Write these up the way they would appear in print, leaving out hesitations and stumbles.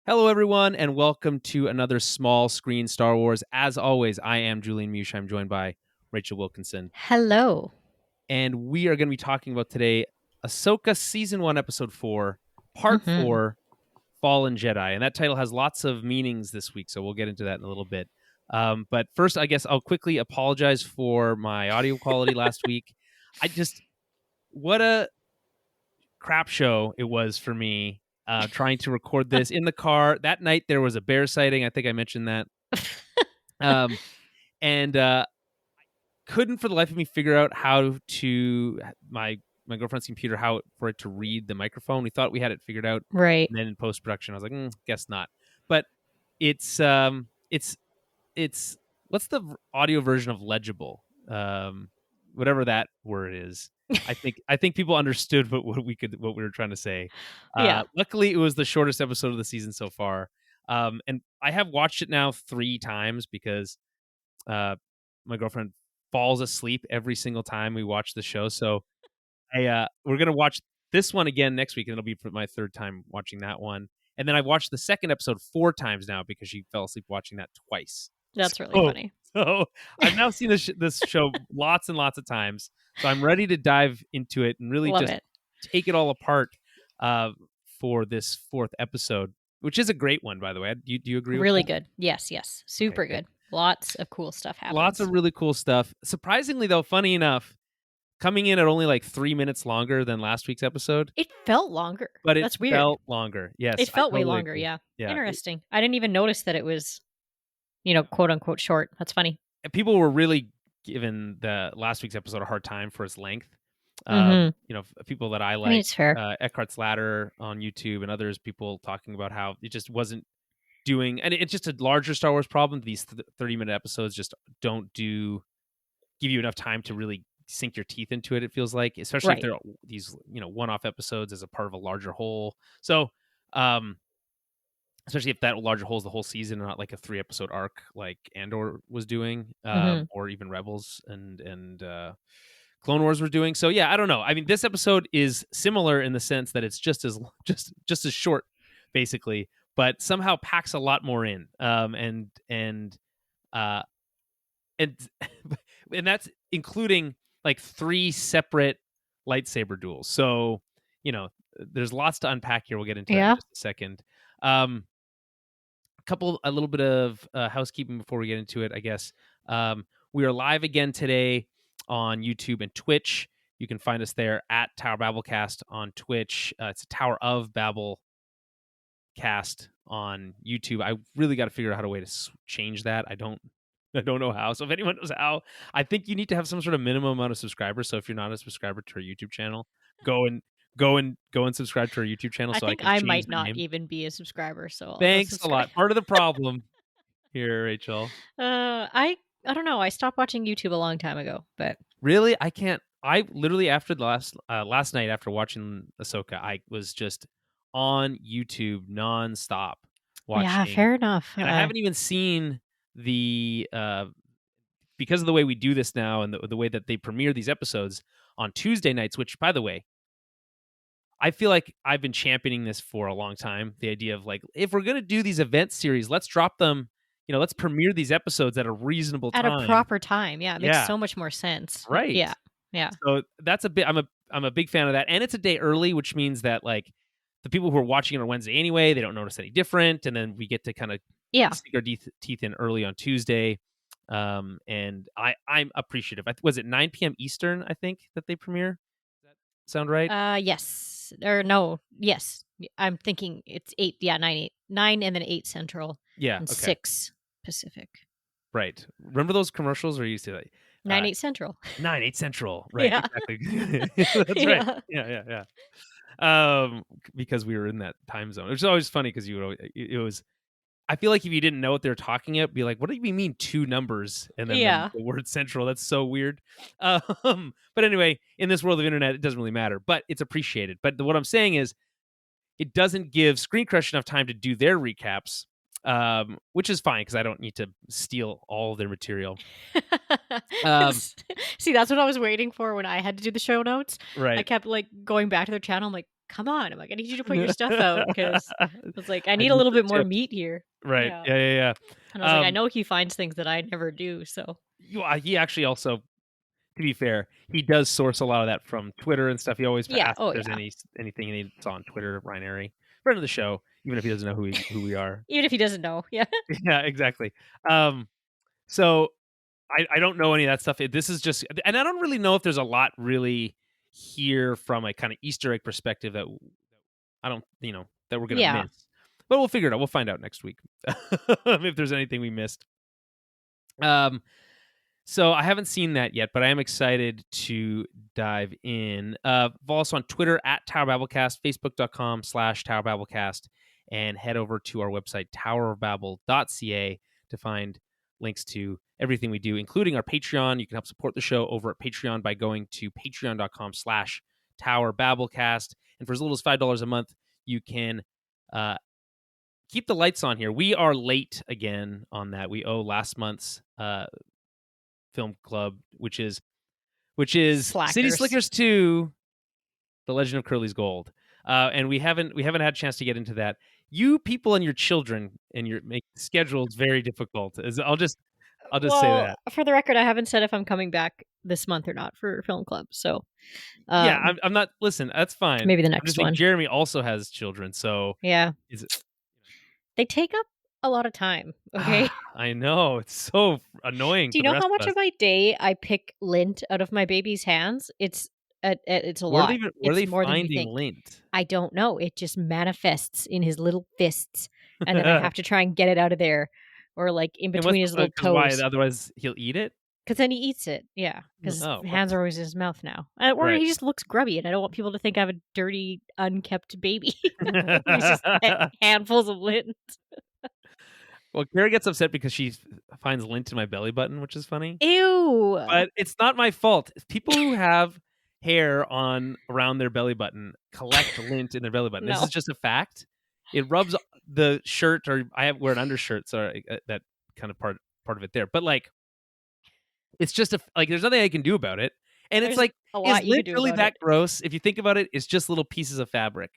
Hello, everyone, and welcome to another small screen Star Wars. As always, I am Julian Mush. I'm joined by Rachel Wilkinson. Hello. And we are going to be talking about today Ahsoka Season 1, Episode 4, Part 4, Fallen Jedi. And that title has lots of meanings this week, so we'll get into that in a little bit. But first, I guess I'll quickly apologize for my audio quality last week. What a crap show it was for me trying to record this in the car. That night there was a bear sighting. I think I mentioned that. And couldn't for the life of me figure out how to my girlfriend's computer for it to read the microphone. We thought we had it figured out, Right. and then in post production I was like, guess not. But it's what's the audio version of legible? Whatever that word is. I think people understood what we were trying to say. Yeah. Luckily, it was the shortest episode of the season so far, and I have watched it now 3 times because my girlfriend falls asleep every single time we watch the show. So we're gonna watch this one again next week, and it'll be for my 3rd time watching that one. And then I've watched the second episode 4 times now because she fell asleep watching that twice. That's really funny. So I've now seen this show lots and lots of times. So I'm ready to dive into it and really take it all apart for this 4th episode, which is a great one, by the way. Do you agree? Really with that? good. Yes. Super good. Lots of cool stuff happens. Lots of really cool stuff. Surprisingly, though, funny enough, coming in at only like 3 minutes longer than last week's episode. It felt longer. But That's weird. Felt longer. Yes. It felt way longer. Agree. Yeah. Interesting. I didn't even notice that it was, quote unquote short. That's funny. And people were really giving the last week's episode a hard time for its length. People that I like, it's fair. Eckhart's Ladder on YouTube and others, people talking about how it just wasn't doing, and it's just a larger Star Wars problem. These 30-minute episodes just don't give you enough time to really sink your teeth into it. It feels like, especially if they're these one-off episodes as a part of a larger whole. So, especially if that larger whole is the whole season, and not like a 3-episode arc like Andor was doing, or even Rebels and Clone Wars were doing. So yeah, I don't know. I mean, this episode is similar in the sense that it's just as short, basically, but somehow packs a lot more in. And that's including like 3 separate lightsaber duels. So there's lots to unpack here. We'll get into that in just a second. A little bit of housekeeping before we get into it, I guess. We are live again today on YouTube and Twitch. You can find us there at Tower Babblecast on Twitch. It's a Tower of Babel cast on YouTube. I really got to figure out how to change that. I don't know how. So if anyone knows how, I think you need to have some sort of minimum amount of subscribers. So if you're not a subscriber to our YouTube channel, go and subscribe to our YouTube channel. So I can change might the not name. even be a subscriber. So thanks a lot. Part of the problem here, Rachel. I don't know. I stopped watching YouTube a long time ago, but really, I can't. I literally after the last night after watching Ahsoka, I was just on YouTube nonstop watching. Yeah, fair enough. And I haven't even seen the because of the way we do this now and the way that they premiere these episodes on Tuesday nights. Which, by the way, I feel like I've been championing this for a long time. The idea of like, if we're gonna do these event series, let's drop them. Let's premiere these episodes at a reasonable time. At a proper time. Yeah, it makes so much more sense. Right. Yeah. So that's I'm a big fan of that. And it's a day early, which means that like the people who are watching it on Wednesday anyway, they don't notice any different. And then we get to kind of sink our teeth in early on Tuesday. And I'm appreciative. Was it 9 p.m. Eastern, I think, that they premiere? Does that sound right? Yes. Or no. Yes. I'm thinking it's 8. Yeah, 9 and then 8 Central. Yeah. And 6 Pacific. Right. Remember those commercials where you used to like 9/8 Central. 9/8 Central. Right. Yeah. Exactly. That's right. Yeah. Because we were in that time zone. It was always funny because it was. I feel like if you didn't know what they were talking about, be like, what do you mean 2 numbers and then the word central? That's so weird. But anyway, in this world of internet, it doesn't really matter, but it's appreciated. But what I'm saying is, it doesn't give Screen Crush enough time to do their recaps, which is fine because I don't need to steal all of their material. See, that's what I was waiting for when I had to do the show notes. Right. I kept like going back to their channel. I'm like, come on. I'm like, I need you to put your stuff out because I was like, I need a need little some bit more tips. meat here. Right. Yeah. And I was like, I know he finds things that I never do. So he actually also, to be fair, he does source a lot of that from Twitter and stuff. He always asks if there's anything he needs on Twitter. Ryan Airy, friend of the show, even if he doesn't know who we are. Even if he doesn't know. Yeah. Yeah, exactly. So I don't know any of that stuff. This is just, and I don't really know if there's a lot really here from a kind of Easter egg perspective that I don't, that we're gonna miss. But we'll figure it out. We'll find out next week if there's anything we missed. So I haven't seen that yet, but I am excited to dive in. Follow us on Twitter at Tower Babblecast, Facebook.com/Tower Babblecast, and head over to our website, towerofbabble.ca, to find links to everything we do, including our Patreon. You can help support the show over at Patreon by going to patreon.com/Tower Babblecast. And for as little as $5 a month, you can keep the lights on here. We are late again on that. We owe last month's film club, which is Slackers. City Slickers 2, The Legend of Curly's Gold. And we haven't had a chance to get into that. You people and your children and your make schedules very difficult. I'll just say that. For the record, I haven't said if I'm coming back this month or not for film club. So yeah, I'm not. Listen, that's fine. Maybe the next one. Jeremy also has children, so yeah, they take up a lot of time. Okay, I know, it's so annoying. Do you know how much of my day I pick lint out of my baby's hands? It's a lot. Where are they finding lint? I don't know. It just manifests in his little fists, and then I have to try and get it out of there, or like in between his little toes. Why? Otherwise, he'll eat it. Because then he eats it. Yeah, because his hands are always in his mouth now, or he just looks grubby, and I don't want people to think I have a dirty, unkept baby. He's just handfuls of lint. Well, Kara gets upset because she finds lint in my belly button, which is funny. Ew! But it's not my fault. People who have hair around their belly button collect lint in their belly button. No. This is just a fact. It rubs the shirt, or I wear an undershirt, so that kind of part of it there. But like, it's just there's nothing I can do about it. And it's like, is lint really that gross? If you think about it, it's just little pieces of fabric.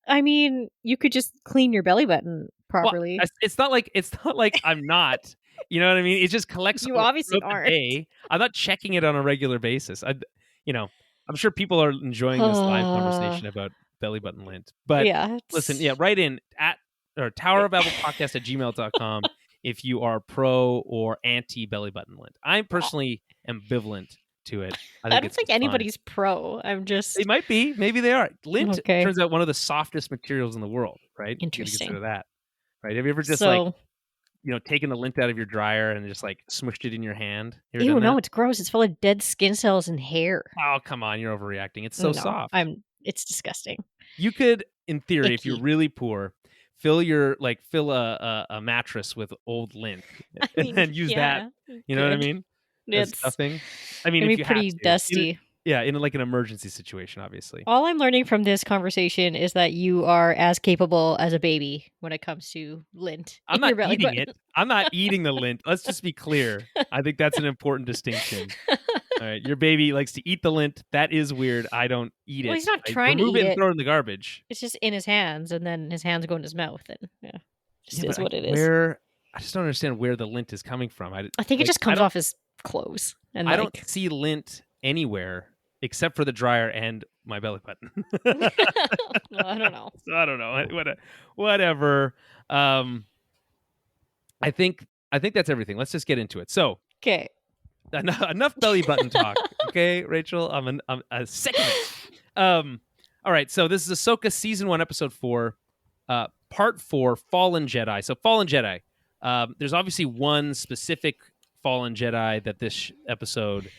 I mean, you could just clean your belly button properly. Well, it's not like I'm not. You know what I mean? It just collects. You obviously aren't. I'm not checking it on a regular basis. I'm sure people are enjoying this live conversation about belly button lint. But listen, write in at towerofbabblepodcast@gmail.com if you are pro or anti belly button lint. I personally ambivalent to it. I don't think anybody's pro. I'm just. They might be. Maybe they are. Lint turns out one of the softest materials in the world, right? Interesting. You consider that, right? Have you ever just taken the lint out of your dryer and just like smushed it in your hand? Ew, no, it's gross. It's full of dead skin cells and hair. Oh, come on, you're overreacting. It's so soft. It's disgusting. You could, in theory, if you're really poor, fill a mattress with old lint and then use that. You know what I mean? It's stuffing. I mean, it'd be pretty dusty. In like an emergency situation, obviously. All I'm learning from this conversation is that you are as capable as a baby when it comes to lint. I'm not eating it. I'm not eating the lint. Let's just be clear. I think that's an important distinction. All right, your baby likes to eat the lint. That is weird. I don't eat it. Well, he's not trying to eat it. And throw it in the garbage. It's just in his hands, and then his hands go in his mouth, and just is what it is. I just don't understand where the lint is coming from. I think it just comes off his clothes. And I don't see lint anywhere except for the dryer and my belly button. Well, I don't know. So I don't know. Whatever. I think that's everything. Let's just get into it. So, okay. Enough belly button talk. Okay, Rachel. I'm sick of it. All right. So this is Ahsoka season 1, episode 4, part 4, Fallen Jedi. So Fallen Jedi. There's obviously one specific Fallen Jedi that this episode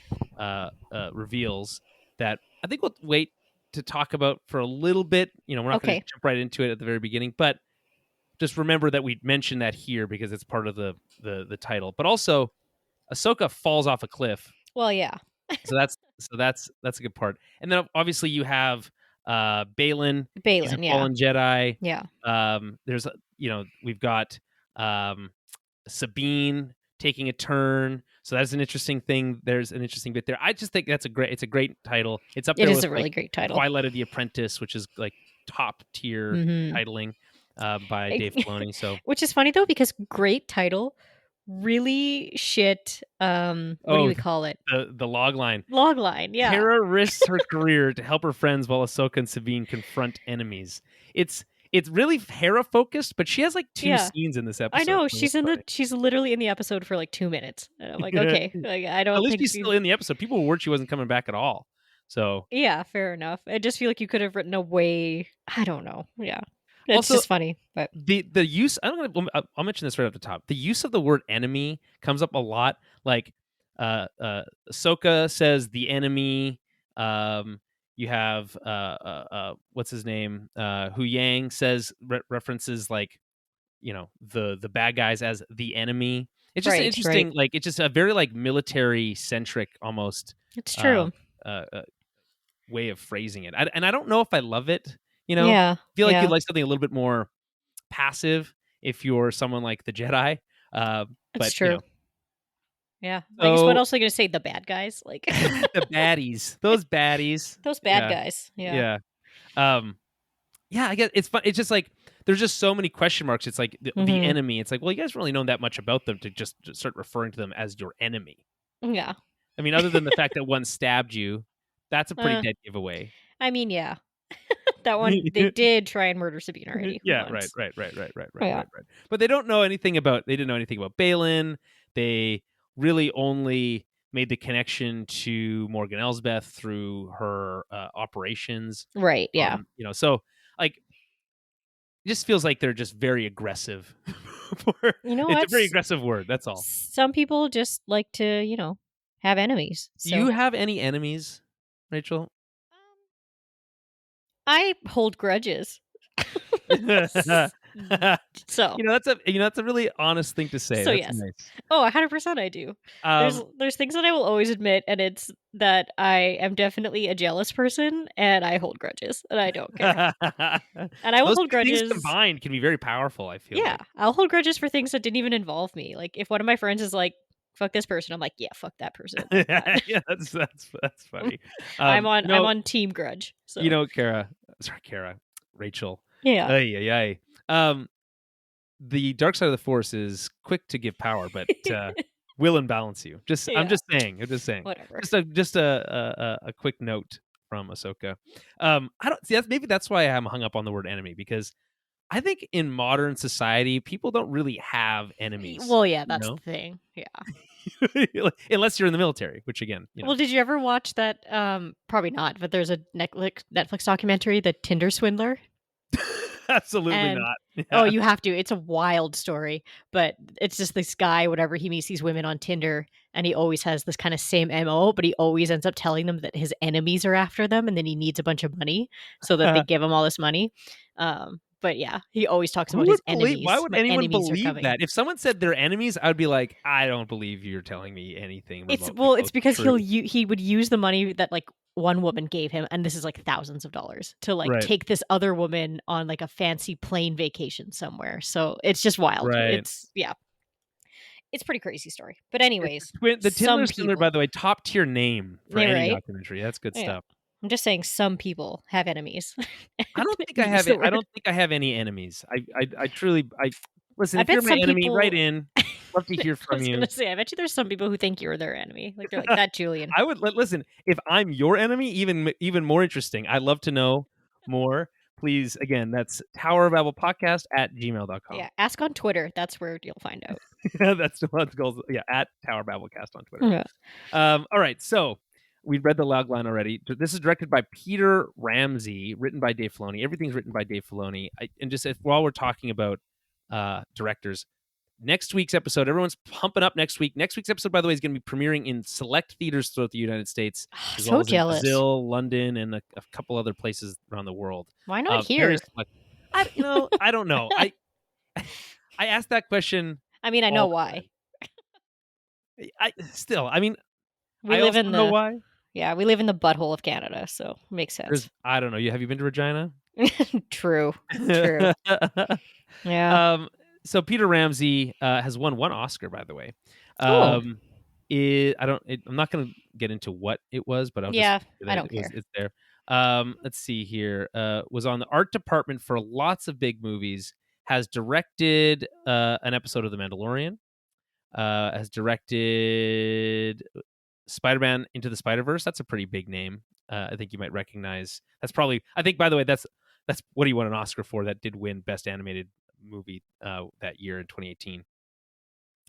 reveals that I think we'll wait to talk about for a little bit. We're not going to jump right into it at the very beginning, but just remember that we mentioned that here because it's part of the title. But also, Ahsoka falls off a cliff. Well, yeah. so that's a good part. And then obviously you have Balin. He's a Fallen Jedi. Yeah. There's we've got Sabine taking a turn. So that's an interesting thing. There's an interesting bit there. I just think it's a great title. It's up there with a really great title. Twilight of the Apprentice, which is like top tier titling by Dave Filoni. So, which is funny though, because great title, really shit. What do we call it? The log line. Log line, yeah. Hera risks her career to help her friends while Ahsoka and Sabine confront enemies. It's really Hera focused, but she has like 2 scenes in this episode. I know she's literally in the episode for like 2 minutes. And I'm like, okay, like, I don't. At least she's still in the episode. People were worried she wasn't coming back at all. So yeah, fair enough. I just feel like you could have written a way. I don't know. Yeah, it's also just funny. But the use, I'll mention this right at the top. The use of the word enemy comes up a lot. Like Ahsoka says the enemy. You have what's his name? Hu Yang says references like, the bad guys as the enemy. It's just interesting. Like it's just a very like military centric almost. It's true. Way of phrasing it. And I don't know if I love it. I feel like you'd like something a little bit more passive if you're someone like the Jedi. That's true. Yeah. So, I guess what else are you going to say? The bad guys? Like the baddies. Those baddies. Those bad guys. Yeah. Yeah, I guess it's fun. It's just like there's just so many question marks. It's like the enemy. It's like, well, you guys don't really know that much about them to just start referring to them as your enemy. Yeah. I mean, other than the fact that one stabbed you, that's a pretty dead giveaway. I mean, yeah. That one, they did try and murder Sabine already. Yeah, once. Right. But they didn't know anything about Balin. They really only made the connection to Morgan Elsbeth through her operations. Right, yeah. So like it just feels like they're just very aggressive. It's a very aggressive word, that's all. Some people just like to, have enemies. So. Do you have any enemies, Rachel? I hold grudges. So that's a really honest thing to say. So that's yes. Nice. Oh, 100% I do. There's things that I will always admit, and it's that I am definitely a jealous person, and I hold grudges, and I don't care. And I will hold grudges. Things combined can be very powerful. I feel. Yeah, like. I'll hold grudges for things that didn't even involve me. Like if one of my friends is like, "Fuck this person," I'm like, "Yeah, fuck that person." Yeah, that's funny. I'm on team grudge. So. Rachel. Yeah. The dark side of the Force is quick to give power, but will imbalance you. I'm just saying. Whatever. Just a quick note from Ahsoka. I don't see. Maybe that's why I'm hung up on the word enemy, because I think in modern society people don't really have enemies. Well, yeah, that's the thing. Yeah. Unless you're in the military, which again. Well, did you ever watch that? Probably not. But there's a Netflix documentary, The Tinder Swindler. Absolutely not. Yeah. Oh, you have to. It's a wild story, but it's just this guy, whenever he meets these women on Tinder, and he always has this kind of same MO, but he always ends up telling them that his enemies are after them, and then he needs a bunch of money so that they give him all this money. But yeah, he always talks about his enemies. Why would anyone believe that? If someone said they're enemies, I would be like, I don't believe you're telling me anything. It's because he would use the money that like one woman gave him, and this is like thousands of dollars, to like take this other woman on like a fancy plane vacation somewhere. So it's just wild. Right. It's pretty crazy story. But anyways, the Tinder Swindler, by the way, top tier name for any documentary. That's good stuff. I'm just saying some people have enemies. I don't think I have it. I don't think I have any enemies. I truly listen. If you're my enemy, write in. Love to hear from you. I bet you there's some people who think you're their enemy. Like they're like that Julian. I would listen. If I'm your enemy, even more interesting. I'd love to know more. Please, again, that's towerbabblepodcast@gmail.com. Yeah, ask on Twitter. That's where you'll find out. That's what goes. Yeah, @towerbabblecast on Twitter. Yeah. All right, so. We read the log line already. This is directed by Peter Ramsey, written by Dave Filoni. Everything's written by Dave Filoni. While we're talking about directors, next week's episode, everyone's pumping up next week. Next week's episode, by the way, is going to be premiering in select theaters throughout the United States. As so well as jealous. In Brazil, London, and a couple other places around the world. Why not here? I don't know. I asked that question. I mean, I know why. We live in the why. Yeah, we live in the butthole of Canada, so it makes sense. I don't know. Have you been to Regina? True. Yeah. So Peter Ramsey has won one Oscar, by the way. Cool. I'm not going to get into what it was, but I'll just Yeah, say I that don't care. it's there. Let's see here. Was on the art department for lots of big movies. Has directed an episode of The Mandalorian. Has directed Spider-Man Into the Spider-Verse. That's a pretty big name. I think you might recognize. That's probably. I think, by the way, that's what he won an Oscar for. That did win Best Animated Movie that year in 2018.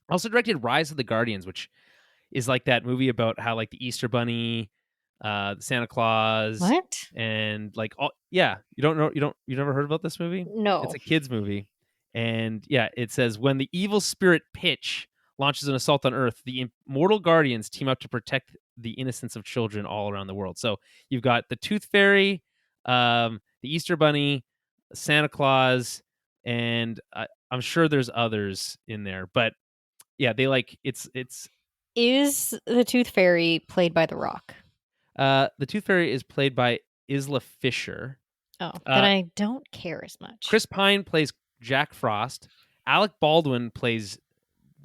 Also directed Rise of the Guardians, which is like that movie about how like the Easter Bunny, Santa Claus, What? and like all. Yeah, you never heard about this movie? It's No. a kids movie, and yeah, it says when the evil spirit Pitch launches an assault on Earth, the immortal guardians team up to protect the innocence of children all around the world. So you've got the Tooth Fairy, the Easter Bunny, Santa Claus, and I'm sure there's others in there, but yeah, they like it's Is the Tooth Fairy played by The Rock? the Tooth Fairy is played by Isla Fisher. Oh, then I don't care as much. Chris Pine plays Jack Frost. Alec Baldwin plays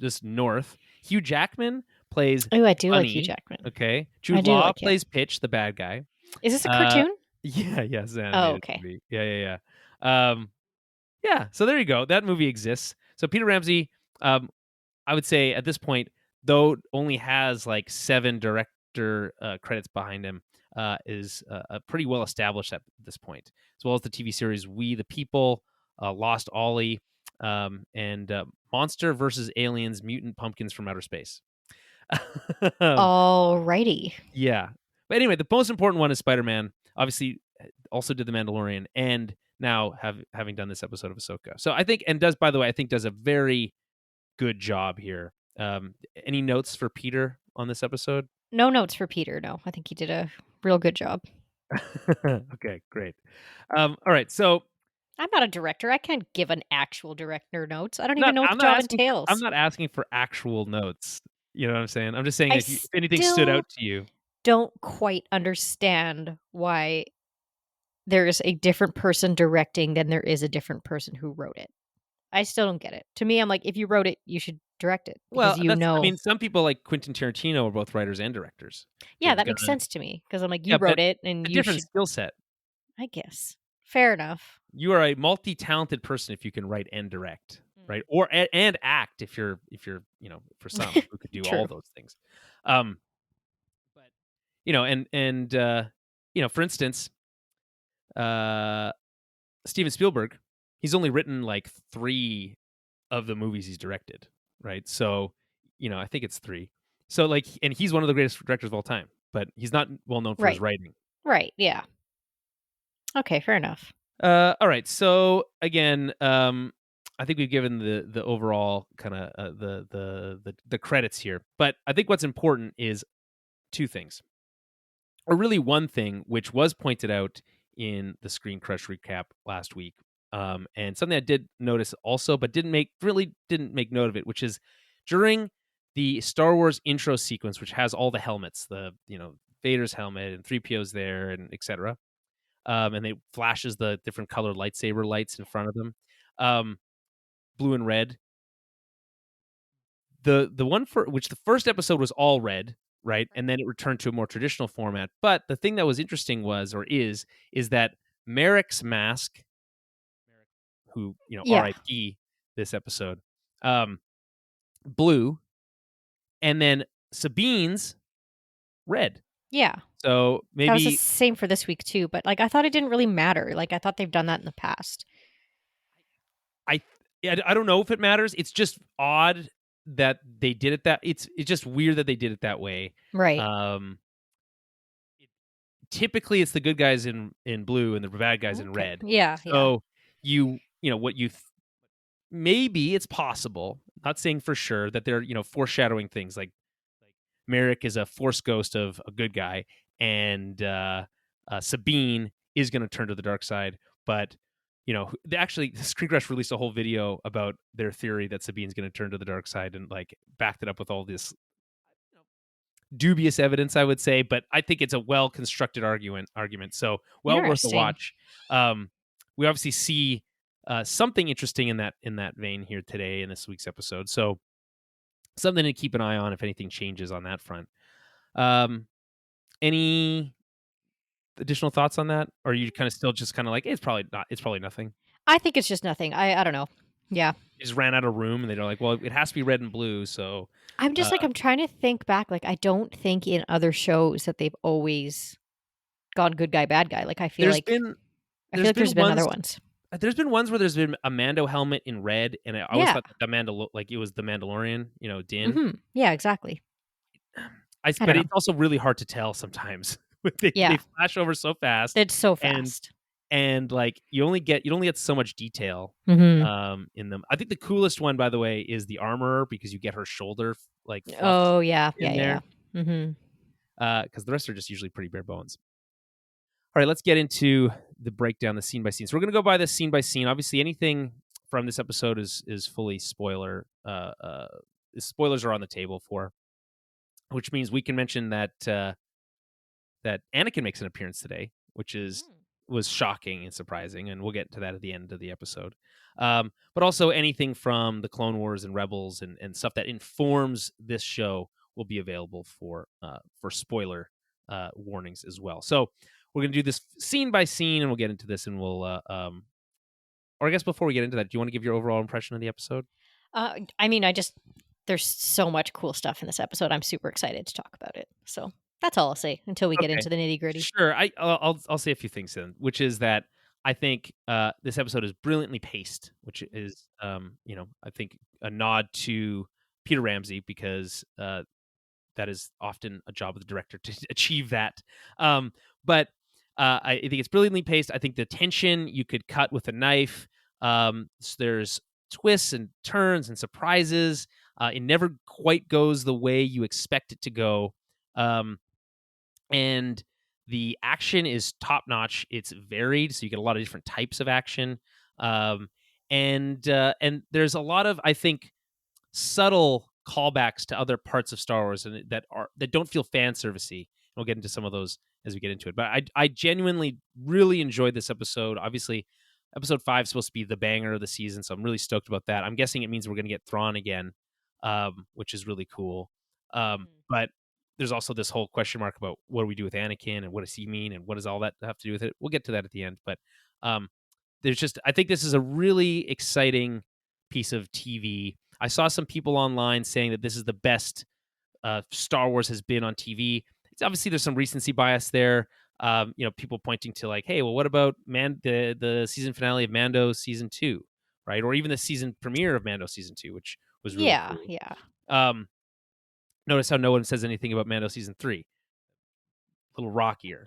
just North. Hugh Jackman plays Oh, I do like Bunny. Hugh Jackman. Okay. I Jude do Law like him. plays Pitch, the bad guy. Is this a cartoon? Yeah, it's an Oh, animated okay. movie. Yeah. Yeah, so there you go. That movie exists. So Peter Ramsey, I would say at this point, though only has like 7 director credits behind him, is pretty well established at this point, as well as the TV series We the People, Lost Ollie, and Monster versus Aliens: Mutant Pumpkins from Outer Space. Alrighty. Yeah, but anyway, the most important one is Spider-Man. Obviously, also did The Mandalorian, and now having done this episode of Ahsoka. So I think, and does, by the way, I think does a very good job here. Any notes for Peter on this episode? No notes for Peter. No, I think he did a real good job. Okay, great. All right, so I'm not a director. I can't give an actual director notes. I don't even know what the job entails. I'm not asking for actual notes. You know what I'm saying? I'm just saying I if anything stood out to you. Don't quite understand why there is a different person directing than there is a different person who wrote it. I still don't get it. To me, I'm like, if you wrote it, you should direct it because Well, I mean, some people like Quentin Tarantino are both writers and directors. Yeah, James that makes Gunn. sense to me because I'm like, you Yeah, wrote but it and a you different should. skill set. I guess. Fair enough. You are a multi-talented person if you can write and direct, right? Or and act if you're for some who could do all those things. But for instance, Steven Spielberg, he's only written like 3 of the movies he's directed, right? So, I think it's 3. So like, and he's one of the greatest directors of all time, but he's not well known for his writing. Right. Yeah. Okay. Fair enough. All right. So again, I think we've given the overall kind of the credits here, but I think what's important is 2 things, or really one thing, which was pointed out in the Screen Crush recap last week, and something I did notice also, but didn't make note of it, which is during the Star Wars intro sequence, which has all the helmets, the Vader's helmet and 3PO's there, and etc. And it flashes the different colored lightsaber lights in front of them, blue and red. The one for which the first episode was all red, right? And then it returned to a more traditional format. But the thing that was interesting is that Merrick's mask, who R.I.P. this episode, blue, and then Sabine's red. Yeah. So maybe that was the same for this week too. But like, I thought it didn't really matter. Like, I thought they've done that in the past. I don't know if it matters. It's just odd that they did it that. It's just weird that they did it that way. Right. Typically, it's the good guys in blue and the bad guys in red. Yeah. So maybe it's possible. Not saying for sure that they're foreshadowing things like Merrick is a Force ghost of a good guy, and Sabine is going to turn to the dark side. But actually, Screen Crush released a whole video about their theory that Sabine's going to turn to the dark side, and like backed it up with all this dubious evidence, I would say. But I think it's a well constructed argument. So well worth a watch. We obviously see something interesting in that vein here today in this week's episode. So something to keep an eye on if anything changes on that front. Any additional thoughts on that? Or are you kind of still just kind of like, it's probably nothing? I think it's just nothing. I don't know. Yeah. They just ran out of room and they're like, well, it has to be red and blue. So I'm just like, I'm trying to think back. Like, I don't think in other shows that they've always gone good guy, bad guy. Like, I feel there's like been there's been other ones. There's been ones where there's been a Mando helmet in red, and I always Yeah. thought that like it was the Mandalorian, Din. Mm-hmm. Yeah, exactly. I But don't know. it's also really hard to tell sometimes. they Yeah. flash over so fast. It's so and fast. and like you only get so much detail Mm-hmm. in them. I think the coolest one, by the way, is the armorer, because you get her shoulder like fluffed Oh, yeah. in Yeah, yeah. there. Mm-hmm. Because the rest are just usually pretty bare bones. All right, let's get into the breakdown, the scene by scene. So we're going to go by this scene by scene. Obviously, anything from this episode is fully spoiler. Spoilers are on the table for, which means we can mention that that Anakin makes an appearance today, which was shocking and surprising, and we'll get to that at the end of the episode. But also anything from the Clone Wars and Rebels and stuff that informs this show will be available for spoiler warnings as well. So we're going to do this scene by scene, and we'll get into this, and we'll or I guess before we get into that, do you want to give your overall impression of the episode? I mean, there's so much cool stuff in this episode. I'm super excited to talk about it. So that's all I'll say until we get into the nitty gritty. Sure. I'll say a few things then, which is that I think this episode is brilliantly paced, which is I think a nod to Peter Ramsey, because that is often a job of the director to achieve that. But I think it's brilliantly paced. I think the tension you could cut with a knife. So there's twists and turns and surprises. It never quite goes the way you expect it to go. And the action is top notch. It's varied, so you get a lot of different types of action. And there's a lot of, I think, subtle callbacks to other parts of Star Wars, and that don't feel fan servicey. We'll get into some of those as we get into it. But I genuinely really enjoyed this episode. Obviously, episode 5 is supposed to be the banger of the season, so I'm really stoked about that. I'm guessing it means we're going to get Thrawn again, which is really cool. But there's also this whole question mark about what do we do with Anakin, and what does he mean, and what does all that have to do with it? We'll get to that at the end. But I think this is a really exciting piece of TV. I saw some people online saying that this is the best Star Wars has been on TV. Obviously, there's some recency bias there. People pointing to like, hey, well, what about the season finale of Mando season 2, right? Or even the season premiere of Mando season 2, which was really cool. Yeah. Notice how no one says anything about Mando season 3. A little rockier.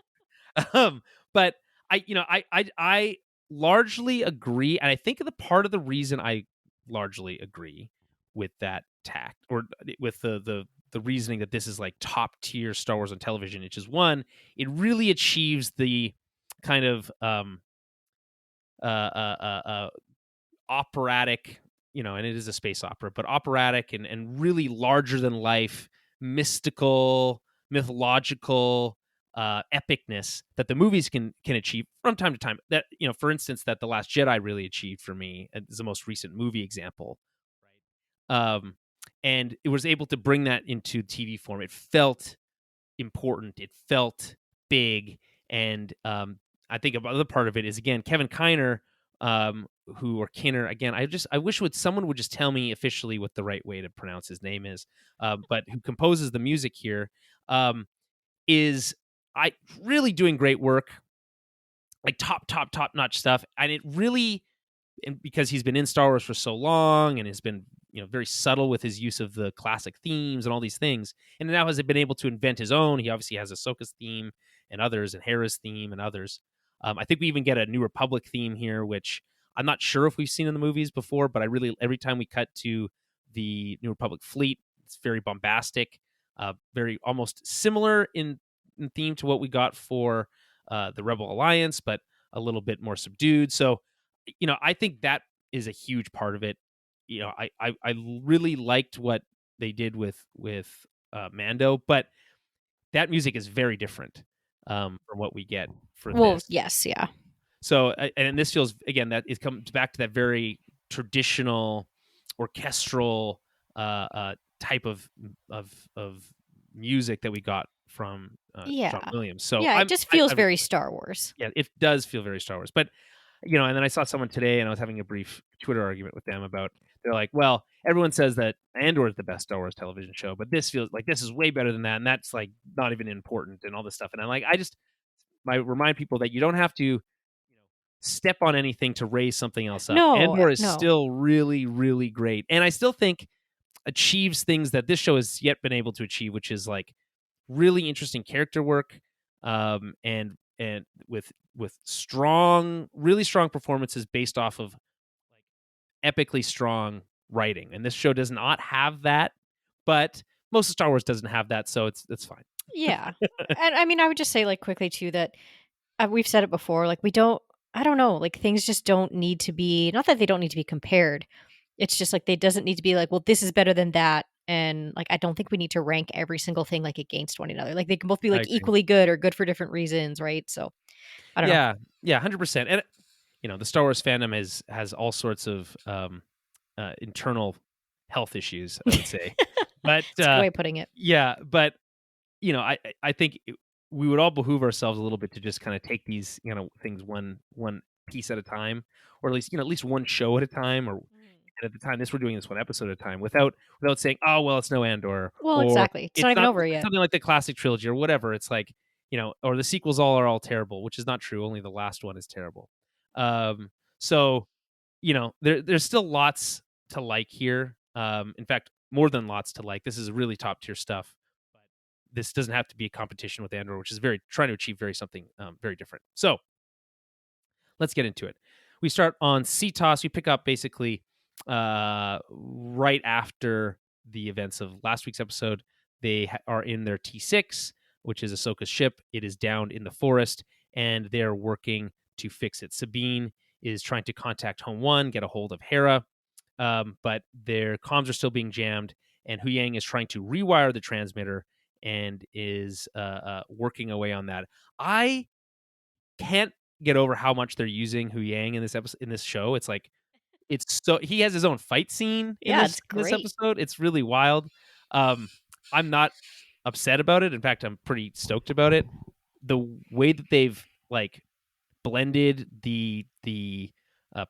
But I largely agree, and I think the part of the reason I largely agree with that tact, or with the reasoning that this is like top tier Star Wars on television, which is one, it really achieves the kind of operatic, and it is a space opera, but operatic and really larger than life, mystical, mythological epicness that the movies can achieve from time to time. That, for instance, that The Last Jedi really achieved for me is the most recent movie example, right? And it was able to bring that into TV form. It felt important. It felt big. And I think another part of it is, again, Kevin Kiner, or Kinner. Again, I wish someone would just tell me officially what the right way to pronounce his name is. But who composes the music here is really doing great work, like top notch stuff. And it really, and because he's been in Star Wars for so long and has been very subtle with his use of the classic themes and all these things, and now has been able to invent his own. He obviously has Ahsoka's theme and others, and Hera's theme and others. I think we even get a New Republic theme here, which I'm not sure if we've seen in the movies before, but every time we cut to the New Republic fleet, it's very bombastic, very almost similar in theme to what we got for the Rebel Alliance, but a little bit more subdued. So I think that is a huge part of it. I really liked what they did with Mando, but that music is very different from what we get for this. Yes, yeah. So, and this feels, again, that it comes back to that very traditional orchestral type of music that we got from John Williams. So it just feels very Star Wars. Yeah, it does feel very Star Wars. But and then I saw someone today, and I was having a brief Twitter argument with them about. They're like, well, everyone says that Andor is the best Star Wars television show, but this feels like this is way better than that, and that's like not even important and all this stuff. And I'm like, I remind people that you don't have to step on anything to raise something else up. Andor is still really, really great, and I still think achieves things that this show has yet been able to achieve, which is like really interesting character work, and with really strong performances based off of like epically strong writing. And this show does not have that, but most of Star Wars doesn't have that, so it's fine. Yeah. And I mean, I would just say like quickly too that we've said it before, like I don't know, like things just don't need to be, not that they don't need to be compared. It's just like, they doesn't need to be like, well, this is better than that. And like, I don't think we need to rank every single thing like against one another. Like they can both be like equally good or good for different reasons. Right. So I don't know. Yeah. 100%. And the Star Wars fandom has all sorts of, internal health issues, I would say, but that's a good way of putting it. Yeah. But, I think we would all behoove ourselves a little bit to just kind of take these, things one piece at a time, or at least one show at a time, or at the time we're doing this one episode at a time without saying, oh, well, it's no Andor. Well, or exactly. It's not even over yet. Something like the classic trilogy or whatever. It's like, or the sequels are all terrible, which is not true. Only the last one is terrible. So, there's still lots to like here. In fact, more than lots to like. This is really top tier stuff. But this doesn't have to be a competition with Andor, which is trying to achieve something very different. So let's get into it. We start on CTOS. We pick up basically right after the events of last week's episode. They are in their T6, which is Ahsoka's ship. It is down in the forest, and they're working to fix it. Sabine is trying to contact Home One, get a hold of Hera, but their comms are still being jammed, and Huyang is trying to rewire the transmitter and is working away on that. I can't get over how much they're using Huyang in this episode, in this show. It's like, he has his own fight scene in this episode. It's really wild. I'm not upset about it. In fact, I'm pretty stoked about it. The way that they've like blended the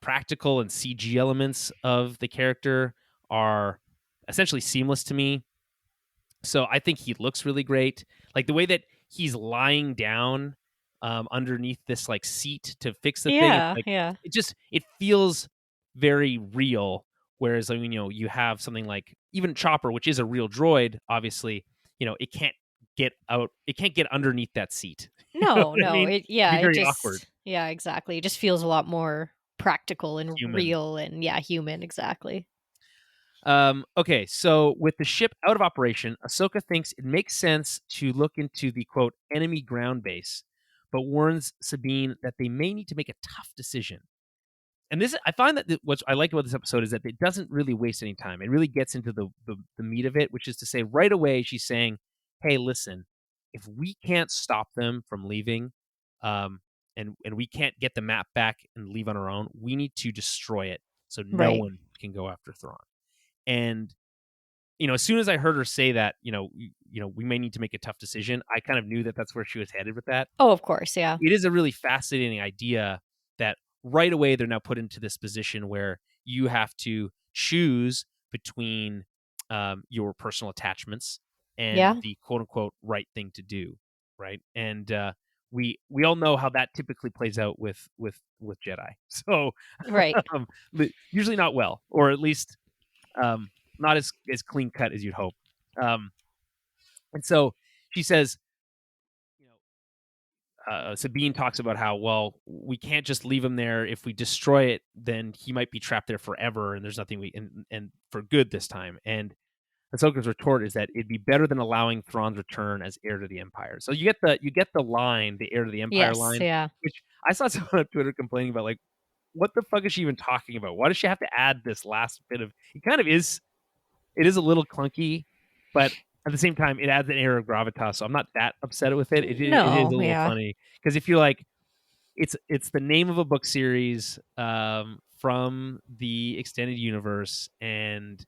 practical and CG elements of the character are essentially seamless to me. So I think he looks really great. Like the way that he's lying down underneath this like seat to fix the thing. It feels very real. Whereas you have something like even Chopper, which is a real droid, obviously, it can't get underneath that seat. No, I mean? It'd be very awkward. Yeah, exactly. It just feels a lot more practical and human. Real and human, exactly. Okay, so with the ship out of operation, Ahsoka thinks it makes sense to look into the quote enemy ground base, but warns Sabine that they may need to make a tough decision. And this, I find that what I like about this episode is that it doesn't really waste any time. It really gets into the meat of it, which is to say, right away she's saying, "Hey, listen, if we can't stop them from leaving, and we can't get the map back and leave on our own, we need to destroy it so no one can go after Thrawn." And as soon as I heard her say that, we may need to make a tough decision, I kind of knew that that's where she was headed with that. Oh, of course, yeah. It is a really fascinating idea that right away they're now put into this position where you have to choose between your personal attachments and the quote unquote right thing to do, right? And we all know how that typically plays out with Jedi. So usually not well, or at least not as clean cut as you'd hope. And so she says, Sabine talks about how, well, we can't just leave him there. If we destroy it, then he might be trapped there forever, and there's nothing and for good this time. And Ahsoka's retort is that it'd be better than allowing Thrawn's return as heir to the Empire. So you get the line, the heir to the Empire line, which I saw someone on Twitter complaining about, like, what the fuck is she even talking about? Why does she have to add this last bit of? It kind of is. It is a little clunky, but at the same time, it adds an air of gravitas, so I'm not that upset with it. It is a little funny because if you like, it's the name of a book series from the extended universe, and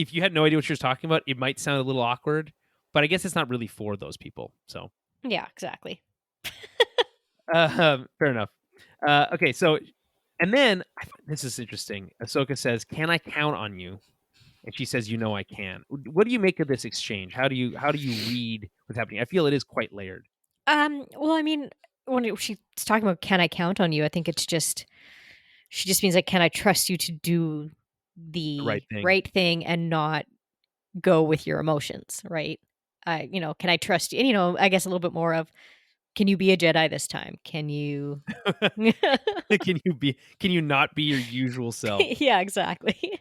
if you had no idea what she was talking about, it might sound a little awkward, but I guess it's not really for those people. So Yeah, exactly. fair enough. Okay, so and then this is interesting. Ahsoka says, "Can I count on you?" And she says, I can. What do you make of this exchange? How do you read what's happening? I feel it is quite layered. Well, I mean, when she's talking about "Can I count on you?" I think it's just she just means like, "Can I trust you to do The right the thing. right thing and not go with your emotions?" Right? Can I trust you? And I guess a little bit more of, "Can you be a Jedi this time? Can you?" Can you not be your usual self? Yeah, exactly.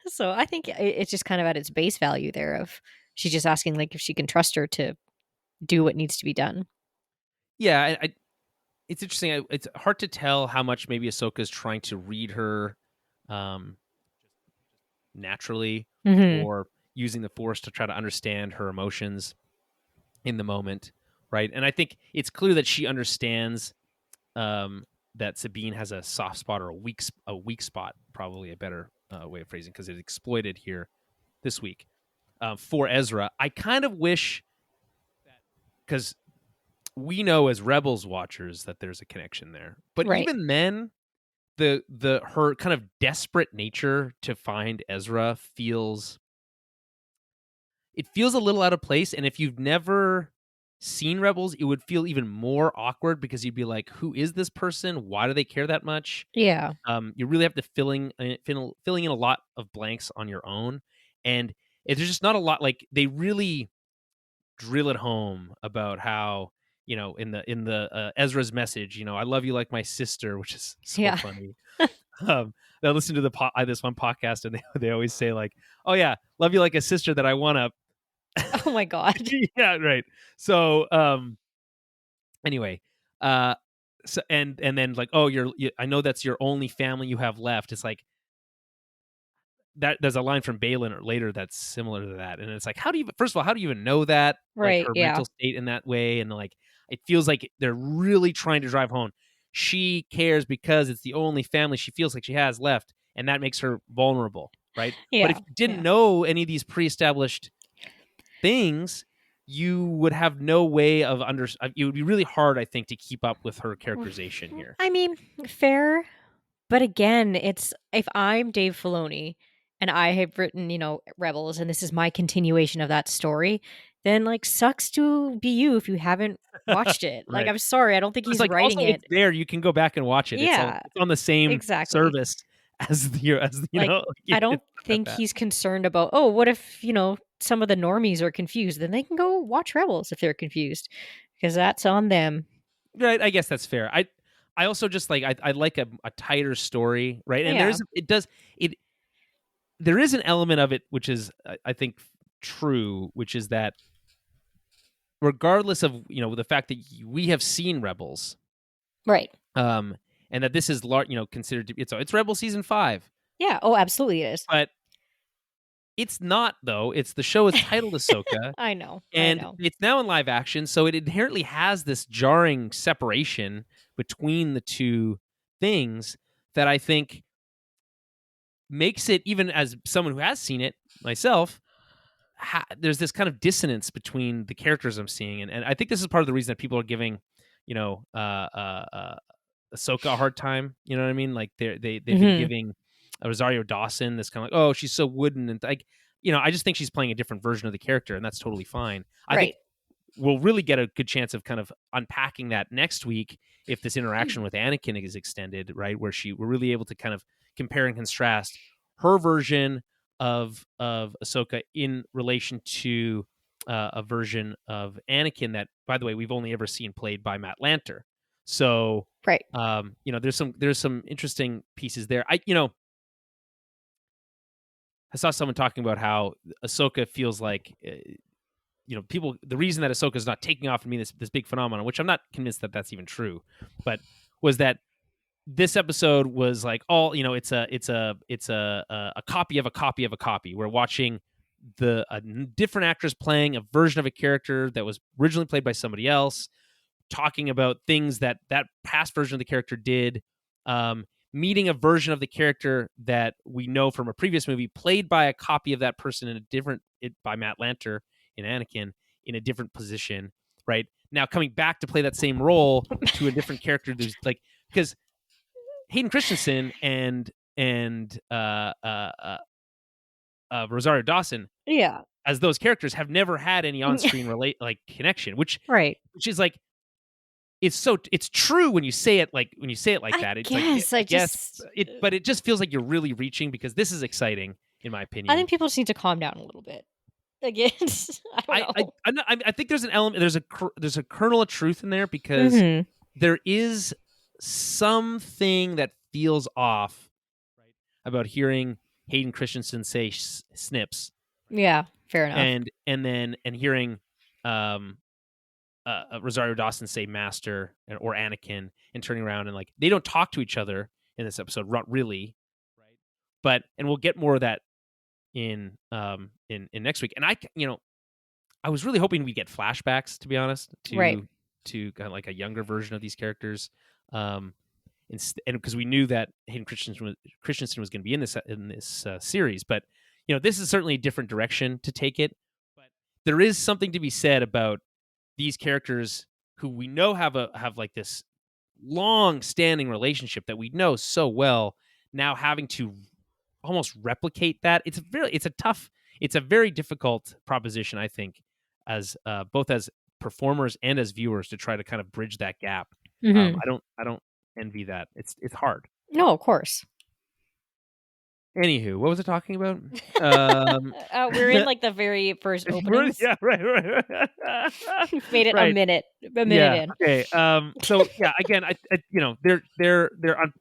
So I think it's just kind of at its base value there of she's just asking like if she can trust her to do what needs to be done. Yeah, it's interesting. It's hard to tell how much maybe Ahsoka is trying to read her um, naturally, Mhm. or using the Force to try to understand her emotions in the moment, right? And I think it's clear that she understands um, that Sabine has a soft spot or a weak spot, probably a better way of phrasing, because it's exploited here this week for Ezra. I kind of wish that, because we know as Rebels watchers that there's a connection there, but Right. even then, the her kind of desperate nature to find Ezra feels a little out of place. And if you've never seen Rebels, it would feel even more awkward, because you'd be like, who is this person? Why do they care that much? Yeah. You really have to filling in a lot of blanks on your own, and there's just not a lot. Like, they really drill it home about how, in the Ezra's message, I love you like my sister, which is so Yeah. funny. I listen to this one podcast, and they always say like, oh yeah, love you like a sister that I want to. Oh my god. Yeah, right. So anyway, uh so and then like, oh, I know that's your only family you have left. It's like that there's a line from Balin or later that's similar to that, and it's like, how do you, first of all, how do you even know that, like, Right. her Yeah. mental state in that way? And like, it feels like they're really trying to drive home she cares because it's the only family she feels like she has left, and that makes her vulnerable, right? But if Yeah. you didn't Yeah. know any of these pre-established things, you would have no way of it would be really hard, I think, to keep up with her characterization here. I mean, fair. But again, it's if I'm Dave Filoni and I have written, Rebels, and this is my continuation of that story, then like sucks to be you if you haven't watched it. Like, Right. I'm sorry, I don't think It's he's like, writing also, it's it. there, you can go back and watch it. Yeah, It's on the same exactly. service as Like, I it's don't not that think bad. he's concerned about, oh, what if, some of the normies are confused? Then they can go watch Rebels if they're confused, because that's on them. Right, I guess that's fair. I also just like, I like a tighter story, right? And Yeah. it there is an element of it which is, I think, true, which is that regardless of, the fact that we have seen Rebels, Right. um, and that this is considered to be, it's Rebel season 5, Yeah. Oh, absolutely it is. but it's not, though. It's the show is titled Ahsoka, I know. I and know. it's now in live action, so it inherently has this jarring separation between the two things that I think makes it, even as someone who has seen it myself, there's this kind of dissonance between the characters I'm seeing, and I think this is part of the reason that people are giving, you know, uh, uh, uh, Ahsoka a hard time. You know what I mean? Like, they've been Mhm. giving Rosario Dawson this kind of like, oh, she's so wooden, and like, I just think she's playing a different version of the character, and that's totally fine. I think Right. we'll really get a good chance of kind of unpacking that next week if this interaction with Anakin is extended, right? Where we're really able to kind of compare and contrast her version of Ahsoka in relation to a version of Anakin that, by the way, we've only ever seen played by Matt Lanter. So, Right. there's some interesting pieces there. I saw someone talking about how Ahsoka feels like, people, the reason that Ahsoka is not taking off and being this big phenomenon, which I'm not convinced that that's even true, but was that this episode was like, all, it's a copy of a copy of a copy. We're watching a different actress playing a version of a character that was originally played by somebody else, talking about things that past version of the character did. meeting a version of the character that we know from a previous movie, played by a copy of that person by Matt Lanter in Anakin in a different position, right? Now coming back to play that same role to a different character, there's like, because Hayden Christensen and Rosario Dawson, Yeah. as those characters, have never had any on-screen connection, which is like, it's true when you say it like that. It's but it just feels like you're really reaching, because this is exciting in my opinion. I think people just need to calm down a little bit. Again, I don't know. I think there's an element, there's a kernel of truth in there, because there is something that feels off, right, about hearing Hayden Christensen say snips. Yeah, fair enough. And hearing Rosario Dawson say master or Anakin, and turning around and like, they don't talk to each other in this episode, not really, right? And we'll get more of that in next week. And I was really hoping we get flashbacks, to be honest, to kind of like a younger version of these characters, and because we knew that Hayden Christensen was going to be in this series, but this is certainly a different direction to take it. But there is something to be said about these characters who we know have like this long-standing relationship that we know so well, now having to almost replicate that. It's a very difficult proposition, I think, as both as performers and as viewers, to try to kind of bridge that gap. I don't envy that. It's hard. No, of course. Anywho, what was I talking about? We're in like the very first openings. Yeah, right. Made it a minute in. Okay. So yeah, again, they're on.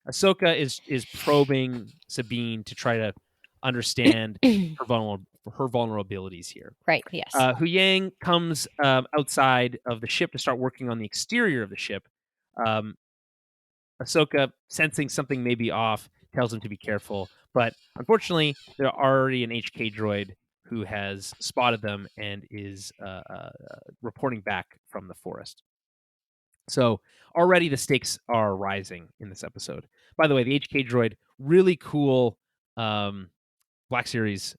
Ahsoka is probing Sabine to try to understand her vulnerabilities here. Right. Yes. Huyang comes outside of the ship to start working on the exterior of the ship. Ahsoka, sensing something may be off, tells him to be careful. But unfortunately, there's already an HK droid who has spotted them and is reporting back from the forest. So already the stakes are rising in this episode. By the way, the HK droid, really cool Black Series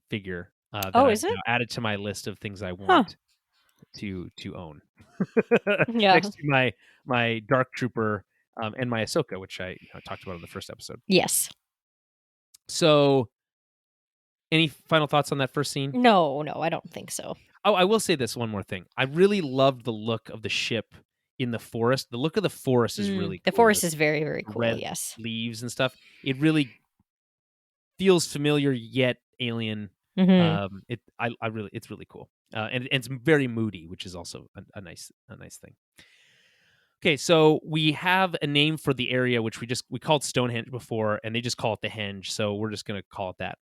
figure. Is it? Added to my list of things I want to own. Yeah. Next to my Dark Trooper and my Ahsoka, which I talked about in the first episode. Yes. So, any final thoughts on that first scene? No, I don't think so. Oh, I will say this one more thing. I really loved the look of the ship in the forest. The look of the forest is really cool. The forest is very, very cool. Red yes. leaves and stuff. It really feels familiar yet alien. It's really cool. And it's very moody, which is also a nice thing. Okay, so we have a name for the area, which we called Stonehenge before, and they just call it the Henge, so we're just going to call it that.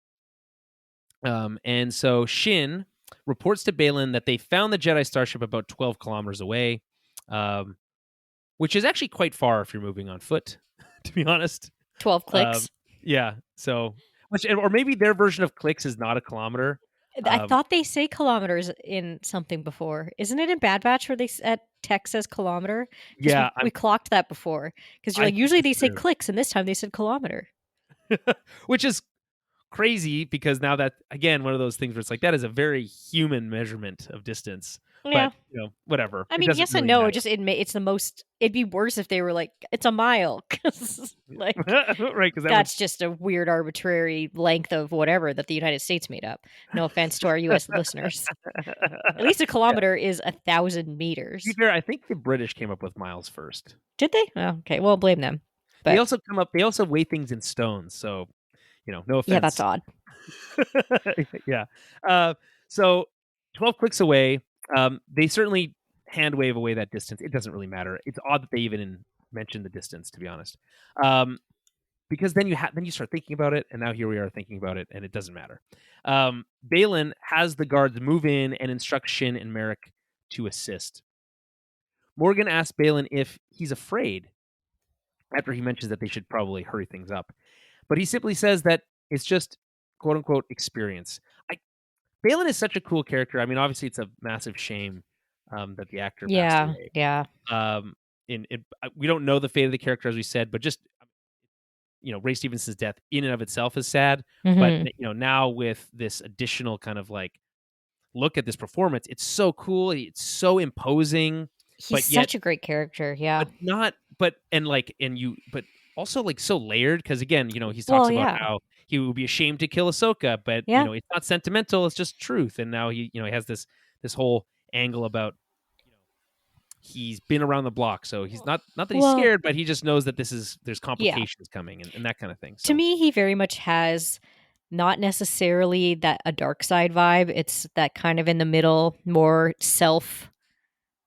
And so Shin reports to Baylan that they found the Jedi starship about 12 kilometers away, which is actually quite far if you're moving on foot, to be honest. 12 clicks. Yeah, so or maybe their version of clicks is not a kilometer. I thought they say kilometers in something before. Isn't it in Bad Batch where tech says kilometer? Yeah. We clocked that before. Because you're like, usually they say clicks, and this time they said kilometer. Which is crazy, because now that, again, one of those things where it's like, that is a very human measurement of distance. Yeah. But, whatever. I mean, yes really and no. It's the most. It'd be worse if they were like, it's a mile. Cause, like, right. Because that's just a weird arbitrary length of whatever that the United States made up. No offense to our U.S. listeners. At least a kilometer is 1,000 meters. To be fair, I think the British came up with miles first. Did they? Oh, okay. Well, blame them. But they also weigh things in stones. So, no offense. Yeah, that's odd. Yeah. So 12 clicks away. They certainly hand wave away that distance. It doesn't really matter. It's odd that they even mentioned the distance, to be honest. Because then you start thinking about it, and now here we are thinking about it, and it doesn't matter. Baylan has the guards move in and instruct Shin and Merrick to assist. Morgan asks Baylan if he's afraid, after he mentions that they should probably hurry things up. But he simply says that it's just, quote unquote, experience. Baylan is such a cool character. I mean, obviously, it's a massive shame that the actor passed away. Yeah. We don't know the fate of the character, as we said, but just Ray Stevenson's death in and of itself is sad, but Mhm. now with this additional kind of like look at this performance, it's so cool, it's so imposing, He's but yet such a great character, yeah. but not but and like and you but also like so layered because again, he talks Well, about yeah. how he would be ashamed to kill Ahsoka, but Yeah. it's not sentimental, it's just truth. And now he has this whole angle about you know he's been around the block, so he's not that he's Well, scared, but he just knows that there's yeah. complications coming and that kind of thing. To So me, he very much has not necessarily that a dark side vibe. It's that kind of in the middle, more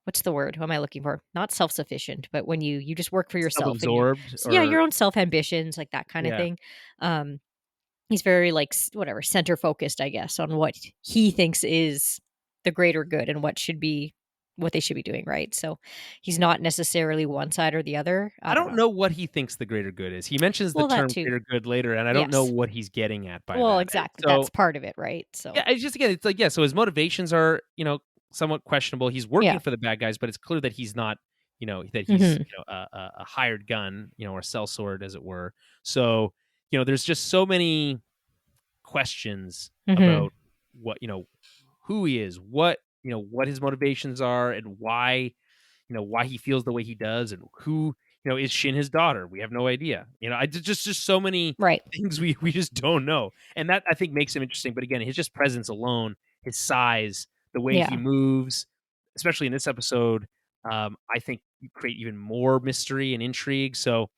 what's the word? What am I looking for? Not self-sufficient, but when you just work for yourself and self-absorbed yeah, or your own self-ambitions, like that kind of yeah. thing. He's very like whatever, center focused, I guess, on what he thinks is the greater good and what they should be doing, right? So he's not necessarily one side or the other. I I don't don't know. know what he thinks the greater good is. He mentions the Well, that term too. greater good later, and I don't know Yes. what he's getting at by Well, that. And exactly. That's so part of it, right? So yeah, it's just again, it's like yeah. So his motivations are somewhat questionable. He's working yeah. for the bad guys, but it's clear that he's not that he's Hmm. a hired gun, or a sellsword as it were. So there's just so many questions Hmm. about what who he is, what his motivations are, and why he feels the way he does, and who is Shin his daughter. We have no idea. I just so many Right. things we just don't know, and that I think makes him interesting. But again, his just presence alone, his size, the way he Yeah. moves, especially in this episode, I think you create even more mystery and intrigue. So,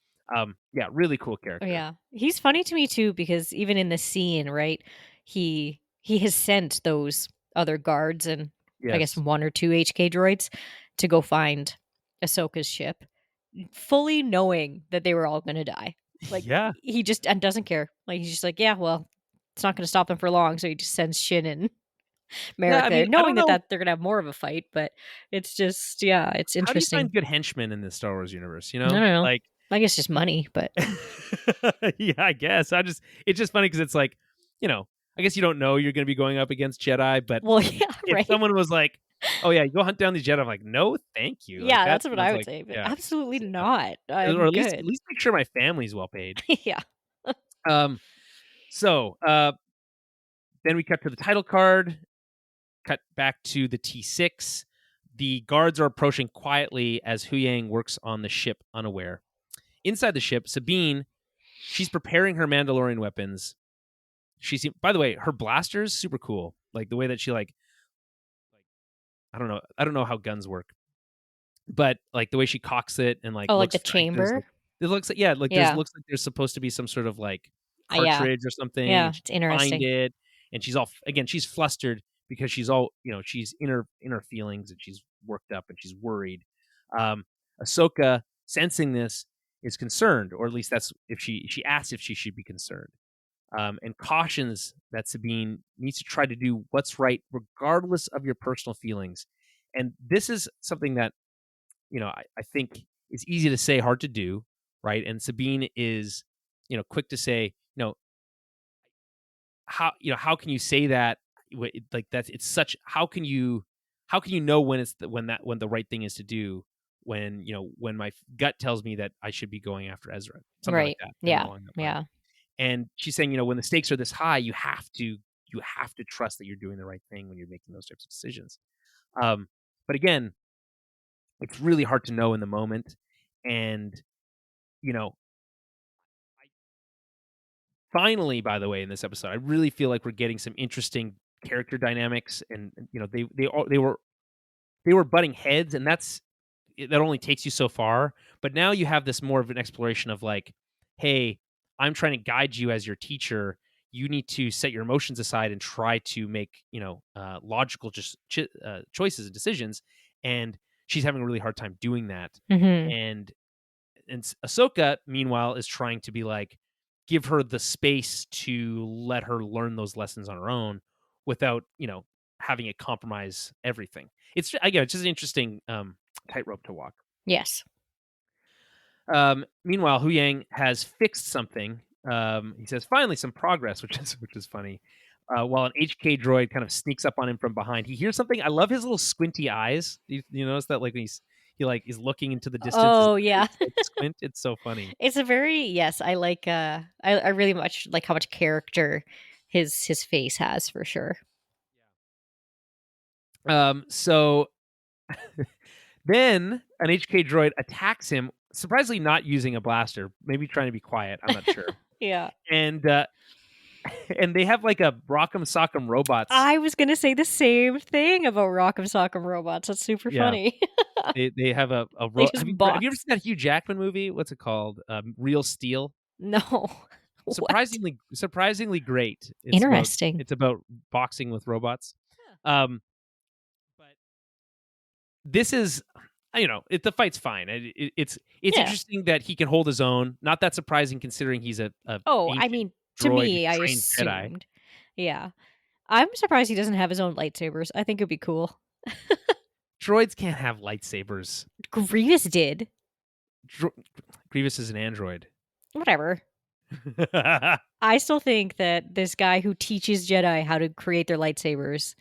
yeah, really cool Oh, character. yeah. He's funny to me too because even in the scene, right? He has sent those other guards and I guess Yes. one or two HK droids to go find Ahsoka's ship, fully knowing that they were all going to die. Like Yeah. he just and doesn't care. Like he's just like, yeah, well, it's not going to stop them for long, so he just sends Shin and Yeah. Merrick I there, mean, I knowing don't that know. they're going to have more of a fight. But it's just, yeah, it's How do you interesting. find good henchmen in the Star Wars universe? I don't know. Like, I guess just money, but yeah, I guess. It's just funny because it's like, I guess you don't know you're going to be going up against Jedi, but well, yeah, if right. someone was like, "Oh yeah, you go hunt down these Jedi," I'm like, "No, thank you." Like Yeah, that that's what sounds I would like, say, but yeah, absolutely yeah. not. Or I'm at good. least make sure my family's well paid. Yeah. Um, so then we cut to the title card. Cut back to the T6. The guards are approaching quietly as Huyang works on the ship unaware. Inside the ship, Sabine, she's preparing her Mandalorian weapons. By the way, her blaster's super cool. Like the way that she I don't know how guns work, but like the way she cocks it and like Oh, like looks the for there's chamber? like it looks like yeah, like Yeah. looks like there's supposed to be some sort of like Yeah. cartridge or something, Yeah, and she it's can find interesting. it, and she's flustered because she's all she's in her feelings and she's worked up and she's worried. Um, Ahsoka, sensing this, is concerned, or at least that's if she asks if she should be concerned, and cautions that Sabine needs to try to do what's right regardless of your personal feelings. And this is something that I think is easy to say, hard to do, right? And Sabine is, quick to say, how can you say that? Like that's it's such. How can you know when when the right thing is to do when when my gut tells me that I should be going after Ezra, something like Right. that, Yeah. along that line. Yeah. And she's saying, when the stakes are this high, you have to trust that you're doing the right thing when you're making those types of decisions. But again, it's really hard to know in the moment. And, you know, finally, by the way, in this episode, I really feel like we're getting some interesting character dynamics, and they were butting heads, and that only takes you so far. But now you have this more of an exploration of like, hey, I'm trying to guide you as your teacher. You need to set your emotions aside and try to make logical choices and decisions. And she's having a really hard time doing that. Mhm. And Ahsoka, meanwhile, is trying to be like, give her the space to let her learn those lessons on her own without, having it compromise everything. It's just an interesting tightrope to walk. Yes. Meanwhile, Hu Yang has fixed something. He says, finally, some progress, which is funny. While an HK droid kind of sneaks up on him from behind, he hears something. I love his little squinty eyes. You notice that, like when he like is looking into the distance. Oh, yeah. Like squint. It's so funny. It's a very yes. I like. I really much like how much character his face has for sure. So then an HK droid attacks him, surprisingly not using a blaster, maybe trying to be quiet. I'm not sure. Yeah. And they have like a Rock'em Sock'em robots. I was gonna say the same thing about Rock'em Sock'em robots. That's super funny. They have a They have just you box. ever seen that Hugh Jackman movie? What's it called? Real Steel. No. What? Surprisingly great. Interesting. It's about boxing with robots. But this is, the fight's fine. It's interesting that he can hold his own. Not that surprising considering he's a I mean, to me, I assumed. Jedi. Yeah. I'm surprised he doesn't have his own lightsabers. I think it'd be cool. Droids can't have lightsabers. Grievous did. Grievous is an android. Whatever. I still think that this guy who teaches Jedi how to create their lightsabers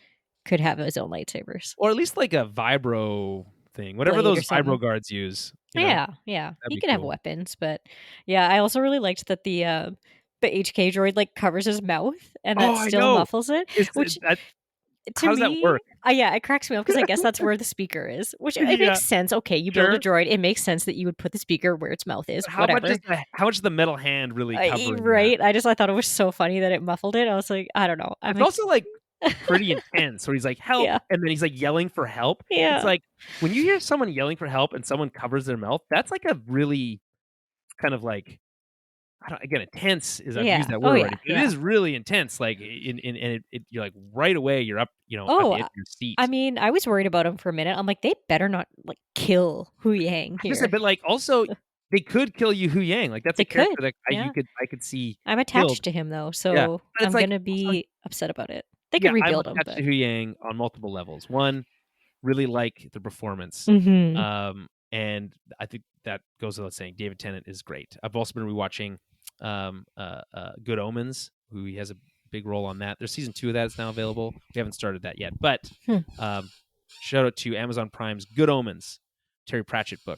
could have his own lightsabers. Or at least like a vibro thing. Whatever those vibro guards use. Yeah. He could have weapons, but yeah, I also really liked that the HK droid like covers his mouth and that still muffles it. How does that work? Yeah, it cracks me up because I guess that's where the speaker is, which it makes sense. Okay, you build a droid, it makes sense that you would put the speaker where its mouth is. How much does the metal hand really cover? Right. I thought it was so funny that it muffled it. I was like, I don't know. It's also like pretty intense where he's like, help, and then he's like yelling for help. Yeah. It's like when you hear someone yelling for help and someone covers their mouth, that's like a really kind of like, intense is I've used that word already. But it is really intense. Like you're like right away you're up, at the edge of your seat. I mean, I was worried about him for a minute. I'm like, they better not like kill Hu Yang here. But like also they could kill you Hu Yang. Like that's a character that I could see. I'm attached to him though, so I'm gonna be upset about it. They could rebuild him. I'm attached to Hu Yang on multiple levels. One, really like the performance. Mm-hmm. And I think that goes without saying. David Tennant is great. I've also been rewatching Good Omens, who he has a big role on that. There's season 2 of that is now available. We haven't started that yet, but shout out to Amazon Prime's Good Omens, Terry Pratchett book,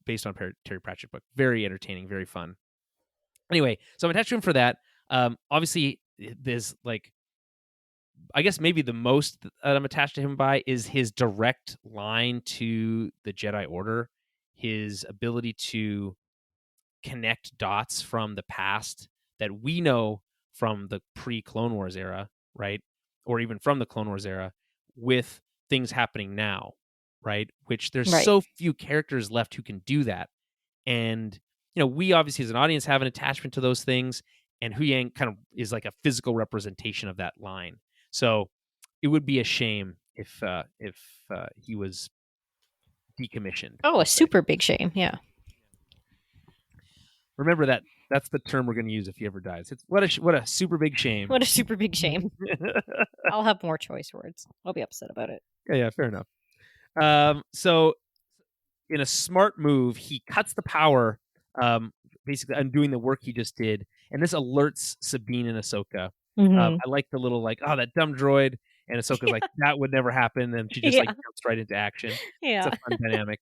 based on Terry Pratchett book. Very entertaining, very fun. Anyway, so I'm attached to him for that. Obviously, there's like, I guess maybe the most that I'm attached to him by is his direct line to the Jedi Order, his ability to connect dots from the past that we know from the pre-Clone Wars era, right? Or even from the Clone Wars era with things happening now, right? Which there's so few characters left who can do that. And, we obviously as an audience have an attachment to those things, and Hu Yang kind of is like a physical representation of that line. So it would be a shame if he was decommissioned. Oh, a super big shame. Yeah. Remember that. That's the term we're going to use if he ever dies. It's what a super big shame. What a super big shame. I'll have more choice words. I'll be upset about it. Yeah, fair enough. So in a smart move, he cuts the power, basically undoing the work he just did, and this alerts Sabine and Ahsoka. Mm-hmm. I like the little like, oh, that dumb droid, and Ahsoka's like, that would never happen, and she just like jumps right into action. Yeah, it's a fun dynamic.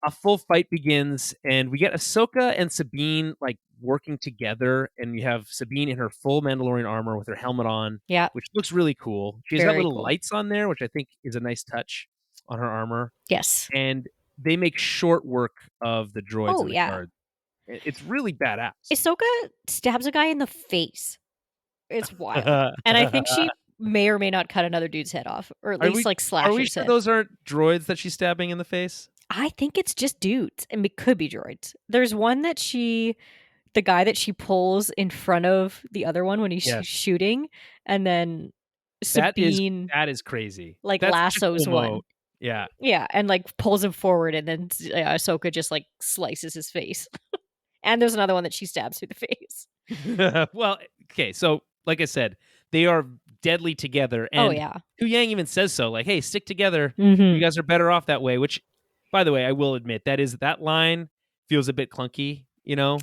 A full fight begins, and we get Ahsoka and Sabine like working together, and you have Sabine in her full Mandalorian armor with her helmet on, which looks really cool. She's got little lights on there, which I think is a nice touch on her armor. Yes, and they make short work of the droids and the guards. It's really badass. Ahsoka stabs a guy in the face. It's wild, and I think she may or may not cut another dude's head off, or at least like slash his head. Are we sure those aren't droids that she's stabbing in the face? I think it's just dudes, and it could be droids. There's one that the guy that she pulls in front of the other one when he's shooting, and then Sabine that is crazy. Like lassos one. Yeah, and like pulls him forward, and then Ahsoka just like slices his face. And there's another one that she stabs through the face. Well, okay, so like I said, they are deadly together, and Hu Yang even says so. Like, hey, stick together. Mm-hmm. You guys are better off that way. Which, by the way, I will admit that line feels a bit clunky. Yeah.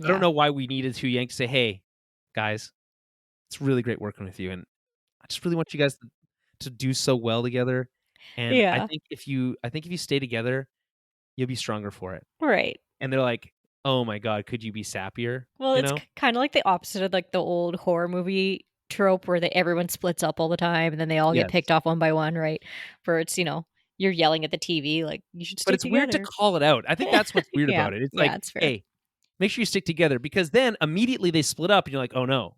I don't know why we needed Hu Yang to say, hey, guys, it's really great working with you, and I just really want you guys to do so well together. And I Yeah. think if you stay together, you'll be stronger for it. Right. And they're like, "Oh my god, could you be sappier?" Well, You it's know? kind of like the opposite of like the old horror movie trope where everyone splits up all the time and then they all get Yes. picked off one by one, right? Where it's, you're yelling at the TV like you should But stick it's weird to together. call it out. I think that's what's weird Yeah. about it. It's Yeah, like, it's fair. "Hey, make sure you stick together," because then immediately they split up and you're like, "Oh no."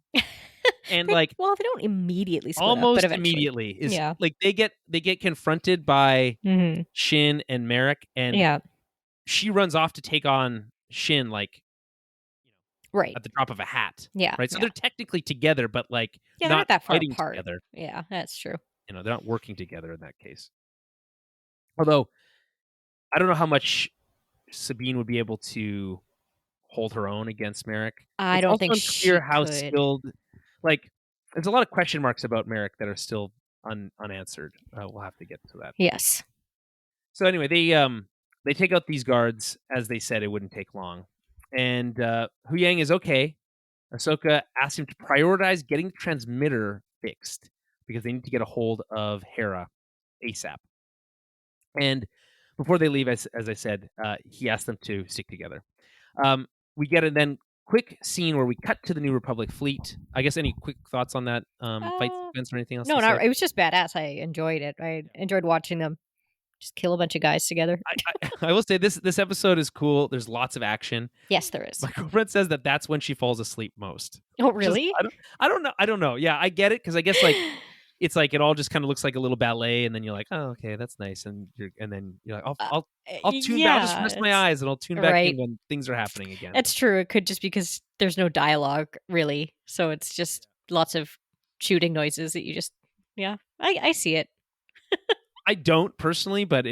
And like Well, they don't immediately split up, but almost eventually. immediately is Yeah. like they get confronted by Mhm. Shin and Merrick, and Yeah. she runs off to take on Shin like Right. at the drop of a hat. Yeah. Right? So Yeah. they're technically together, but like Yeah, they're not not that far fighting apart. together. Yeah, that's true. They're not working together in that case. Although I don't know how much Sabine would be able to hold her own against Merrick. I It's don't also think unclear she how could. skilled, like, there's a lot of question marks about Merrick that are still unanswered. We'll have to get to that. Yes. So anyway, they take out these guards as they said it wouldn't take long, and Hu Yang is okay. Ahsoka asks him to prioritize getting the transmitter fixed because they need to get a hold of Hera ASAP. And before they leave, as I said, he asked them to stick together. We get a then quick scene where we cut to the New Republic fleet. I guess any quick thoughts on that fight sequence or anything else No, to say? it was just badass. I enjoyed it. I enjoyed watching them just kill a bunch of guys together. I will say this episode is cool. There's lots of action. Yes, there is. My girlfriend says that's when she falls asleep most. Oh, Just, really? I don't know. Yeah, I get it because I guess like it's like it all just kind of looks like a little ballet, and then you're like, oh, okay, that's nice, and then you're like, I'll tune back. I'll just rest my eyes, and I'll tune back in when things are happening again. It's true. It could just because there's no dialogue really, so it's just lots of shooting noises that you just. Yeah, I see it. I don't personally, but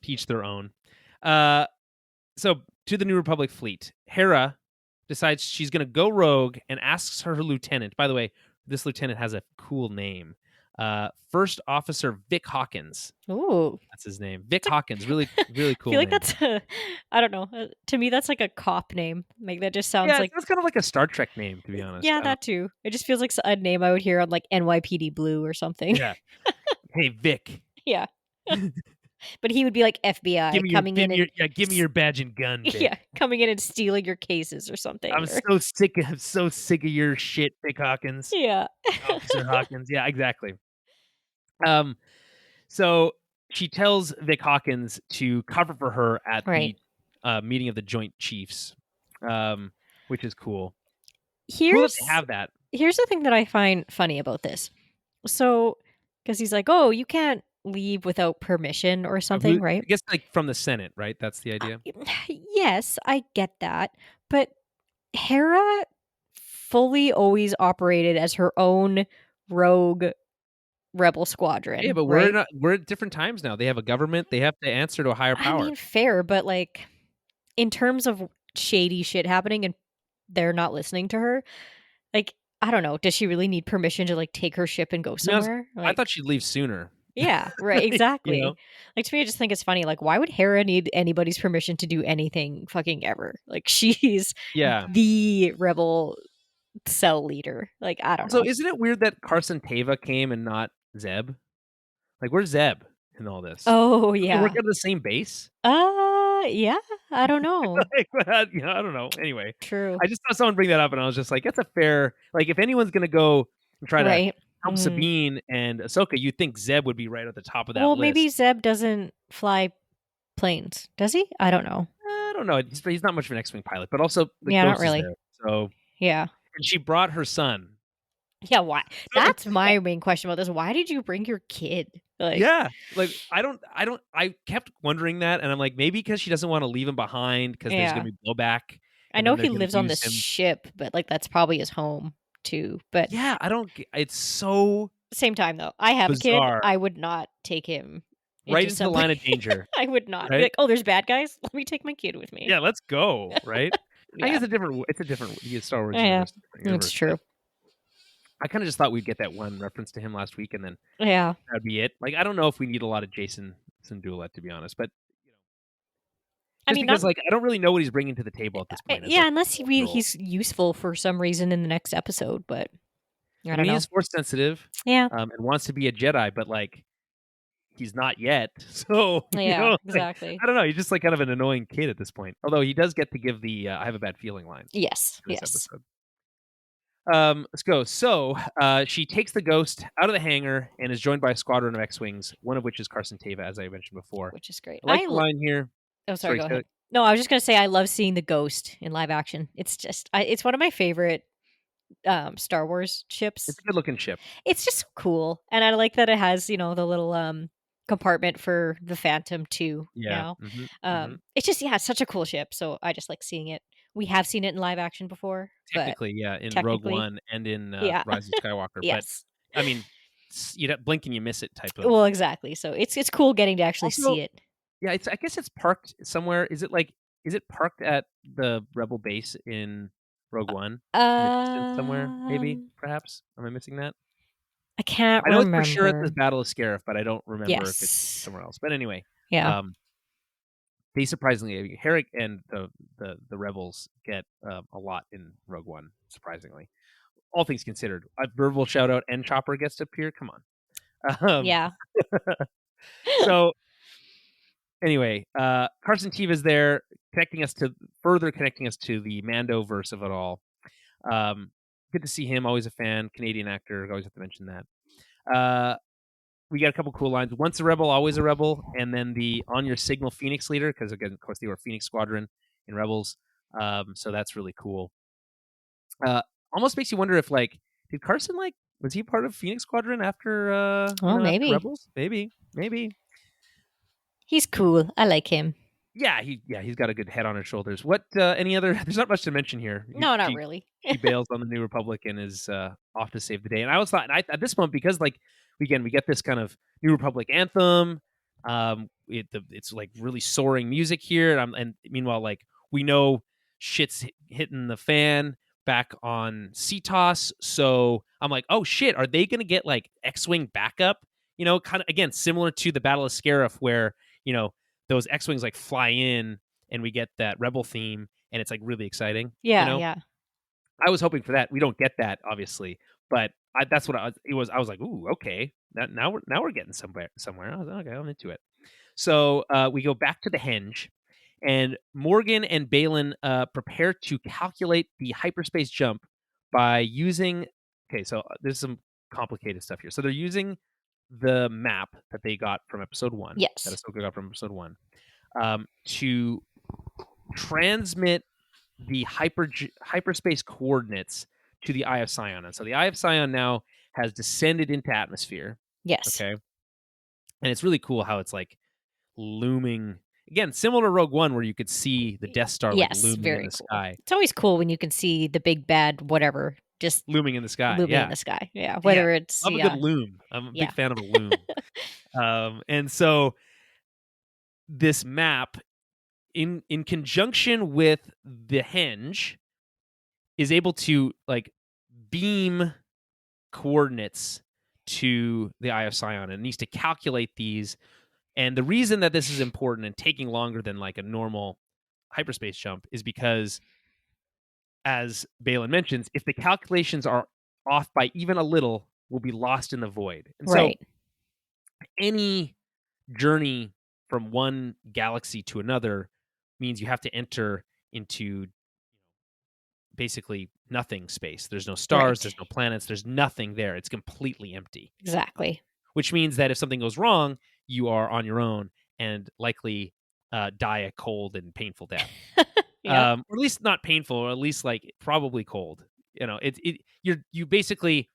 teach their own. So to the New Republic fleet, Hera decides she's going to go rogue and asks her lieutenant. By the way, this lieutenant has a cool name. First Officer Vic Hawkins. Ooh, that's his name. Vic Hawkins. Really, really cool. I feel like name. I don't know. To me, that's like a cop name. Like that just sounds like that's kind of like a Star Trek name, to be honest. Yeah, that too. It just feels like a name I would hear on like NYPD Blue or something. Yeah. Hey, Vic. Yeah. But he would be like FBI coming in and give me your badge and gun. Vic. Yeah, coming in and stealing your cases or something. I'm so sick of your shit, Vic Hawkins. Yeah. Officer Hawkins. Yeah, exactly. So she tells Vic Hawkins to cover for her at the meeting of the Joint Chiefs, which is cool. Cool that they have that. Here's the thing that I find funny about this. So, because he's like, oh, you can't leave without permission or something, right? I guess like from the Senate, right? That's the idea. Yes, I get that. But Hera fully always operated as her own rogue rebel squadron. Yeah, but right? we're at different times now. They have a government. They have to answer to a higher power. I mean, fair, but like in terms of shady shit happening and they're not listening to her, like I don't know. Does she really need permission to like take her ship and go somewhere? I thought she'd leave sooner. Yeah, right. Exactly. Like to me, I just think it's funny. Like, why would Hera need anybody's permission to do anything fucking ever? Like, she's the rebel cell leader. Like, I don't know. So, isn't it weird that Carson Teva came and not Zeb? Like, where's Zeb in all this? Oh yeah, they work at the same base. Yeah. I don't know. I don't know. Anyway, true. I just saw someone bring that up, and I was just like, that's a fair. Like, if anyone's gonna go and try to help Sabine and Ahsoka, you'd think Zeb would be right at the top of that list. Well, maybe Zeb doesn't fly planes, does he? I don't know. I don't know. He's not much of an X-wing pilot, but also not really. So yeah, and she brought her son. Yeah, why? That's my main question about this. Why did you bring your kid? Like, yeah, like I kept wondering that, and I'm like, maybe because she doesn't want to leave him behind because there's gonna be blowback. I know he lives on this ship, but like that's probably his home too. But yeah, I don't. It's so same time though. I have bizarre. a kid. I would not take him right into the line of danger. I would not be like, oh, there's bad guys. Let me take my kid with me. Yeah, let's go. Right. I think it's a different Star Wars. Yeah, it's true. I kind of just thought we'd get that one reference to him last week, and then that'd be it. Like, I don't know if we need a lot of Jason Syndulla, to be honest, but I mean, because like I don't really know what he's bringing to the table at this point. Yeah, unless he's useful for some reason in the next episode, but I don't know. He's force sensitive, yeah, and wants to be a Jedi, but like he's not yet. So, Yeah, like, exactly. I don't know. He's just like kind of an annoying kid at this point. Although he does get to give the "I have a bad feeling" line Yes, in this yes. episode. Let's go. So, she takes the ghost out of the hangar and is joined by a squadron of X-wings, one of which is Carson Teva, as I mentioned before. Which is great. I like the line here. Oh, sorry, Sorry, go say ahead. No, I was just gonna say I love seeing the ghost in live action. It's just it's one of my favorite Star Wars ships. it's a good-looking ship. It's just so cool, and I like that it has, the little, compartment for the Phantom too Yeah. now. Mhm, mhm. It's just it's such a cool ship, so I just like seeing it. We have seen it in live action before, but Technically, yeah, in Rogue technically One and in, yeah. Rise of Skywalker, but, Yes. I mean, you blink and you miss it type of. Well, exactly, so it's cool getting to actually Also, see it. yeah, I guess it's parked somewhere. Is it parked at the Rebel base in Rogue One in the distance somewhere, maybe, Um, perhaps? Am I missing that? I can't I know it's for sure at the remember. Battle of Scarif, but I don't remember if it's Yes. somewhere else. But anyway, Yeah. um, they surprisingly Herrick and the rebels get, a lot in Rogue One, surprisingly. All things considered, a verbal shout out and Chopper gets to appear. Come on. Yeah. So anyway, Carson Teva's there, further connecting us to the Mando verse of it all. Good to see him. Always a fan. Canadian actor. Always have to mention that. We got a couple cool lines. Once a rebel, always a rebel. And then the on your signal Phoenix leader, because again, of course, they were Phoenix Squadron in Rebels. So that's really cool. Almost makes you wonder if did Carson was he part of Phoenix Squadron after after Maybe. Rebels? Maybe. He's cool. I like him. Yeah, he's got a good head on his shoulders. What any other? There's not much to mention here. No, not really. She bails on the New Republic and is off to save the day. And I always thought, at this moment, because again, we get this kind of New Republic anthem. It's like really soaring music here, and meanwhile, we know shit's hitting the fan back on CTOS. So I'm like, oh shit, are they gonna get X-wing backup? Kind of again similar to the Battle of Scarif, where those X-wings fly in and we get that rebel theme and it's really exciting. Yeah, yeah. I was hoping for that. We don't get that obviously, but that's what I was like, ooh, okay. Now we're getting somewhere. I was like, okay, I'm into it. So we go back to the henge and Morgan and Baylan prepare to calculate the hyperspace jump by using, okay, so there's some complicated stuff here. So they're using the map that they got from episode 1. Yes. That Ahsoka got from episode 1. To transmit the hyperspace coordinates to the Eye of Sion. And so the Eye of Sion now has descended into atmosphere. Yes. Okay. And it's really cool how it's looming. Again, similar to Rogue One, where you could see the Death Star looming in the sky. It's always cool when you can see the big bad whatever just looming in the sky. Looming in the sky. Yeah. Whether it's I'm a good loom. I'm a big fan of a loom. And so this map, in conjunction with the henge, is able to beam coordinates to the Eye of Sion and needs to calculate these. And the reason that this is important and taking longer than a normal hyperspace jump is because, as Baylan mentions, if the calculations are off by even a little, we'll be lost in the void. And so any journey from one galaxy to another means you have to enter into basically nothing space. There's no stars, there's no planets, there's nothing there. It's completely empty. Exactly. Which means that if something goes wrong, you are on your own and likely die a cold and painful death. Or at least not painful, or at least probably cold. You basically,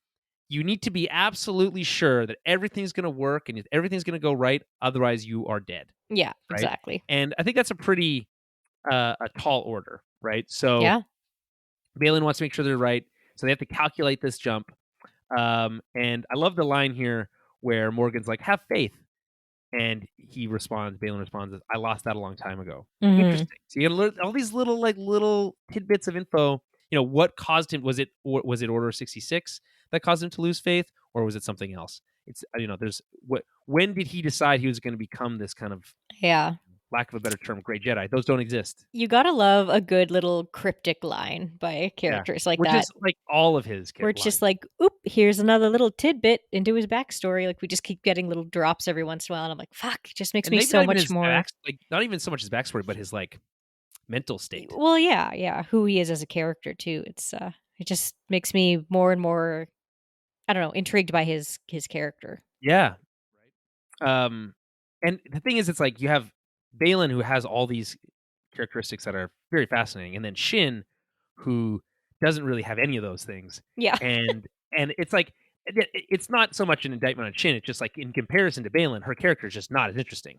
you need to be absolutely sure that everything's going to work and everything's going to go right. Otherwise, you are dead. Yeah, right? exactly. And I think that's a pretty a tall order, right? So Baylan wants to make sure they're right, so they have to calculate this jump. And I love the line here where Morgan's like, "Have faith," and Baylan responds, "I lost that a long time ago." Mm-hmm. Interesting. So you learn all these little tidbits of info. What caused him? Was it Order 66 that caused him to lose faith, or was it something else? It's there's when did he decide he was going to become this kind of lack of a better term, great Jedi? Those don't exist. You gotta love a good little cryptic line by characters like which that. Is all of his. Where it's just like, oop, here's another little tidbit into his backstory. Like we just keep getting little drops every once in a while, and I'm like, fuck, it just makes And me maybe so not even much his more. not even so much his backstory, but his like mental state. Well, yeah, who he is as a character too. It just makes me more and more, I don't know, intrigued by his character. Yeah. Um, and the thing is, it's like you have Balin who has all these characteristics that are very fascinating, and then Shin who doesn't really have any of those things. Yeah. And it's like it's not so much an indictment on Shin. It's just like in comparison to Balin, her character is just not as interesting.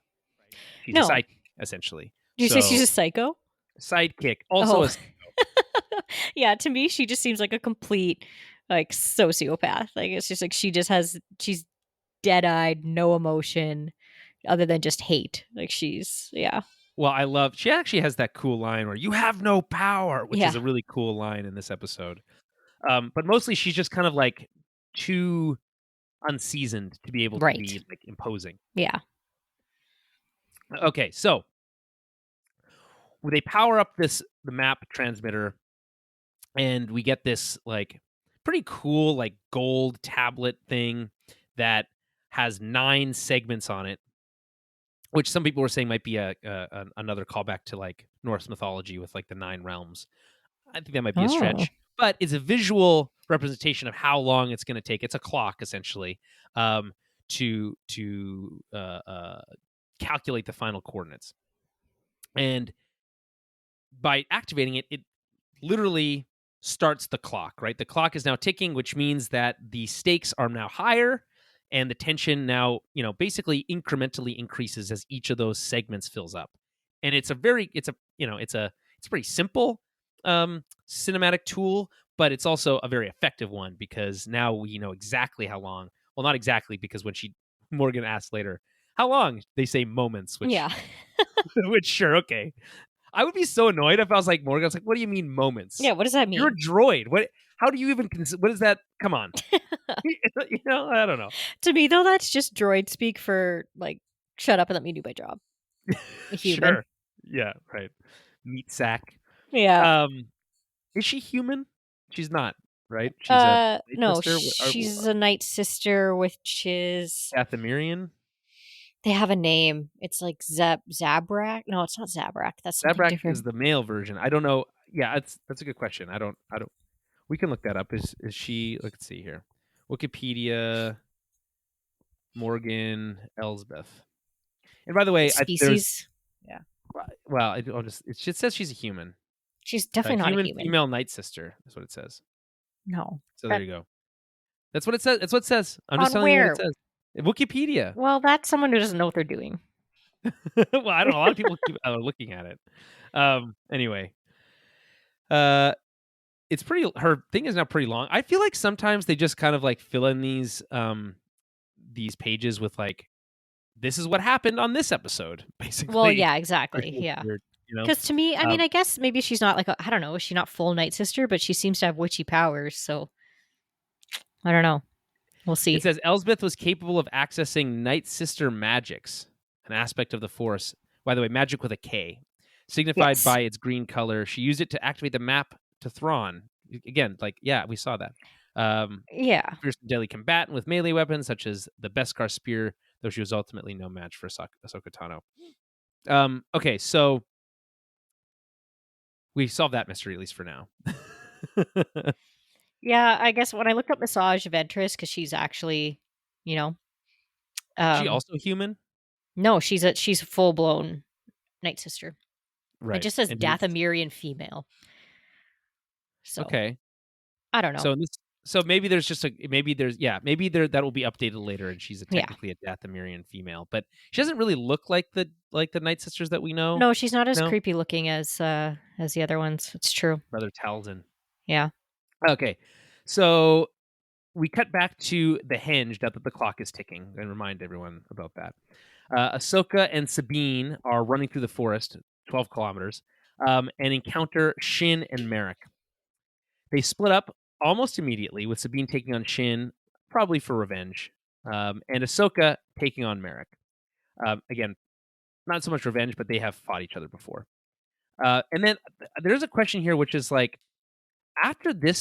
She's a No. sidekick essentially. Do you say she's So a psycho? sidekick, also Oh. a Yeah, to me she just seems like a complete like sociopath. Like it's just like she's dead-eyed, no emotion other than just hate. Like yeah. well, she actually has that cool line where you have no power, which is Yeah. a really cool line in this episode. But mostly she's just kind of like too unseasoned to be able to Right. be like imposing. Yeah. Okay, so they power up the map transmitter, and we get this like pretty cool like gold tablet thing that has 9 segments on it, which some people were saying might be another callback to like Norse mythology with like the 9 realms. I think that might be a Oh. stretch, but it's a visual representation of how long it's going to take. It's a clock essentially, to calculate the final coordinates. And by activating it, it literally starts the clock, right? The clock is now ticking, which means that the stakes are now higher and the tension now, basically incrementally increases as each of those segments fills up. And it's a pretty simple cinematic tool, but it's also a very effective one because now we know exactly how long. Well, not exactly, because when Morgan asks later, how long? They say moments, which Yeah. which sure, okay. I would be so annoyed if I was like Morgan. I was like, "What do you mean moments? Yeah, what does that You're a mean? droid. What? How do you even? What is that? Come on. I don't know. To me though, that's just droid speak for like shut up and let me do my job. A human. Sure. Yeah. Right. Meat sack. Yeah. Um, is she human? She's not. Right. She's a night No, sister. she's a night sister, which is Dathomirian. they have a name. It's like Zabrak. No, it's not Zabrak. That's something Zabrak is different. the male version. I don't know. Yeah, that's a good question. I don't. We can look that up. Is she? Let's see here. Wikipedia. Morgan Elsbeth. And by the way, there's Species. Yeah. well, I'll just it says she's a human. She's definitely not a Human human. female night sister is what it says. No. So there you go. That's what it says. That's what it says. I'm just On telling you what it where? says. Wikipedia. Well, that's someone who doesn't know what they're doing. Well, I don't know. A lot of people are looking at it. Anyway, it's pretty. Her thing is now pretty long. I feel like sometimes they just kind of like fill in these pages with like, this is what happened on this episode, basically. Well, yeah, exactly. Which is Yeah. weird, Because to me, I mean, Um, I guess maybe she's not like I don't know, is she not full night sister, but she seems to have witchy powers, so I don't know. We'll It see. says Elsbeth was capable of accessing Night Sister magics, an aspect of the Force. By the way, magic with a K, signified Yes. by its green color. She used it to activate the map to Thrawn. Again, like, yeah, we saw that. Yeah. Fierce and deadly combatant with melee weapons such as the Beskar spear, though she was ultimately no match for Ahsoka Tano. Okay, so we solved that mystery, at least for now. Yeah, I guess when I looked up Massage Ventress, because she's actually, you know, She um, also human? no, she's a full blown night sister. It Right. just says And he's Dathomirian female. So okay. I don't know. So maybe there's just maybe there that will be updated later, and she's Yeah. technically a Dathomirian female, but she doesn't really look like the Night Sisters that we know. No, she's not as No, creepy looking as the other ones. It's true. Brother Talzin. Yeah. Okay, so we cut back to the Henge now that the clock is ticking, and remind everyone about that. Ahsoka and Sabine are running through the forest, 12 kilometers, and encounter Shin and Merrick. They split up almost immediately, with Sabine taking on Shin, probably for revenge, and Ahsoka taking on Merrick. Again, not so much revenge, but they have fought each other before. And then there's a question here, which is like, after the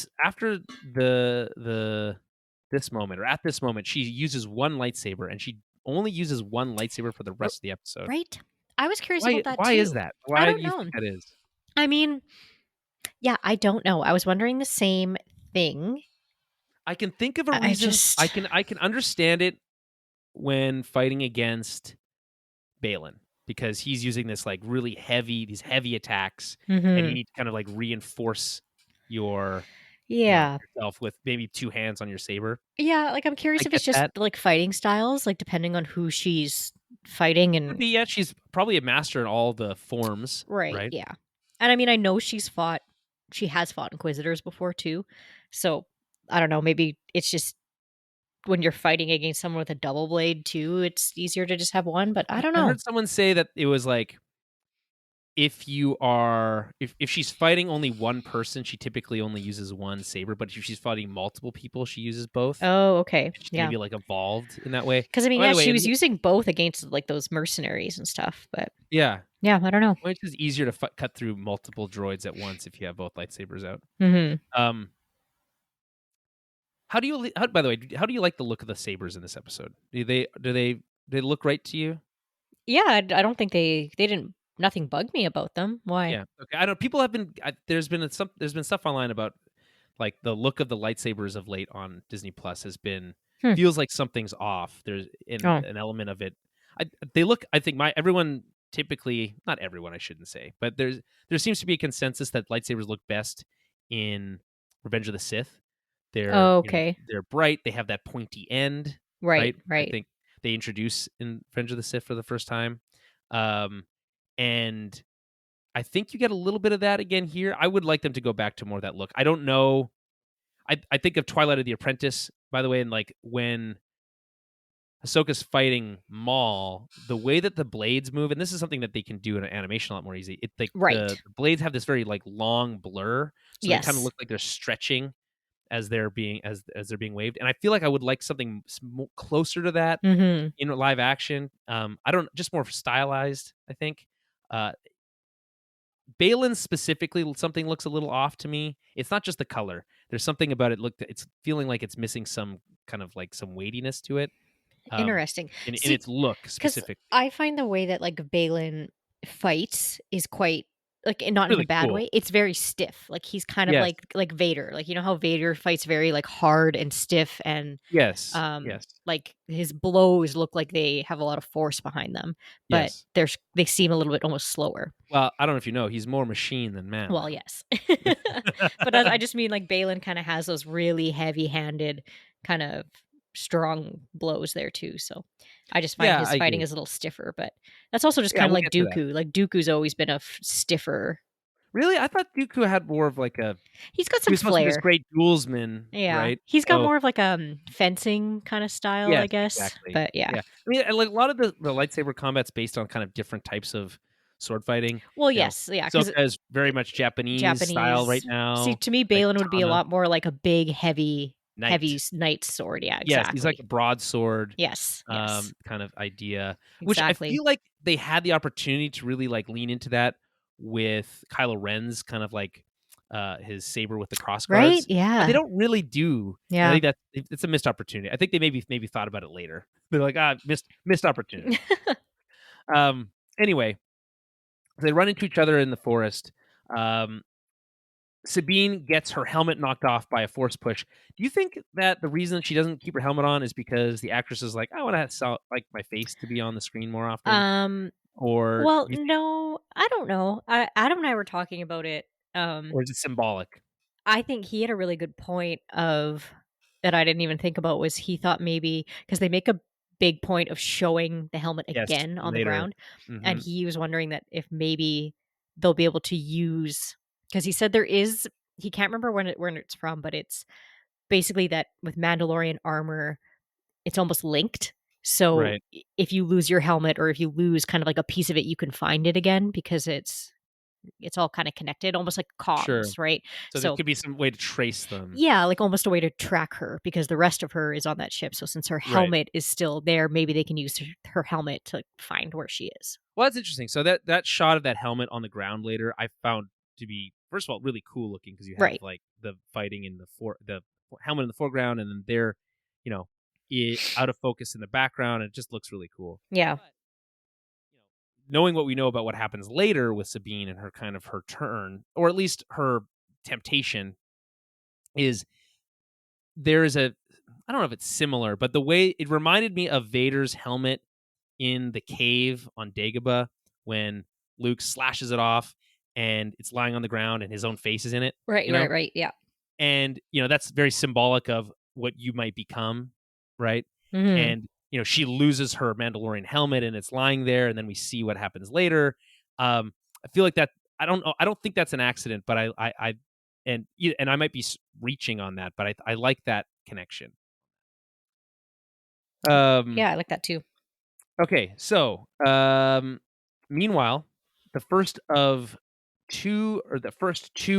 this moment or at this moment, she uses one lightsaber, and she only uses one lightsaber for the rest of the episode. Right? I was curious about that Why is too. that? I Why do don't you think know. that is? I mean, yeah, I don't know. I was wondering the same thing. I can think of a I reason. just I can understand it when fighting against Balin, because he's using this like really these heavy attacks, and you Mhm. need to kind of like reinforce your, Yeah. yourself with maybe two hands on your saber. Yeah, like, I'm I curious if get it's just, that. like, fighting styles, like, depending on who she's fighting Could and be, yeah, she's probably a master in all the forms, right, right? yeah. And I mean, I know she has fought Inquisitors before too, so, I don't know, maybe it's just when you're fighting against someone with a double blade too, it's easier to just have one, but I don't I know. heard someone say that it was like, if she's fighting only one person, she typically only uses one saber, but if she's fighting multiple people, she uses both. Oh, okay, She's yeah. maybe like evolved in that way. Because I mean, By yeah, the way, she was using both against, like, those mercenaries and stuff, but yeah, yeah, I don't know. well, it's just easier to cut through multiple droids at once if you have both lightsabers out. Mhm. Um, by the way, how do you like the look of the sabers in this episode? Do they look right to you? Yeah, I don't think they didn't nothing bugged me about them. Why? Yeah. Okay. I know people have been. There's been stuff online about like the look of the lightsabers of late on Disney Plus has been Hmm. feels like something's off. There's in Oh. an element of it. They look. I think everyone typically, not everyone, I shouldn't say, but there seems to be a consensus that lightsabers look best in Revenge of the Sith. They're Oh, okay. they're bright. They have that pointy end, Right, right? I right. think they introduce in Revenge of the Sith for the first time, um, and I think you get a little bit of that again here. I would like them to go back to more of that look. I don't know. I think of Twilight of the Apprentice, by the way, and like when Ahsoka's fighting Maul, the way that the blades move, and this is something that they can do in an animation a lot more easy. It's like the Right. blades have this very like long blur, so they kind of Yes. look like they're stretching as they're being waved. And I feel like I would like something closer to that Mhm. in live action. I don't just more stylized. I think. Balin specifically, something looks a little off to me. It's not just the color. There's something about it. It's feeling like it's missing some kind of like some weightiness to it. Interesting. In See, its look because specifically. I find the way that, like, Balin fights is quite like, and not in a Really bad cool. way, it's very stiff. Like, he's kind of Yes. like Vader. Like, you know how Vader fights very, like, hard and stiff and, Yes. Yes. like, his blows look like they have a lot of force behind them, but Yes. they seem a little bit almost slower. Well, I don't know if you know, he's more machine than man. Well, yes. But that's I just mean, like, Balin kinda has those really heavy-handed, kind of strong blows there too, so I just find Yeah, his I fighting agree. is a little stiffer, but that's also just Yeah, kinda we'll like get to that. Dooku. Like, Dooku's always been a stiffer. Really? I thought Dooku had more of like a He's got he some was supposed to be this flair. great duelsman, Yeah. right? He's got So more of, like, fencing kinda style, I yes, guess, exactly. but yeah. Yeah. I mean, and like a lot of the lightsaber combat's based on kind of different types of sword fighting. Well, You know, yes, yeah, because Ahsoka is very much Japanese style right Japanese see, now, to me, like Balin would be a katana. lot more like a big, heavy Knight. knight sword, yeah, Yes, he's like exactly. a broadsword, Yes, yes, kind of idea, which I exactly. feel like they had the opportunity to really, like, lean into that with Kylo Ren's kind of like, his saber with the cross Right? guards, but they Yeah. don't really do, and I Yeah. think it's a missed opportunity. I think they maybe thought about it later. They're like, "Ah, missed opportunity." Anyway, they run into each other in the forest. Um, Sabine gets her helmet knocked off by a force push. Do you think that the reason she doesn't keep her helmet on is because the actress is like, I want to like my face to be on the screen more often, Um, or well, do you think, no, I don't know. Adam and I were talking about it. or is it symbolic? I think he had a really good point of that I didn't even think about was he thought maybe because they make a big point of showing the helmet Yes, again on the later. ground, and Hmm. he was wondering that if maybe they'll be able to use because he said there is he can't remember when it's from, but it's basically that with Mandalorian armor it's almost linked. So Right. if you lose your helmet or if you lose kind of like a piece of it, you can find it again because it's all kind of connected, almost like Sure. cogs, right? So there So could be some way to trace them. yeah, like almost a way to track her because the rest of her is on that ship. So since her Right. helmet is still there, maybe they can use her helmet to find where she is. Well, that's interesting. So that shot of that helmet on the ground later, I found to be, first of all, really cool looking because you have Right. like the fighting in the helmet in the foreground, and then they're out of focus in the background. It just looks really cool. Yeah. But, knowing what we know about what happens later with Sabine and her turn, or at least her temptation, is there is I don't know if it's similar, but the way it reminded me of Vader's helmet in the cave on Dagobah when Luke slashes it off and it's lying on the ground and his own face is in it. Right. Yeah. And, that's very symbolic of what you might become, right? Mm-hmm. And, she loses her Mandalorian helmet and it's lying there, and then we see what happens later. I feel like that, I don't know, I don't think that's an accident, but I might be reaching on that, but I like that connection. Yeah, I like that too. Okay, so meanwhile, the first two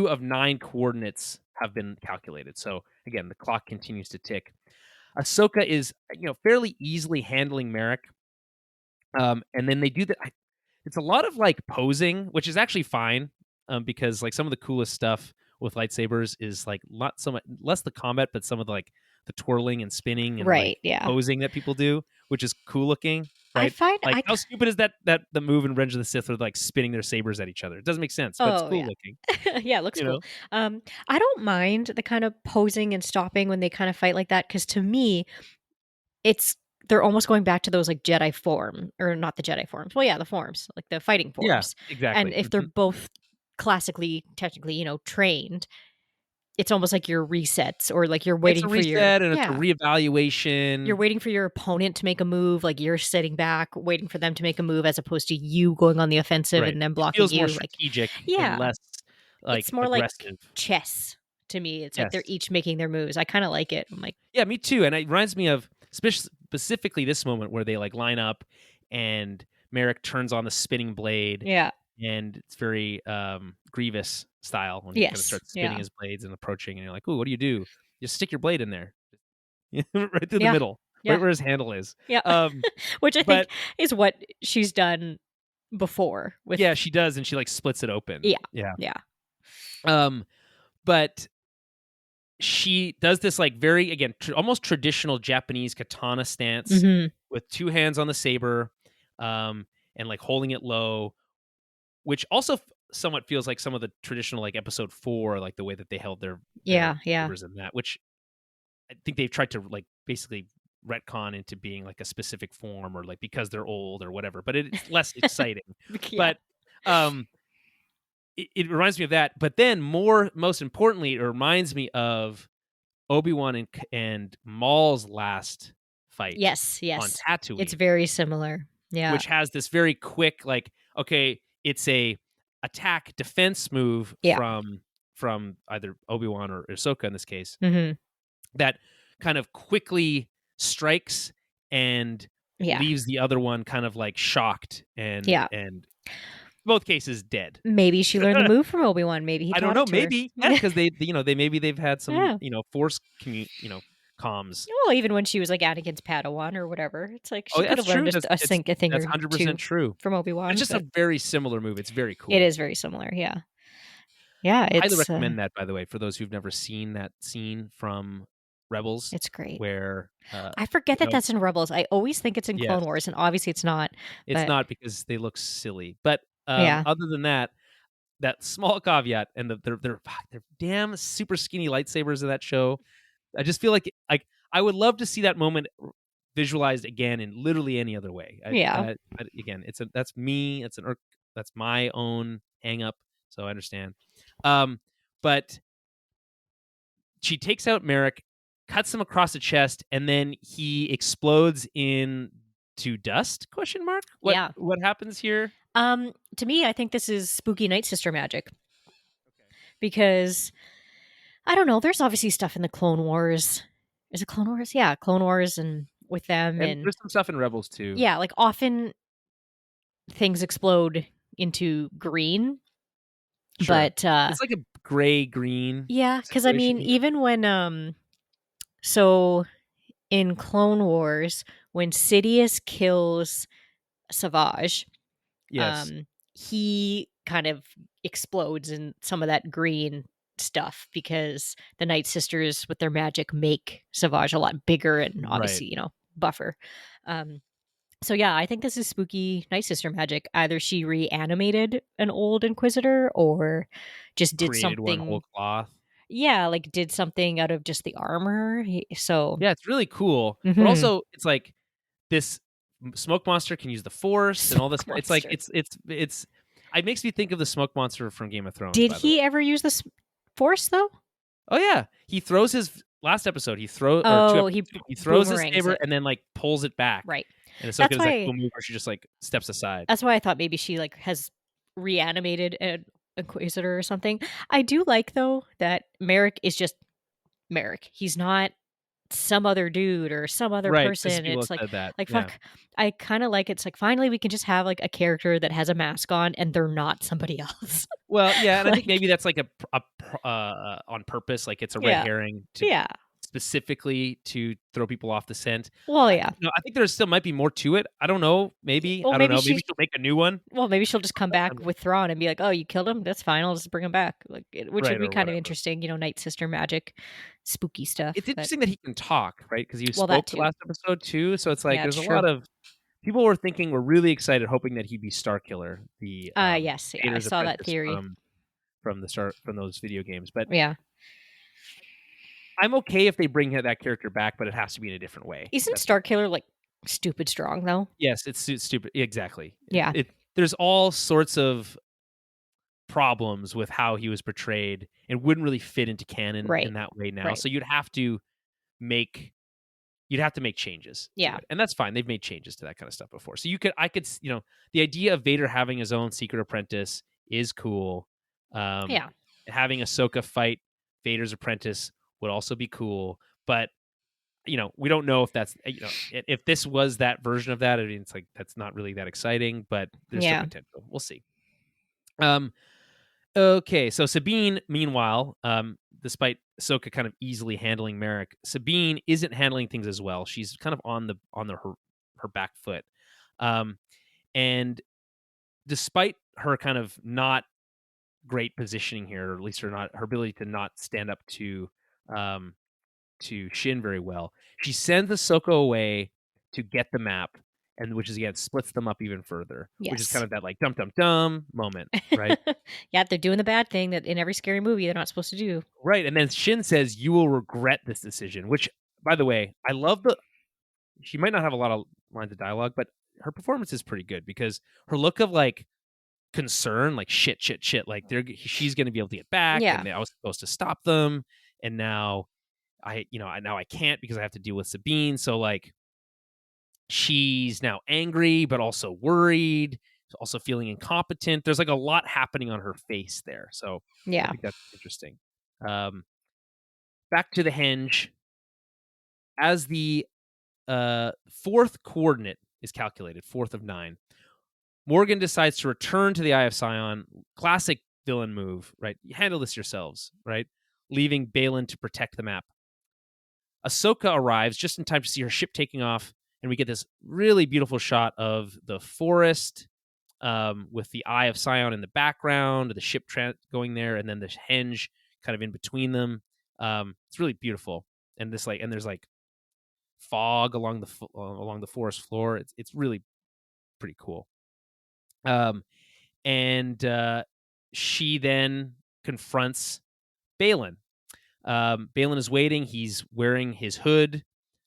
of 9 coordinates have been calculated. So again, the clock continues to tick. Ahsoka is, fairly easily handling Merrick. And then they do that. It's a lot of like posing, which is actually fine, because like some of the coolest stuff with lightsabers is like not so much less the combat, but some of the twirling and spinning and like posing that people do, which is cool looking. Right? How stupid is that the move in Revenge of the Sith are like spinning their sabers at each other? It doesn't make sense, but it's cool looking. Yeah, it looks cool. I don't mind the kind of posing and stopping when they kind of fight like that, because to me, they're almost going back to those like Jedi form, or not the Jedi forms. Well, yeah, the forms, like the fighting forms. Yeah, exactly. And if they're both classically, technically, trained, it's almost like your resets, or like you're waiting for your reset, and it's a reevaluation. You're waiting for your opponent to make a move, like you're sitting back waiting for them to make a move, as opposed to you going on the offensive and them blocking. It feels more strategic, and less like it's more aggressive. like chess to me. It's like they're each making their moves. I kind of like it. I'm like, yeah, me too. And it reminds me of specifically this moment where they like line up and Merrick turns on the spinning blade. Yeah. And it's very Grievous style when he kind of starts spinning his blades and approaching, and you're like, "Ooh, what do? You just stick your blade in there, right through the middle, right where his handle is." Yeah, which I think is what she's done before. She does, and she like splits it open. Yeah. But she does this like very almost traditional Japanese katana stance with 2 hands on the saber, and like holding it low, which also somewhat feels like some of the traditional like episode 4, like the way that they held their sabers in that, which I think they've tried to like basically retcon into being like a specific form, or like because they're old or whatever, but it's less exciting. But it reminds me of that. But then most importantly, it reminds me of Obi-Wan and Maul's last fight. Yes. On Tatooine. It's very similar. Yeah. Which has this very quick, like, okay, it's a attack defense move from either Obi-Wan or Ahsoka in this case, that kind of quickly strikes and leaves the other one kind of like shocked and both cases dead. Maybe she learned the move from Obi-Wan. Maybe he taught I don't know. it to maybe her. because they've had some force comms. Well, even when she was like Anakin's Padawan or whatever, it's like she could have learned a thing that's or 100% true from Obi-Wan. It's just a very similar move. It's very cool. It is very similar. Yeah. Yeah. I highly recommend that, by the way, for those who've never seen that scene from Rebels. It's great. Where I forget that's in Rebels. I always think it's in Clone Wars, and obviously it's not. It's not, because they look silly. But other than that small caveat, and they're damn super skinny lightsabers in that show. I just feel like I would love to see that moment visualized again in literally any other way. Again, that's me. That's my own hang up. So I understand. But she takes out Merrick, cuts him across the chest, and then he explodes into dust? ? What happens here? To me, I think this is spooky Night Sister magic. Because I don't know, there's obviously stuff in the Clone Wars. Is it Clone Wars? Yeah, Clone Wars and with them, and there's some stuff in Rebels too. Yeah, like often things explode into green. Sure. But it's like a gray green. Yeah, because I mean, even when so in Clone Wars, when Sidious kills Savage, he kind of explodes in some of that green stuff because the Night Sisters with their magic make Savage a lot bigger and obviously, Right. buffer. So yeah, I think this is spooky Night Sister magic. Either she reanimated an old Inquisitor or just did Created one something. whole cloth. Yeah, like did something out of just the armor. So Yeah, it's really cool, but Mhm. also it's like this smoke monster can use the force and all this. Smoke It's like monster. it's. It makes me think of the smoke monster from Game of Thrones. Did By the way. he ever use the force though? Oh yeah, he throws his last episode. He throw or two Oh, episodes ago, he throws his boomerangs saber it. and then like pulls it back. Right. And Ahsoka That's does that why cool move where she just like steps aside. that's why I thought maybe she like has reanimated an Inquisitor or something. I do like though that Merrick is just Merrick. He's not some other dude or some other Right, because person. people It's have said that. like Yeah. fuck. I kind of like it's like finally we can just have like a character that has a mask on and they're not somebody else. Well, yeah, and I think Like maybe that's like on purpose. Like it's a red yeah. herring to Yeah. specifically to throw people off the scent. Well, yeah. I think there still might be more to it. I don't know. Maybe Well, I don't maybe know. Maybe she she'll make a new one. well, maybe she'll just come back with Thrawn and be like, "Oh, you killed him? That's fine. I'll just bring him back." Like, which would Right be or kind of whatever. interesting, Night Sister magic, spooky stuff. It's But interesting that he can talk, right? Because he well, that spoke the too. last episode too. So it's like Yeah, there's it's a true. lot of people were really excited, hoping that he'd be Starkiller, the Yes, yeah, I Vader's saw that apprentice theory. from the start from those video games. But Yeah. I'm okay if they bring that character back, but it has to be in a different way. Isn't Starkiller like stupid strong though? Yes, it's stupid. Exactly. Yeah. There's all sorts of problems with how he was portrayed and wouldn't really fit into canon Right. in that way now. Right. So you'd have to make changes to Yeah. it. And that's fine. They've made changes to that kind of stuff before. So I could, the idea of Vader having his own secret apprentice is cool. Yeah. Having Ahsoka fight Vader's apprentice would also be cool, but we don't know if that's if this was that version of that. I mean, it's like that's not really that exciting, but there's still Yeah. potential. We'll see. Okay, so Sabine, meanwhile, despite Ahsoka kind of easily handling Merrick, Sabine isn't handling things as well. She's kind of on her back foot, and despite her kind of not great positioning here, or at least her ability to not stand up to Shin very well, she sends Ahsoka away to get the map, and which is again splits them up even further, which is kind Yes. of that like dum dum dum moment, right? Yeah, they're doing the bad thing that in every scary movie they're not supposed to do. Right, and then Shin says, "You will regret this decision," which, by the way, I love she might not have a lot of lines of dialogue, but her performance is pretty good because her look of, like, concern, like, shit, like, she's gonna be able to get back, Yeah. and I was supposed to stop them, and now now I can't because I have to deal with Sabine, so, like, she's now angry, but also worried, also feeling incompetent. There's, like, a lot happening on her face there, so I Yeah. think that's interesting. Um Back to the henge. As the fourth coordinate is calculated, fourth of 9, Morgan decides to return to the Eye of Sion. Classic villain move, right? You handle this yourselves, right? Leaving Balin to protect the map. Ahsoka arrives just in time to see her ship taking off, and we get this really beautiful shot of the forest with the Eye of Sion in the background, the ship going there, and then the henge kind of in between them. It's really beautiful, and there's like fog along the forest floor. It's really pretty cool. And she then confronts Balin. Balin is waiting. He's wearing his hood,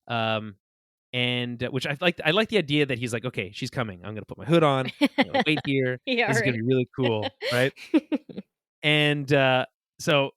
and which I like. I like the idea that he's like, okay, she's coming. I'm gonna put my hood on. I'm gonna wait here. Yeah, This is gonna right. be really cool, right? And so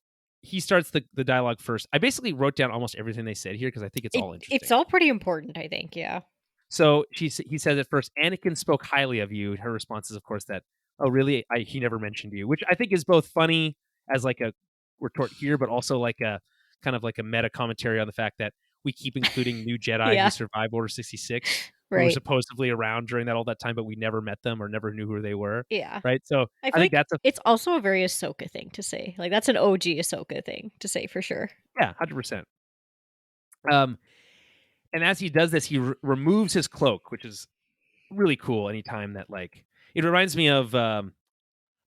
he starts the dialogue first. I basically wrote down almost everything they said here because I think it's all interesting. It's all pretty important, I think. Yeah. So he says at first, Anakin spoke highly of you. Her response is, of course, that, oh, really? He never mentioned you, which I think is both funny as like a retort here, but also like a kind of like a meta commentary on the fact that we keep including new Jedi Yeah. who survived Order 66, who were Right. supposedly around during all that time, but we never met them or never knew who they were. Yeah. Right. So I I think like that's it's also a very Ahsoka thing to say. Like that's an OG Ahsoka thing to say for sure. yeah, 100%. And as he does this, he removes his cloak, which is really cool. Anytime that, like, it reminds me of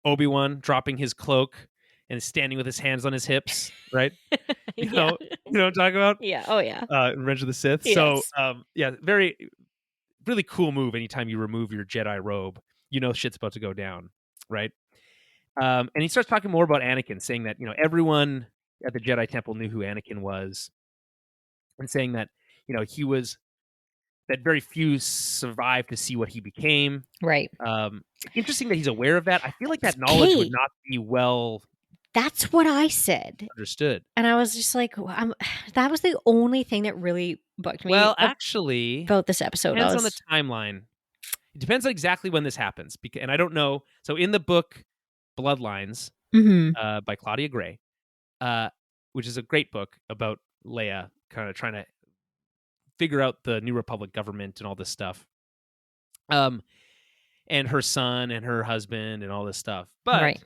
Obi-Wan dropping his cloak and is standing with his hands on his hips, right? You Yeah. know what I'm talking about? Yeah. Oh yeah. In Revenge of the Sith. Yes. So yeah, very really cool move. Anytime you remove your Jedi robe, you know shit's about to go down, right? And he starts talking more about Anakin, saying that everyone at the Jedi Temple knew who Anakin was, and saying that he was that very few survived to see what he became. Right. Interesting that he's aware of that. I feel like that knowledge would Okay. not be well That's what I said. understood. And I was just like, that was the only thing that really bugged me Well, actually, about this episode. depends on the timeline. It depends on exactly when this happens, and I don't know. So in the book Bloodlines by Claudia Gray, which is a great book about Leia kind of trying to figure out the New Republic government and all this stuff, and her son and her husband and all this stuff. But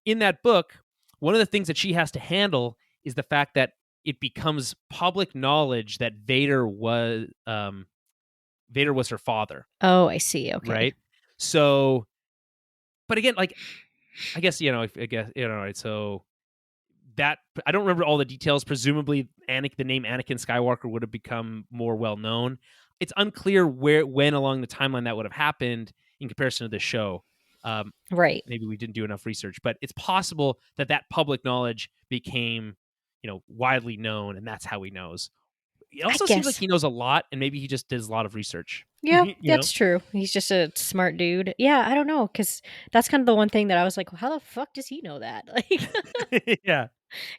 in that book, one of the things that she has to handle is the fact that it becomes public knowledge that Vader was her father. Oh, I see. Okay. Right. So, but again, like, I guess, right. So that, I don't remember all the details. Presumably the name Anakin Skywalker would have become more well known. It's unclear when along the timeline that would have happened in comparison to the show. Right. Maybe we didn't do enough research, but it's possible that public knowledge became, widely known, and that's how he knows. It also seems like he knows a lot, and maybe he just does a lot of research. Yeah, that's true. He's just a smart dude. Yeah, I don't know, because that's kind of the one thing that I was like, well, how the fuck does he know that? Like, yeah.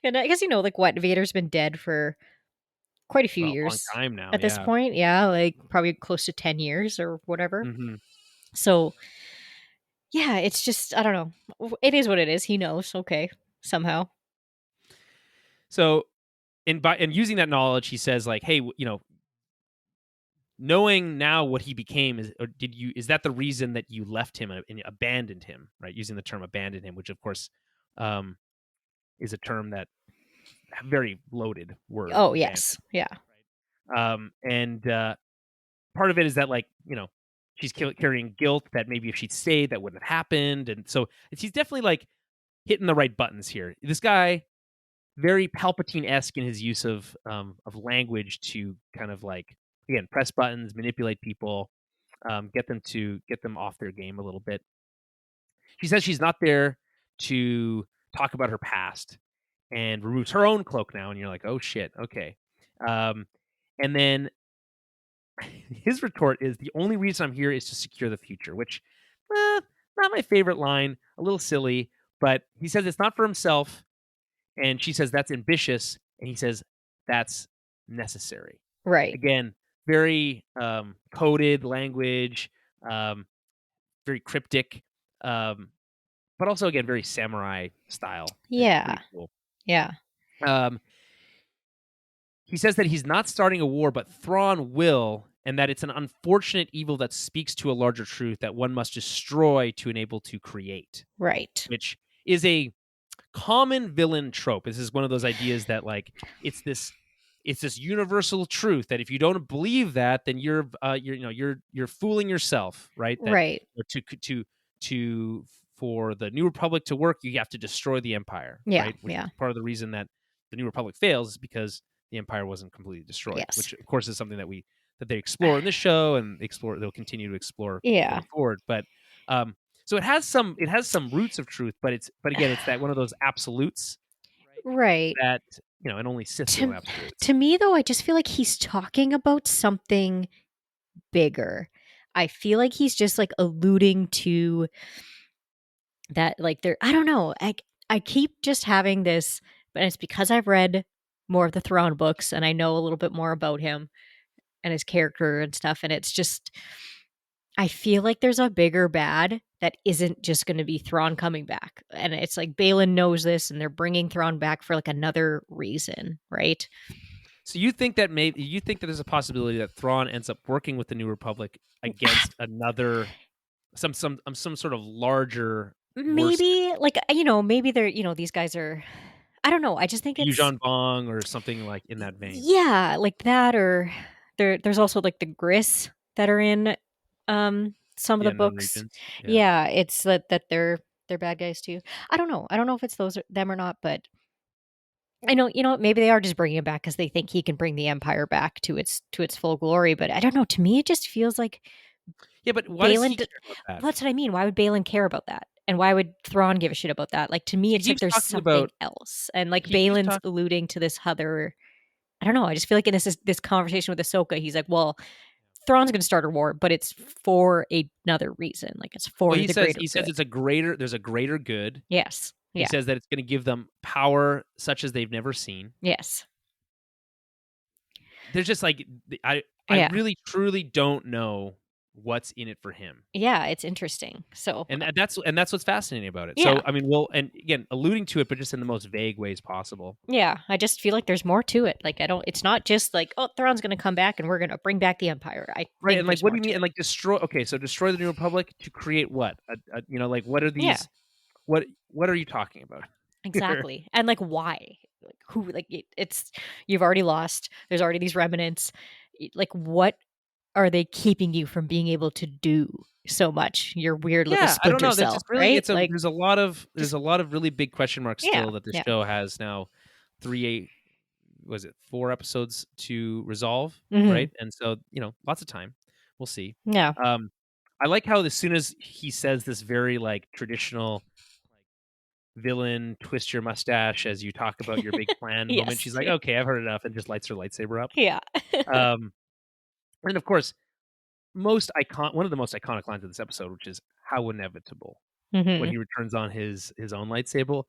And I guess like what, Vader's been dead for quite a few years, a long time now at this point. Yeah, like probably close to 10 years or whatever. So yeah, it's just, I don't know. It is what it is. He knows. Okay, somehow. So, and using that knowledge, he says like, hey, knowing now what he became, is that the reason that you left him and abandoned him? Right, using the term abandoned him, which of course is a term that very loaded word. Oh yes, yeah. And part of it is that like she's carrying guilt that maybe if she'd stayed that wouldn't have happened, and so he's definitely like hitting the right buttons here. This guy, very Palpatine-esque in his use of language to kind of like, again, press buttons, manipulate people, get them off their game a little bit. She says she's not there to talk about her past, and removes her own cloak now, and you're like, oh shit, okay. And then his retort is, the only reason I'm here is to secure the future, which, not my favorite line, a little silly, but he says it's not for himself, and she says that's ambitious, and he says that's necessary. Right. Again, very coded language, very cryptic, but also, again, very samurai style. Yeah. Cool. Yeah. He says that he's not starting a war, but Thrawn will, and that it's an unfortunate evil that speaks to a larger truth that one must destroy to enable to create. Right. Which is a common villain trope. This is one of those ideas that like it's this universal truth that if you don't believe that, then you're fooling yourself, right? That, right. For the New Republic to work, you have to destroy the Empire. Yeah. Right? Which is part of the reason that the New Republic fails is because the Empire wasn't completely destroyed. Yes. Which of course is something that they explore in this show, and they'll continue to explore going forward. But so it has some roots of truth, but again, it's that one of those absolutes, right? That and only Sith know absolutes. To me, though, I just feel like he's talking about something bigger. I feel like he's just like alluding to that, like I don't know. I keep just having this, but it's because I've read more of the Thrawn books and I know a little bit more about him and his character and stuff, and it's just, I feel like there's a bigger bad that isn't just going to be Thrawn coming back. And it's like Baylan knows this, and they're bringing Thrawn back for like another reason, right? So you think that there's a possibility that Thrawn ends up working with the New Republic against another some sort of larger, maybe like maybe they're these guys are, I don't know. I just think it's Yuuzhan Vong or something like in that vein. Yeah, like that, or there's also like the Gris that are in some of the books. Yeah, it's that they're they're bad guys too. I don't know. I don't know if it's them or not, but I know, maybe they are just bringing him back because they think he can bring the Empire back to its full glory. But I don't know. To me, it just feels like Yeah, but why does Balin. he care about that? That's what I mean. Why would Balin care about that? And why would Thrawn give a shit about that? Like, to me, He it's like keeps there's talking something about else. And like he keeps Balin's talking. alluding to this other. I don't know. I just feel like in this conversation with Ahsoka, he's like, well, Thrawn's going to start a war, but it's for another reason. Like, it's for Well, the greater he says good. it's there's a greater good. Yes. He Yeah. says that it's going to give them power such as they've never seen. Yes. There's just like I really truly don't know what's in it for him. Yeah, it's interesting. So, and that's what's fascinating about it. Yeah. So I mean, and again, alluding to it, but just in the most vague ways possible. Yeah, I just feel like there's more to it. Like, it's not just like, oh, Thrawn's going to come back and we're going to bring back the Empire. Right, and like, what do you mean? And like, destroy? Okay, so destroy the New Republic to create what? Like, what are these? Yeah. What are you talking about? Exactly. And like, why? Like, who? Like, it's you've already lost. There's already these remnants. Like, what are they keeping you from being able to do so much? Your weird little I don't splinter know. cell, Just really, right? Like, there's a lot of really big question marks still that the yeah. show has now 4 episodes to resolve, Mhm. right? And so, lots of time. We'll see. Yeah. I like how as soon as he says this very like traditional villain twist your mustache as you talk about your big plan moment, Yes. she's like, okay, I've heard enough, and just lights her lightsaber up. Yeah. And of course, one of the most iconic lines of this episode, which is how inevitable, when Mhm. he returns on his own lightsaber,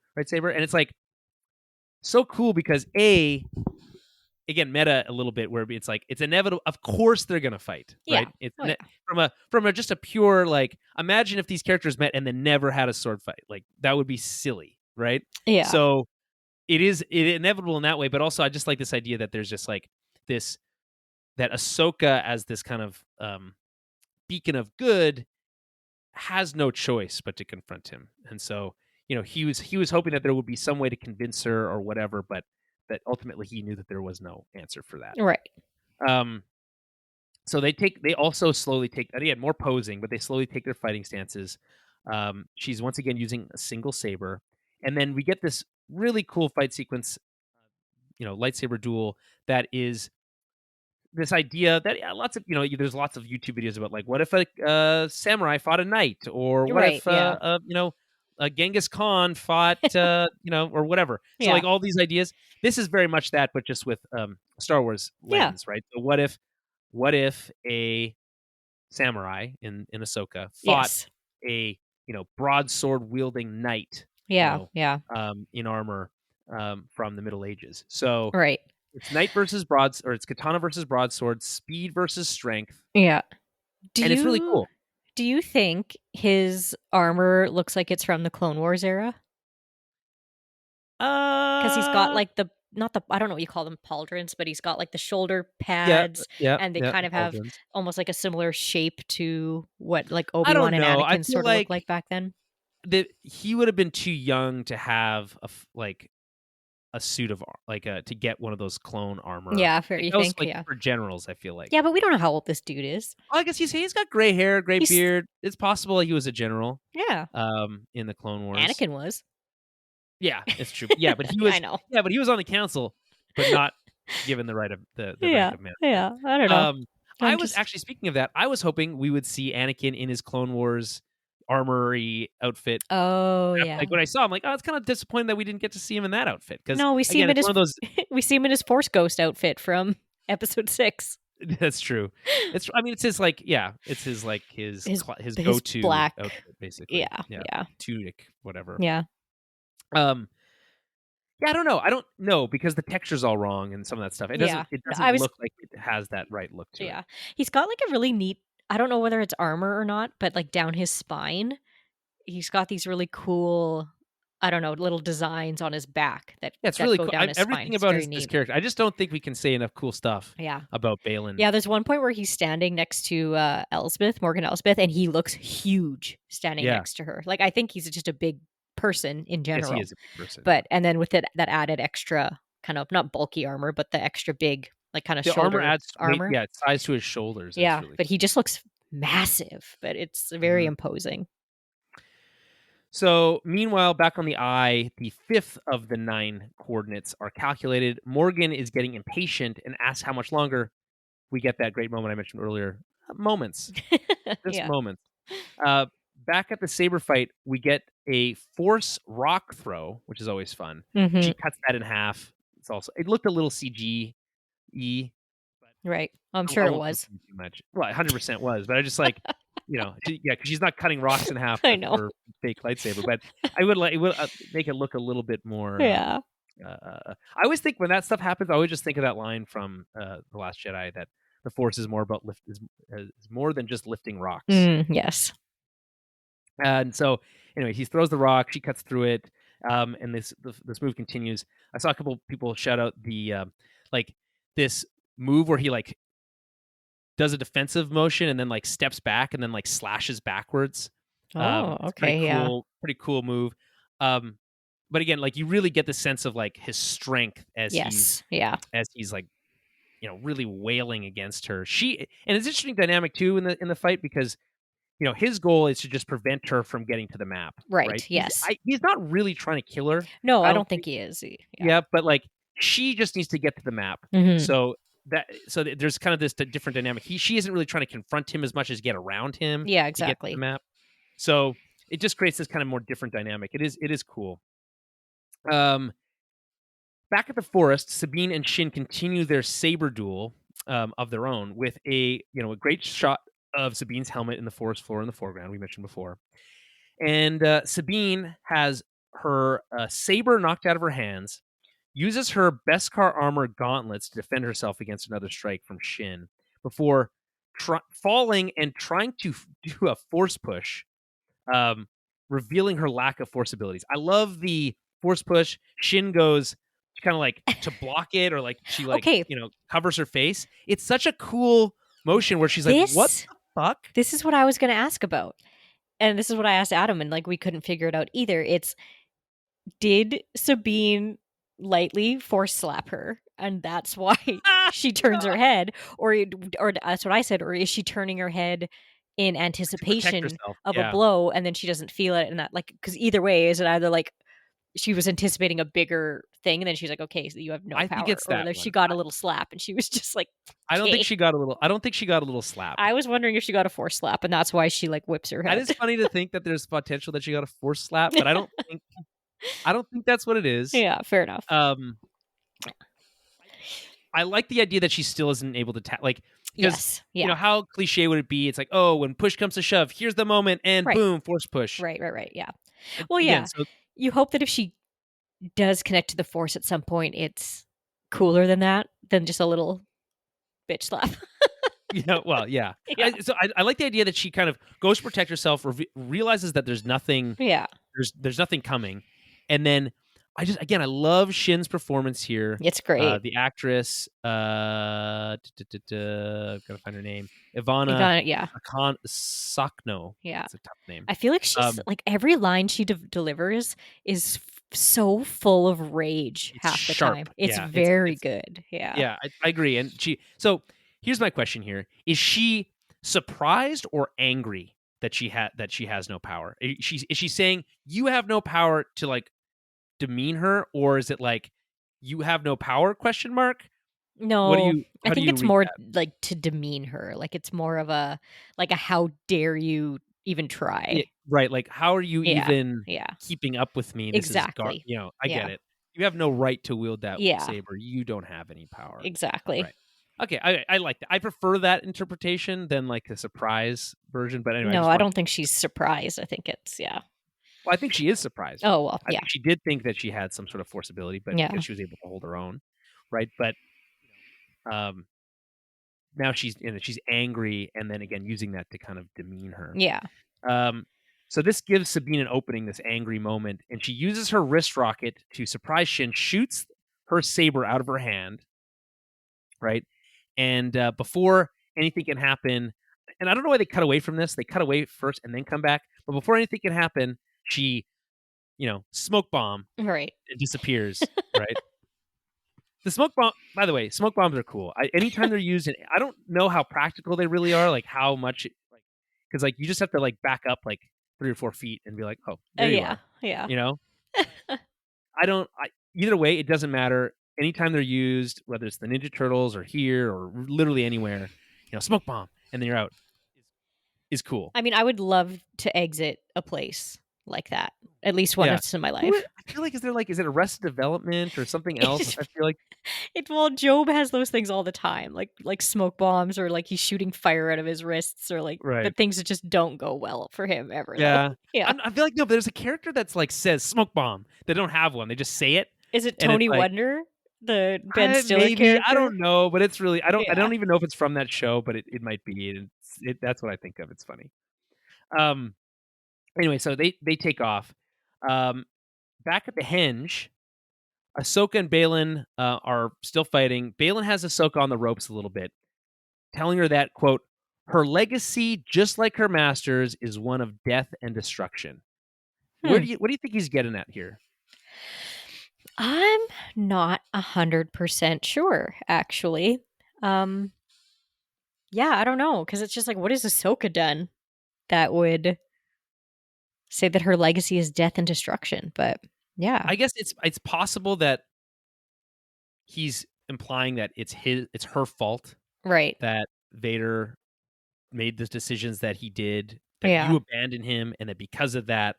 and it's like so cool because again, meta a little bit, where it's like it's inevitable. Of course, they're gonna fight, Yeah. right? It's Oh, yeah. from a just a pure like. Imagine if these characters met and then never had a sword fight. Like that would be silly, right? Yeah. So it is inevitable in that way, but also I just like this idea that there's just like this that Ahsoka as this kind of beacon of good has no choice but to confront him, and so he was hoping that there would be some way to convince her or whatever, but that ultimately he knew that there was no answer for that. Right. So they also slowly take, again, more posing, but they slowly take their fighting stances. She's once again using a single saber, and then we get this really cool fight sequence, lightsaber duel that is this idea that lots of there's lots of YouTube videos about like what if a samurai fought a knight, or what Right, if yeah. a Genghis Khan fought or whatever. So Yeah. like all these ideas. This is very much that, but just with Star Wars lens, right? So what if a samurai in Ahsoka fought Yes. a broadsword wielding knight, Yeah. Yeah. in armor from the Middle Ages? So Right. it's knight versus it's katana versus broadsword, speed versus strength. Yeah. And it's really cool. Do you think his armor looks like it's from the Clone Wars era? Because he's got like I don't know what you call them, pauldrons, but he's got like the shoulder pads, and they kind of have almost like a similar shape to what like Obi-Wan and Anakin sort of looked like back then. That he would have been too young to have a suit of to get one of those clone armor. Yeah, fair. You think? Like, for generals, I feel like. Yeah, but we don't know how old this dude is. Well, I guess he's got gray hair, gray beard. It's possible he was a general. Yeah. In the Clone Wars, Anakin was. Yeah, it's true. Yeah, but he was. I know. Yeah, but he was on the council, but not given the right of the rank of man. Yeah, I don't know. I was actually, speaking of that, I was hoping we would see Anakin in his Clone Wars armory outfit. Oh, yeah. Like when I saw him, like, oh, it's kind of disappointing that we didn't get to see him in that outfit. Because no, we see him in we see him in his Force Ghost outfit from Episode 6. That's true. It's his his go-to black outfit, basically. Yeah. Tunic, whatever. Yeah. Yeah, I don't know. I don't know because the texture's all wrong and some of that stuff. It doesn't look like it has that right look to it. Yeah. He's got like a really neat, I don't know whether it's armor or not, but like down his spine, he's got these really cool, I don't know, little designs on his back that really go cool. down his Everything spine. about this character. I just don't think we can say enough cool stuff about Balin. Yeah, there's one point where he's standing next to Morgan Elsbeth, and he looks huge standing next to her. Like, I think he's just a big person in general. Yes, he is a big person. But and then with that added extra kind of not bulky armor, but the extra big like kind of the shoulder armor adds armor. Weight, it's size to his shoulders. Yeah, really but he just looks massive. But it's very imposing. So, meanwhile, back on the eye, the 5th of the 9 coordinates are calculated. Morgan is getting impatient and asks how much longer. We get that great moment I mentioned earlier. Moments. Just Yeah. moments. Back at the saber fight, we get a force rock throw, which is always fun. She cuts that in half. It looked a little CG-y. Right. I'm I sure it won't was. complain too much. Well, 100% was, but I just like, because she's not cutting rocks in half I with know. her fake lightsaber. But I would like it would make it look a little bit more. Yeah. I always think when that stuff happens, I always just think of that line from The Last Jedi that the Force is more about is more than just lifting rocks. Yes. And so, anyway, he throws the rock. She cuts through it, and this move continues. I saw a couple people shout out the like this move where he like does a defensive motion and then like steps back and then like slashes backwards. Oh, It's okay. Yeah. pretty cool move. But again, like you really get the sense of like his strength Yes. Yeah. as he's like really wailing against her. And it's interesting dynamic too in the fight because his goal is to just prevent her from getting to the map. Right. Right? Yes. He's not really trying to kill her. No, I I don't don't think think. he is. Yeah. Yeah, but like she just needs to get to the map. Mhm. So there's kind of this different dynamic. She isn't really trying to confront him as much as get around him Yeah, to get to the exactly. map. So it just creates this kind of more different dynamic. It is cool. Back at the forest, Sabine and Shin continue their saber duel of their own with a great shot of Sabine's helmet in the forest floor in the foreground we mentioned before. And Sabine has her saber knocked out of her hands, uses her Beskar armor gauntlets to defend herself against another strike from Shin before falling and trying to do a force push, revealing her lack of force abilities. I love the force push. Shin goes kind of like to block it or like she Okay. covers her face. It's such a cool motion where she's like, what the fuck? This is what I was going to ask about. And this is what I asked Adam, and like we couldn't figure it out either. Did Sabine lightly force slap her, and that's why she turns her head, or that's what I said, or is she turning her head in To protect anticipation herself. of a Yeah. blow, and then she doesn't feel it, and that like because either way, is it either like she was anticipating a bigger thing, and then she's like, okay, so you have no I power, think it's or that like she one. got a little slap, and she was just like, I don't think "Okay." she got a little slap. I was wondering if she got a force slap, and that's why she like whips her head. That is funny to think that there's potential that she got a force slap, but I don't think that's what it is. Yeah, fair enough. I like the idea that she still isn't able to because Yes. Yeah. how cliche would it be? It's like, oh, when push comes to shove, here's the moment, and Right. boom, force push. Right. Yeah. Well, Again, yeah. so You hope that if she does connect to the force at some point, it's cooler than that, than just a little bitch slap. well, yeah. Yeah. I like the idea that she kind of goes to protect herself, realizes that there's nothing. Yeah. There's nothing coming, and then I love Shin's performance here. It's great. The actress, I've got to find her name, Ivana Yeah. Sakno. Yeah. It's a tough name. I feel like she's like every line she delivers is so full of rage half the sharp. time. It's Yeah, very good. Yeah. Yeah, I agree. And so here's my question here. Is she surprised or angry that she has no power? Is she saying you have no power to like demean her, or is it like you have no power question mark? No, I think it's more that? like to demean her. Like it's more of a how dare you even try? Right, like how are you Yeah. even Yeah. keeping up with me? Exactly. I get it. You have no right to wield that Yeah. saber. You don't have any power. Exactly. Right. Okay, I like that. I prefer that interpretation than like the surprise version. But anyway, No, I don't think she's surprised. I think it's well, I think she is surprised. Oh well, I yeah. think she did think that she had some sort of force ability, but Yeah. because she was able to hold her own, right? But now she's angry, and then again using that to kind of demean her. Yeah. So this gives Sabine an opening, this angry moment, and she uses her wrist rocket to surprise Shin, shoots her saber out of her hand, right? And before anything can happen, and I don't know why they cut away from this. They cut away first and then come back. But before anything can happen, she, smoke bomb Right. and disappears, right? The smoke bomb, by the way, smoke bombs are cool. Anytime they're used, I don't know how practical they really are, like how much, because like you just have to like back up like 3 or 4 feet and be like, oh, there you are. Yeah. You know, either way, it doesn't matter. Anytime they're used, whether it's the Ninja Turtles or here or literally anywhere, smoke bomb and then you're out is cool. I mean, I would love to exit a place like that at least once in my life. I feel like is it Arrested Development or something else? I feel like Job has those things all the time, like smoke bombs, or like he's shooting fire out of his wrists, or like the things that just don't go well for him ever. Yeah, yeah. I feel like no, but there's a character that's like says smoke bomb. They don't have one. They just say it. Is it Tony Wonder, the Ben Stiller maybe, character? I don't know, but it's really I don't even know if it's from that show, but it might be. That's what I think of. It's funny. Anyway, so they take off. Back at the henge, Ahsoka and Baylan are still fighting. Baylan has Ahsoka on the ropes a little bit, telling her that, quote, her legacy, just like her master's, is one of death and destruction. What do you think he's getting at here? I'm not 100% sure, actually. Yeah, I don't know, because it's just like, what has Ahsoka done that would say that her legacy is death and destruction? But yeah, I guess it's possible that he's implying that it's her fault, right? That Vader made the decisions that he did, that you abandoned him, and that because of that,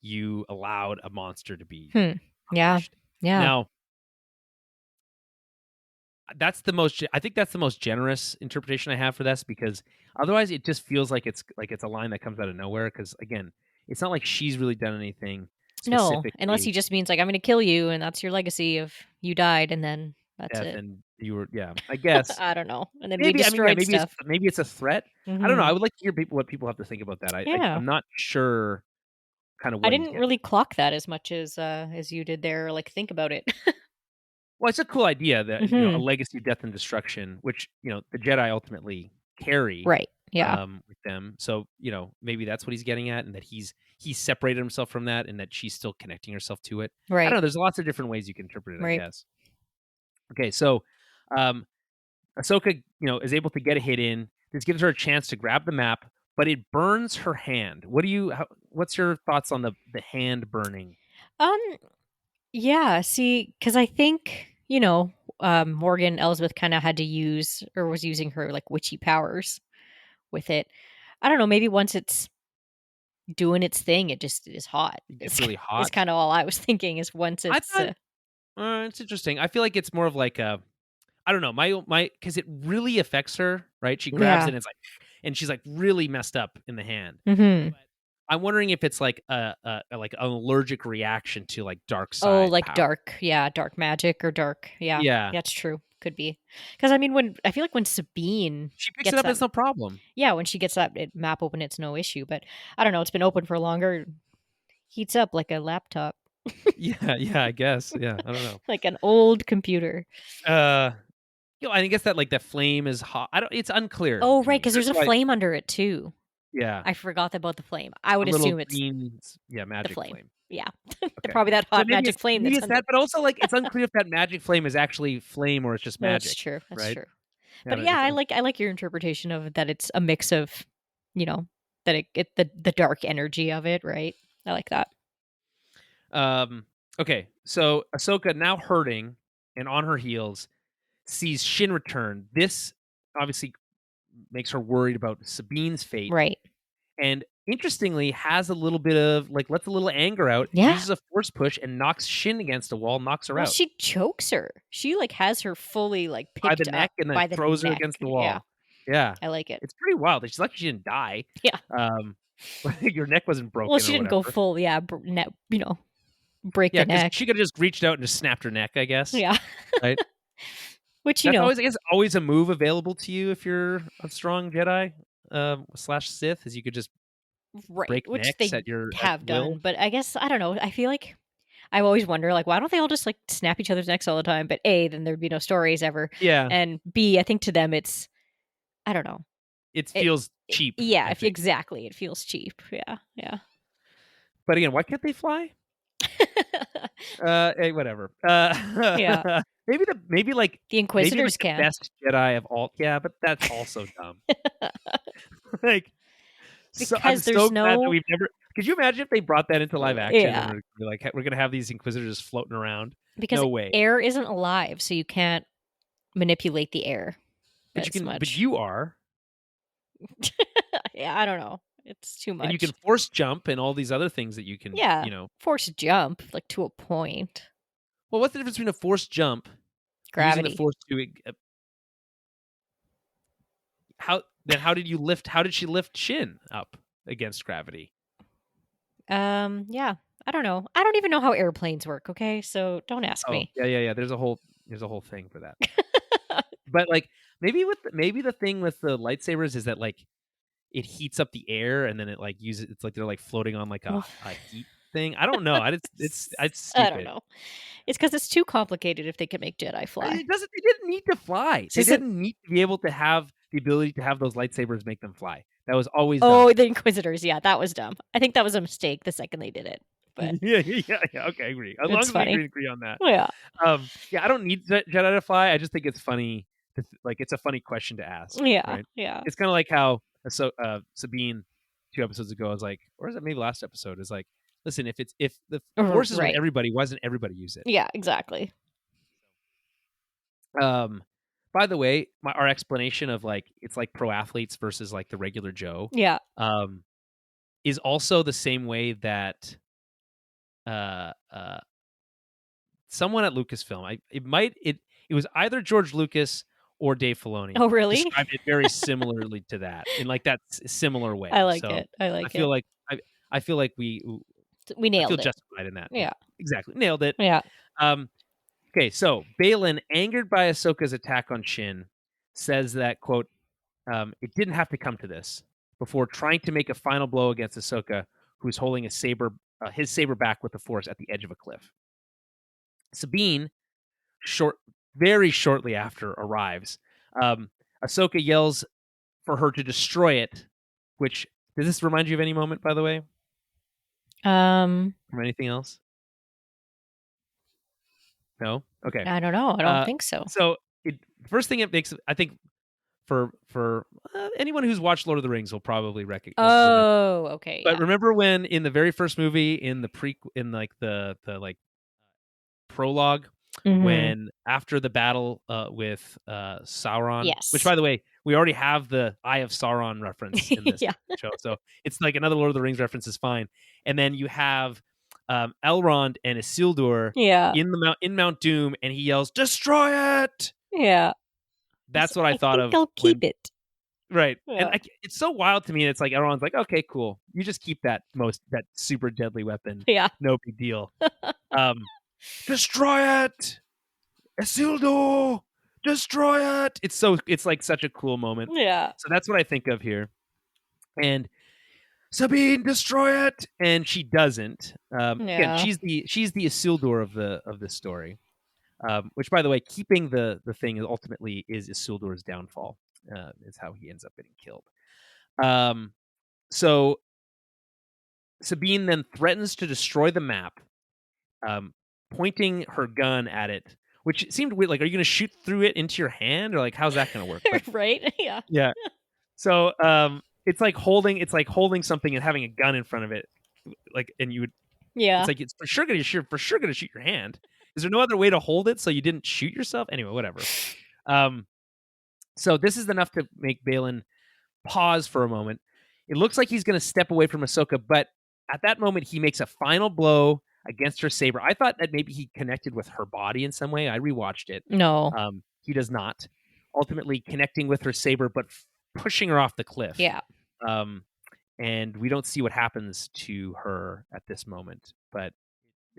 you allowed a monster to be punished. Yeah. Now, I think that's the most generous interpretation I have for this, because otherwise it just feels like it's a line that comes out of nowhere. Because again, it's not like she's really done anything specifically. No, unless he just means like, I'm going to kill you, and that's your legacy of you died, and then that's it. And you were, I guess. I don't know. And then maybe stuff. Maybe it's a threat. Mm-hmm. I don't know. I would like to hear what people have to think about that. I'm not sure. Kind of. What I didn't really clock that as much as you did there. Like, think about it. Well, it's a cool idea that a legacy of death and destruction, which the Jedi ultimately carry, right? Yeah, with them. So maybe that's what he's getting at, and that he's separated himself from that, and that she's still connecting herself to it. Right. I don't know. There's lots of different ways you can interpret it. I guess. Okay, so Ahsoka, is able to get a hit in. This gives her a chance to grab the map, but it burns her hand. What's your thoughts on the hand burning? Yeah, see, because I think, Morgan Elsbeth kind of had to use, or was using her like witchy powers with it. I don't know, maybe once it's doing its thing, it just is hot. It's really hot. It's kind of all I was thinking, is once it's... it's interesting. I feel like it's more of like a, I don't know, my because it really affects her, right? She grabs it and it's like, and she's like really messed up in the hand. Mm-hmm. But I'm wondering if it's like an allergic reaction to like dark side. Oh, like power. dark magic or dark. Yeah, that's true. Could be. Because I mean, I feel like when Sabine she picks it up, it's no problem. Yeah, when she gets that map open, it's no issue. But I don't know, it's been open for longer, heats up like a laptop. yeah, I guess. Yeah, I don't know. Like an old computer. I guess that like the flame is hot. It's unclear. Oh, right, because there's a flame under it too. Yeah, I forgot about the flame. I would assume it's magic the flame. Yeah, okay. Probably that hot magic flame. Maybe it's that, but also like it's unclear if that magic flame is actually flame or it's just magic. That's true. That's right? true. But yeah, I like your interpretation of that. It's a mix of, that the dark energy of it. Right. I like that. Okay, so Ahsoka, now hurting and on her heels, sees Shin return. This obviously makes her worried about Sabine's fate. Right. And interestingly, has a little bit of lets a little anger out. Yeah. Uses a force push and knocks Shin against a wall, knocks her out. She chokes her. She has her fully picked by the neck up and then throws her against the wall. Yeah. I like it. It's pretty wild. She's lucky she didn't die. Yeah. Your neck wasn't broken. Well, she didn't go full. Yeah. Break the neck. She could have just reached out and just snapped her neck, I guess. Yeah. Right. Which that's always a move available to you if you're a strong Jedi / Sith, is you could just break which necks they at your have done. will. But I guess I don't know. I feel like I always wonder, why don't they all just snap each other's necks all the time? But A, then there'd be no stories ever. Yeah. And B, I think to them it's, I don't know. It feels cheap. Yeah, exactly. It feels cheap. Yeah. But again, why can't they fly? Hey, whatever. Yeah. Maybe the Inquisitors can. The best Jedi of all. Yeah, but that's also dumb. Because there's no. Could you imagine if they brought that into live action Yeah. and we're like, we're gonna have these Inquisitors floating around? Because No way. air isn't alive, so you can't manipulate the air But you as can. much. But you are. Yeah, I don't know. It's too much. And you can force jump and all these other things that you can. Yeah, You know. force jump like to a point. Well, what's the difference between a force jump, using the Gravity. force to how did you lift? How did she lift Shin up against gravity? Yeah. I don't know. I don't even know how airplanes work. Okay, so don't ask Oh, me. yeah. There's a whole thing for that. But like maybe the thing with the lightsabers is that like it heats up the air and then it like uses it's like they're like floating on like a heat thing. I don't know. It's I don't stupid. know. It's because it's too complicated if they can make Jedi fly. It doesn't. They didn't need to fly. They didn't need to be able to have the ability to have those lightsabers make them fly. That was always dumb. The Inquisitors. Yeah, that was dumb. I think that was a mistake the second they did it. But yeah. Okay, I agree. As long as funny. we agree on that. Yeah. Yeah, I don't need Jedi to fly. I just think it's funny. Like, it's a funny question to ask. Yeah. Right? Yeah. It's kind of like how Sabine 2 episodes ago was like, or is it maybe last episode? Is like, listen, if the force is with everybody, why doesn't everybody use it? Yeah, exactly. By the way, our explanation of like it's like pro athletes versus like the regular Joe, yeah, is also the same way that someone at Lucasfilm, it was either George Lucas or Dave Filoni. Oh, really? Described it very similarly to that in like that similar way. I like it. I feel like I feel like we nailed it. Justified in that. Yeah, exactly, nailed it. Yeah. Okay, so Baylan, angered by Ahsoka's attack on Shin, says that, quote, it didn't have to come to this, before trying to make a final blow against Ahsoka, who's holding his saber back with the Force at the edge of a cliff. Sabine, very shortly after, arrives. Ahsoka yells for her to destroy it, which, does this remind you of any moment, by the way? From anything else? No? Okay. I don't know. I don't think so. So, first thing it makes, I think, for anyone who's watched Lord of the Rings will probably recognize. Oh, okay. But remember when in the very first movie, in the in like the like prologue, when after the battle with Sauron, yes, which, by the way, we already have the Eye of Sauron reference in this show, so it's like another Lord of the Rings reference is fine. And then you have Elrond and Isildur in Mount Doom, and he yells, "Destroy it!" Yeah, that's what I thought of. I'll keep it. Right, and it's so wild to me. It's like everyone's like, "Okay, cool. You just keep that super deadly weapon. Yeah, no big deal." Destroy it, Isildur! Destroy it! It's like such a cool moment. Yeah. So that's what I think of here. And Sabine, destroy it, and she doesn't. Again, she's the Isildur of the story. Which, by the way, keeping the thing ultimately is Isildur's downfall. Is how he ends up getting killed. So Sabine then threatens to destroy the map, pointing her gun at it, which seemed weird. Like, are you going to shoot through it into your hand, or like how's that going to work? But, right? Yeah. Yeah. So it's like holding something and having a gun in front of it, like, and you would. Yeah. It's like it's for sure going to shoot your hand. Is there no other way to hold it so you didn't shoot yourself? Anyway, whatever. So this is enough to make Baylan pause for a moment. It looks like he's going to step away from Ahsoka, but at that moment, he makes a final blow against her saber. I thought that maybe he connected with her body in some way. I rewatched it. No. He does not. Ultimately connecting with her saber, but pushing her off the cliff. Yeah. And we don't see what happens to her at this moment, but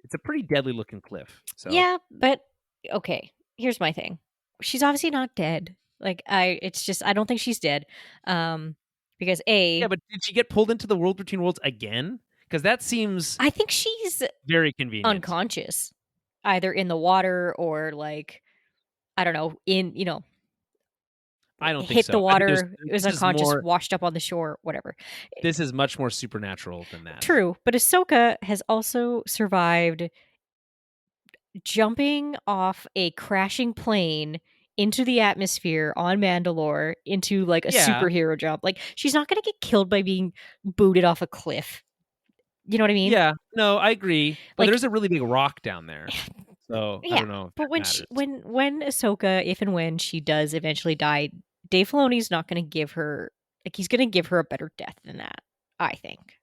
it's a pretty deadly looking cliff. So yeah, but okay. Here's my thing. She's obviously not dead. Like I don't think she's dead. Because yeah, but did she get pulled into the world between worlds again? Because that seems, I think she's very convenient, unconscious, either in the water or like, I don't know, I don't think hit so. the water. It was unconscious, washed up on the shore, whatever. This is much more supernatural than that. True, but Ahsoka has also survived jumping off a crashing plane into the atmosphere on Mandalore into like a superhero jump. Like, she's not going to get killed by being booted off a cliff. You know what I mean? Yeah. No, I agree. But Like, there's a really big rock down there. So I yeah, don't know if but that matters. when Ahsoka, if and when she does eventually die, Dave Filoni's not going to give her he's going to give her a better death than that. I think.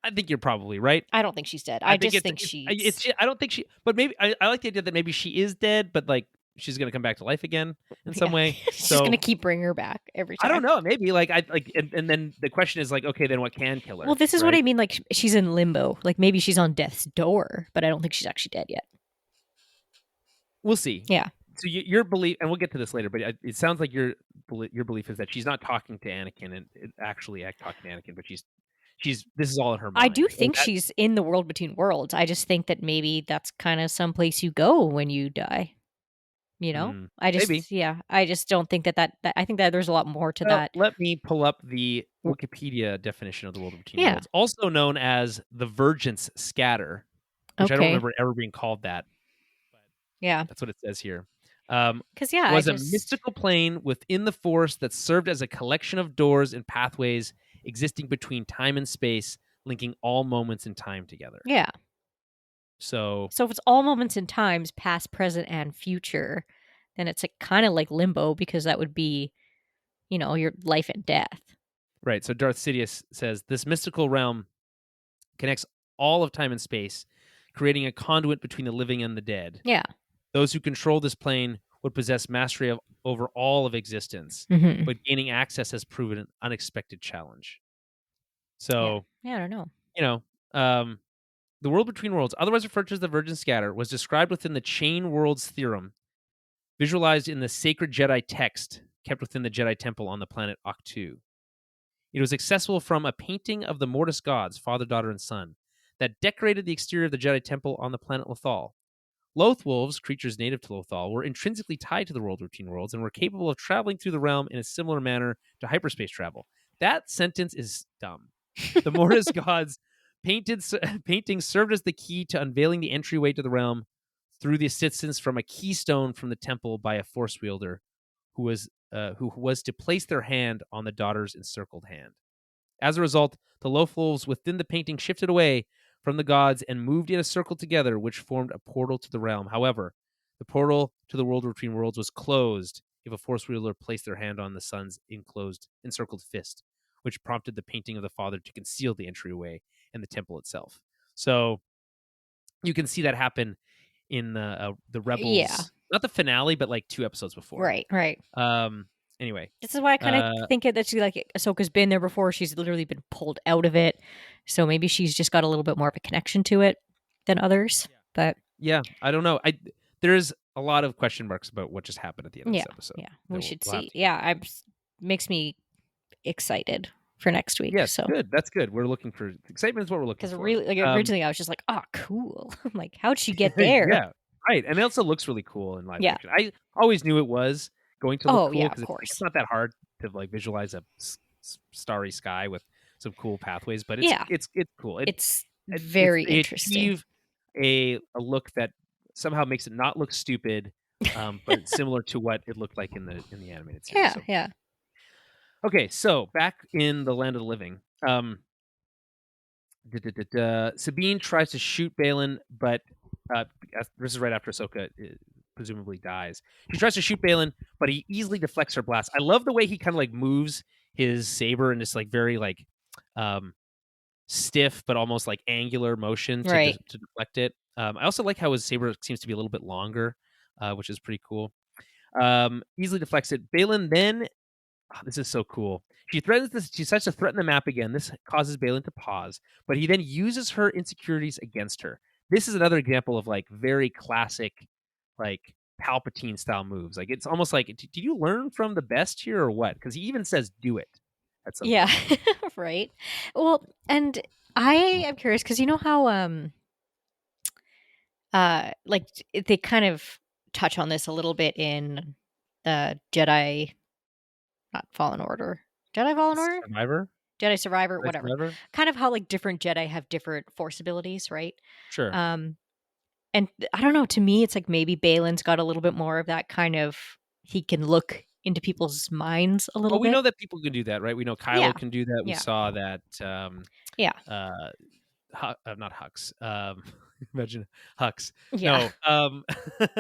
I think you're probably right. I don't think she's dead. I I think just think she's. I don't think she, but maybe I like the idea that maybe she is dead, but like she's gonna come back to life again in some Yeah, way. she's going So to keep bringing her back every I don't time. know. Maybe like I like, and then the question is like, okay, then what can kill Well, her, this is what right? I mean. Like she's in limbo. Like maybe she's on death's door, but I don't think she's actually dead yet. We'll see. Yeah. So your belief, and we'll get to this later, but it sounds like your belief is that she's not talking to Anakin and actually talking to Anakin, but she's this is all in her I mind. do think she's in the world between worlds. I just think that maybe that's kind of some place you go when you die. You know? Maybe. I just don't think that I think that there's a lot more to Well, that. let me pull up the Wikipedia definition of the world between Yeah. worlds, also known as the Vergence Scatter, which I don't Okay. remember ever being called that. Yeah. That's what it says here. Cuz yeah, Was a mystical plane within the Force that served as a collection of doors and pathways existing between time and space, linking all moments in time together. Yeah. So if it's all moments in times, past, present, and future, then it's like kind of like limbo because that would be, your life and death. right. So Darth Sidious says this mystical realm connects all of time and space, creating a conduit between the living and the dead. Yeah. Those who control this plane would possess mastery over all of existence, Mm-hmm. but gaining access has proven an unexpected challenge. So, Yeah, I don't know. you know, um, the world between worlds, otherwise referred to as the Virgin Scatter, was described within the Chain Worlds theorem, visualized in the sacred Jedi text kept within the Jedi Temple on the planet Ahch-To. It was accessible from a painting of the Mortis gods, father, daughter, and son, that decorated the exterior of the Jedi Temple on the planet Lothal. Loth wolves, creatures native to Lothal, were intrinsically tied to the world between worlds and were capable of traveling through the realm in a similar manner to hyperspace travel. That sentence is dumb. The Mortis gods painting served as the key to unveiling the entryway to the realm through the assistance from a keystone from the temple by a force wielder who was to place their hand on the daughter's encircled hand. As a result, the Loth wolves within the painting shifted away from the gods and moved in a circle together, which formed a portal to the realm. However, the portal to the world between worlds was closed if a force wielder placed their hand on the son's encircled fist, which prompted the painting of the father to conceal the entryway and the temple itself. So you can see that happen in the Rebels, Yeah. not the finale, but like 2 episodes before. Right. Anyway, this is why I kind of think that she Ahsoka's been there before. She's literally been pulled out of it, so maybe she's just got a little bit more of a connection to it than others. But yeah, I don't know. There's a lot of question marks about what just happened at the end of this episode. Yeah, we should see. Yeah, makes me excited for next week. Yes, so good. That's good. We're looking for excitement. Is what we're looking for. Because really, originally I was just like, "Oh, cool!" I'm like, "How'd she get there?" Yeah, right. And it also looks really cool in live Yeah. action. I always knew it was going to look cool yeah, because of course. it's not that hard to like visualize a starry sky with some cool pathways. But it's cool. It's very interesting. Achieve a look that somehow makes it not look stupid, but similar to what it looked like in the animated series. Yeah. Okay, so back in the land of the living, Sabine tries to shoot Balin, but this is right after Ahsoka presumably dies. She tries to shoot Balin, but he easily deflects her blast. I love the way he kind of like moves his saber in this like very like stiff but almost like angular motion to deflect it. I also like how his saber seems to be a little bit longer, which is pretty cool. Easily deflects it. Balin then, this is so cool. She starts to threaten the map again. This causes Balin to pause, but he then uses her insecurities against her. This is another example of like very classic, like Palpatine style moves. Like it's almost like, did you learn from the best here or what? Because he even says, "Do it." At some point. Right. Well, and I am curious because you know how like they kind of touch on this a little bit in the Jedi, not Fallen Order, Jedi Fallen Order, Jedi Survivor, whatever. Survivor? Kind of how like different Jedi have different force abilities, right? Sure. And I don't know. To me, it's like maybe Balin's got a little bit more of that kind of. He can look into people's minds a little we bit. know that people can do that, right? We know Yeah. Kylo can do that. We Yeah. saw that. Yeah. Not Hux. Imagine Hux. Yeah. No.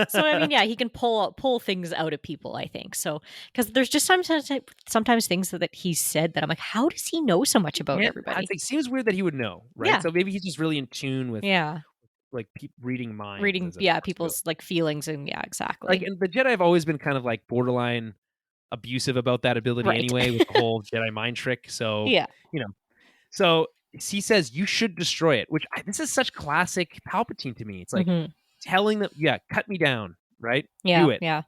So I mean, yeah, he can pull things out of people, I think. So because there's just sometimes things that he said that I'm like, how does he know so much about everybody? It seems weird that he would know, right? Yeah. So maybe he's just really in tune with Yeah. like reading minds Reading, as a yeah, possibility. people's like feelings and yeah, Like, exactly. and the Jedi have always been kind of like borderline abusive about that ability Right. anyway, with the whole Jedi mind trick. So, Yeah. you know, so he says you should destroy it, which this is such classic Palpatine to me. It's like Hmm. telling them, yeah, cut me down, right? Yeah. Do it. Yeah.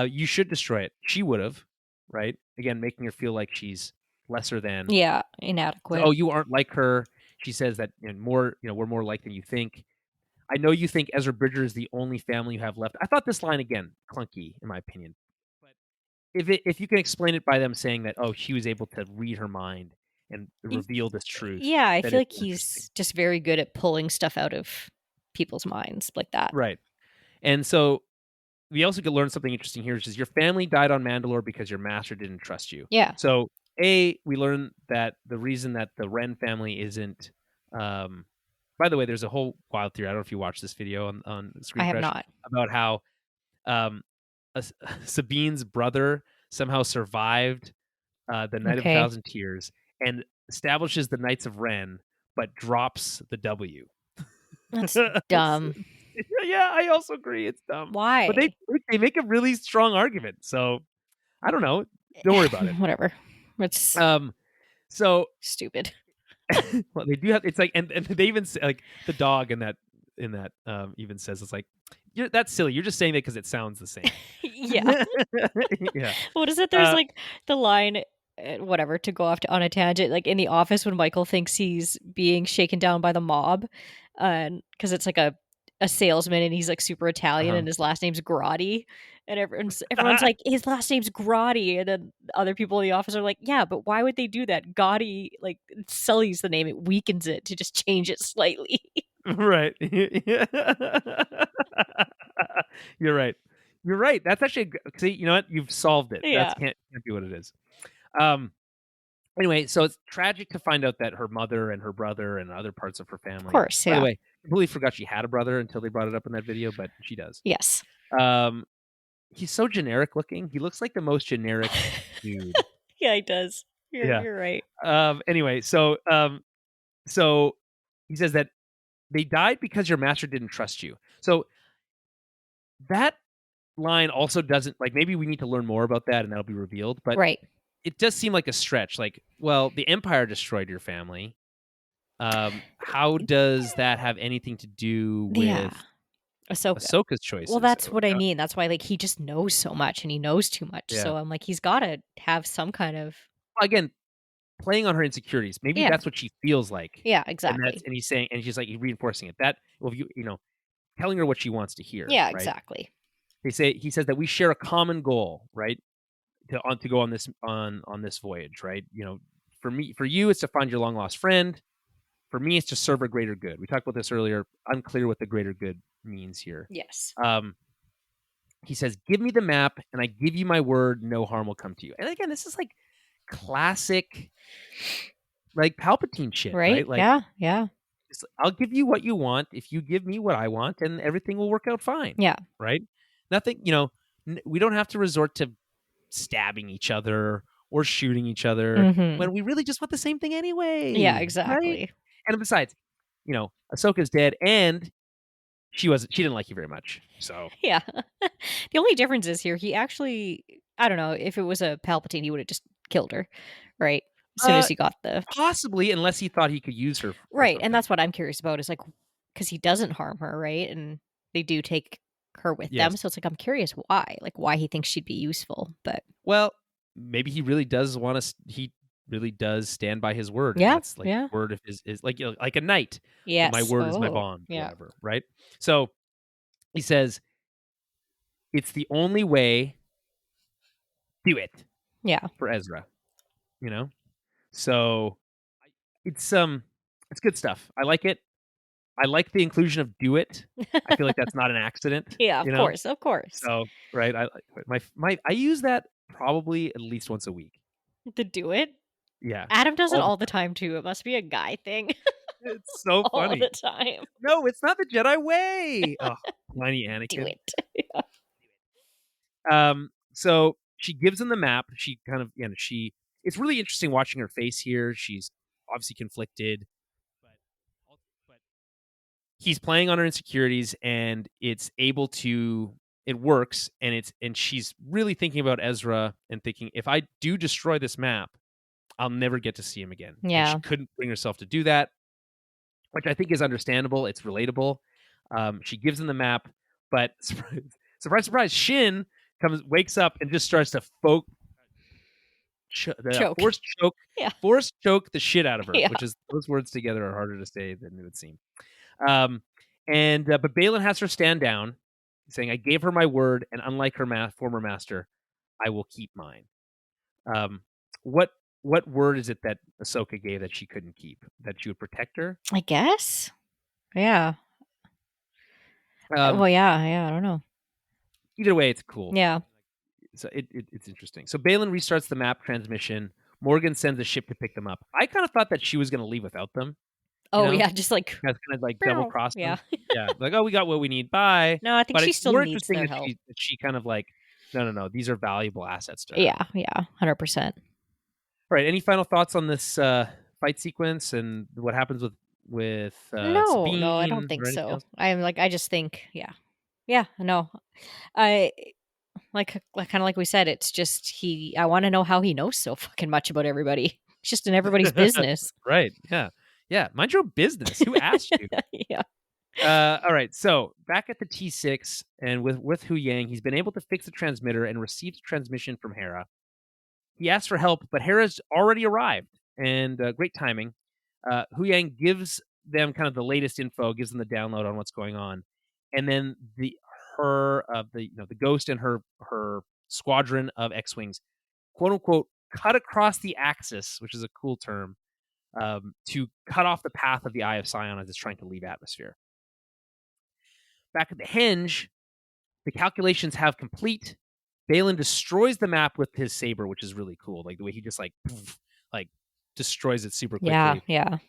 You should destroy it. She would have, right? Again, making her feel like she's lesser than. Yeah. So, Inadequate. oh, you aren't like her. She says that more, we're more like than you think. I know you think Ezra Bridger is the only family you have left. I thought this line again clunky in my opinion, but if you can explain it by them saying that, oh, she was able to read her mind and reveal this truth, Yeah, I then feel it's like interesting, he's just very good at pulling stuff out of people's minds like that. right? And so we also could learn something interesting here, which is your family died on Mandalore because your master didn't trust you. Yeah. So, we learn that the reason that the Wren family isn't, um, by the way, there's a whole wild theory. I don't know if you watched this video on I Screen have Crush not. about how um, Sabine's brother somehow survived the Night of a Okay. Thousand Tears and establishes the Knights of Ren, but drops the W. That's dumb. Yeah, I also agree. It's dumb, but Why? they make a really strong argument. So I don't know. Don't worry about it. Whatever. It's So stupid. well, they do have. It's like, and they even say, like the dog in that even says it's like, that's silly. You're just saying that because it sounds the same. Yeah. Yeah. What is it? There's Uh, like the line, whatever, to go off on a tangent, like in the office when Michael thinks he's being shaken down by the mob, because it's like a salesman and he's like super Italian uh-huh. and his last name's Grotti, and everyone's like his last name's Grotti, and then other people in the office are like, yeah, but why would they do that? Gotti like it sullies the name, it weakens it to just change it slightly. Right. You're right. You're right. That's actually see. You know what? You've solved it. That's Yeah, can't be what it is. Um. Anyway, so it's tragic to find out that her mother and her brother and other parts of her of family. course. By the Yeah. way, I completely forgot she had a brother until they brought it up in that video, but she does. Yes. Um, he's so generic looking. He looks like the most generic dude. Yeah, he does. Yeah. You're right. Anyway, so he says that they died because your master didn't trust you. So that line also doesn't like maybe we need to learn more about that and that'll be revealed, but Right. it does seem like a stretch. Like, well, the Empire destroyed your family. How does that have anything to do Yeah. with Ahsoka. Ahsoka's Well, choices? that's what I mean. That's why, like, he just knows so much and he knows too much. Yeah. So I'm like, he's got to have some kind of. Again, playing on her insecurities. Maybe Yeah. that's what she feels like. Yeah, And exactly. he's saying, and she's like reinforcing it. That, well, telling her what she wants to hear, Yeah, right? exactly. He says that we share a common goal, right? To go on this voyage, right? For you, it's to find your long lost friend. For me, it's to serve a greater good. We talked about this earlier. Unclear what the greater good means here. Yes. He says, "Give me the map, and I give you my word, no harm will come to you." And again, this is like classic, like Palpatine shit, Right? right? Like, Yeah. Yeah. I'll give you what you want if you give me what I want, and everything will work out fine, Yeah. right? Nothing, we don't have to resort to stabbing each other or shooting each other Hmm. when we really just want the same thing Yeah, anyway, right? exactly. And besides, Ahsoka's dead, and she didn't like you very much, so Yeah. The only difference is here, he actually, I don't know, if it was a Palpatine, he would have just killed her, right? As soon as uh, he got the. possibly, unless he thought he could use her for Right. And something. that's what I'm curious about is like, because he doesn't harm her, right? And they do take her with them. Yes. So it's like, I'm curious why, like why he thinks she'd be useful. But Well, maybe he really does want to. He really does stand by his word, and yeah. that's like Yeah. word of his is like like a knight. My Yes. word is my Oh, bond, or yeah. whatever, right? So he says it's the only way. Do it Yeah. for Ezra, you know. So it's good stuff. I like it. I like the inclusion of "do it." I feel like that's not an accident, Yeah, you of know? course, of course. So, right, I use that probably at least once a week. To do it? Yeah, Adam does it all the all the time. time too. It must be a guy thing. It's so All funny. the time. "No, it's not the Jedi way!" Ugh, whiny Do Anakin. it. Yeah. So she gives him the map. She kind of, it's really interesting watching her face here. She's obviously conflicted, but he's playing on her insecurities and it works. And she's really thinking about Ezra and thinking, if I do destroy this map, I'll never get to see him again. And she Yeah. couldn't bring herself to do that, which I think is understandable. It's relatable. She gives him the map, but surprise, surprise, Shin wakes up and just starts to Choke. Yeah. force choke the shit out of her, Yeah. which is, those words together are harder to say than it would seem. But Balin has her stand down, saying, "I gave her my word, and unlike her former master, I will keep mine." Um, what what word is it that Ahsoka gave that she couldn't keep? That she would protect her? I guess. Yeah. Um, Well, yeah, I don't know. Either way, it's cool. Yeah. So it's interesting. So Balin restarts the map transmission. Morgan sends a ship to pick them up. I kind of thought that she was going to leave without them. Oh, yeah, just like That's kind of like double cross yeah. them. Yeah, like, oh, we got what we need. Bye. No, I think But she it's still more needs interesting their that help. she kind of like, no, these are valuable assets to her. Yeah, 100%. All right. Any final thoughts on this fight sequence and what happens with No, Sabine I don't think or anything so. else? I just think, yeah, no. I kind of like we said, it's just I want to know how he knows so fucking much about everybody. It's just in everybody's business. Right. Yeah. Yeah. Mind your own business. Who asked you? Yeah. All right. So back at the T6 and with Hu Yang, he's been able to fix the transmitter and receives a transmission from Hera. He asks for help, but Hera's already arrived, and great timing. Hu Yang gives them kind of the latest info, gives them the download on what's going on, and then the ghost and her squadron of X-wings, quote unquote, cut across the axis, which is a cool term, to cut off the path of the Eye of Sion as it's trying to leave atmosphere. Back at the Henge, the calculations have complete. Balin destroys the map with his saber, which is really cool. Like the way he just like destroys it super quickly. Yeah.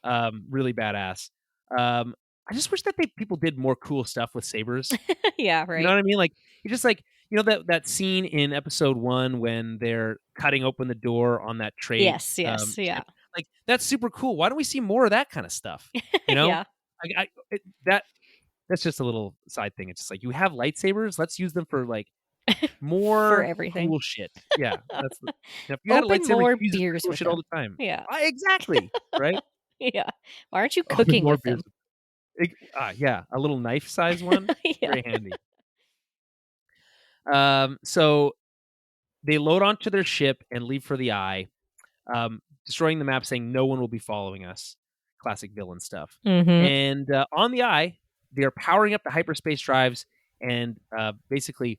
Really badass. I just wish that people did more cool stuff with sabers. Yeah, right. You know what I mean? Like you just like, that scene in episode 1 when they're cutting open the door on that trade. Yes, yeah. Ship. Like that's super cool. Why don't we see more of that kind of stuff? You know? Yeah. That's just a little side thing. It's just like, you have lightsabers, let's use them for like For more everything. cool shit. Yeah, if you had a Open lightsaber, more you use it for beers cool with shit all them. the time. Yeah. Exactly, right? Yeah. Why aren't you Open cooking more with them? beers. Yeah, a little knife size one. Yeah. Very handy. So they load onto their ship and leave for the Eye, destroying the map, saying no one will be following us. Classic villain stuff. Mhm. And on the Eye, they are powering up the hyperspace drives and basically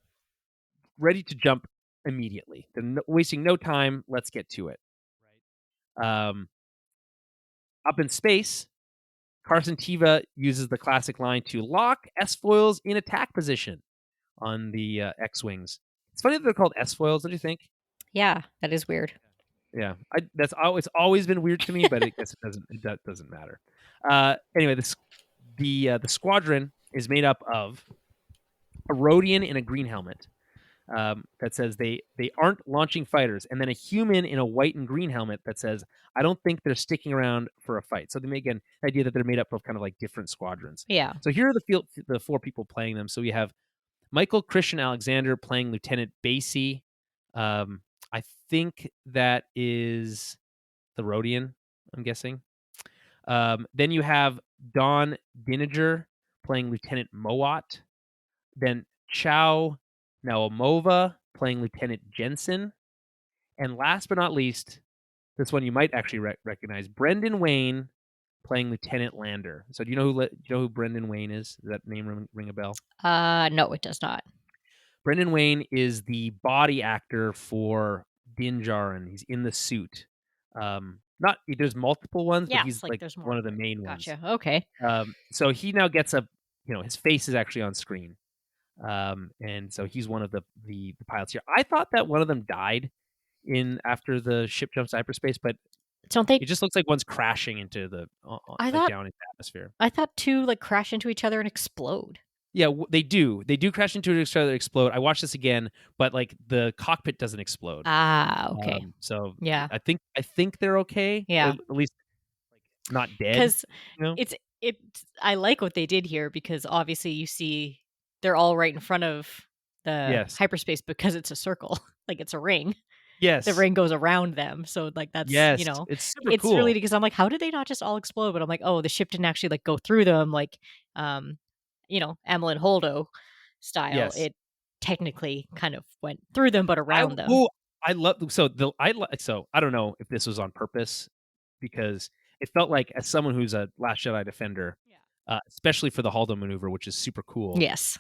ready to jump immediately. They're wasting no time. Let's get to it. Up in space, Carson Teva uses the classic line to lock S-foils in attack position on the X-wings. It's funny that they're called S-foils, don't you think? Yeah, that is weird. Yeah, that's always been weird to me, but I guess it doesn't matter. Anyway, the squadron is made up of a Rhodian in a green helmet that says they aren't launching fighters, and then a human in a white and green helmet that says, I don't think they're sticking around for a fight. So they make an idea that they're made up of kind of like different squadrons. Yeah. So here are the 4 people playing them. So we have Michael Christian Alexander playing Lieutenant Basie. I think that is the Rhodian, I'm guessing. Then you have Dawn Diniger playing Lieutenant Mowat. Then Chow Naomova playing Lieutenant Jensen. And last but not least, this one you might actually recognize, Brendan Wayne playing Lieutenant Lander. So do you know who Brendan Wayne is? Does that name ring a bell? No, it does not. Brendan Wayne is the body actor for Din Djarin. He's in the suit. not there's multiple ones, but Yes, he's like like there's more. one of the main ones. Gotcha. Okay. So he now gets a, his face is actually on screen. And so he's one of the pilots here. I thought that one of them died after the ship jumps to hyperspace, but Don't it they? just looks like one's crashing into I like thought down into the atmosphere. I thought two like crash into each other and explode. Yeah, they do. They do crash into each other, explode. I watched this again, but like the cockpit doesn't explode. Ah, okay. So Yeah. I think they're okay. Yeah. At least like not dead. Because You know? it's I like what they did here because obviously you see they're all right in front of the Yes. hyperspace because it's a circle, like it's a ring. Yes. The ring goes around them, so like that's Yes. It's super cool. really because I'm like, how did they not just all explode? But I'm like, oh, the ship didn't actually like go through them, like Amlin Holdo style. Yes. It technically kind of went through them, but around them. I love so I don't know if this was on purpose because it felt like as someone who's a Last Jedi defender, especially for the Holdo maneuver, which is super cool. Yes.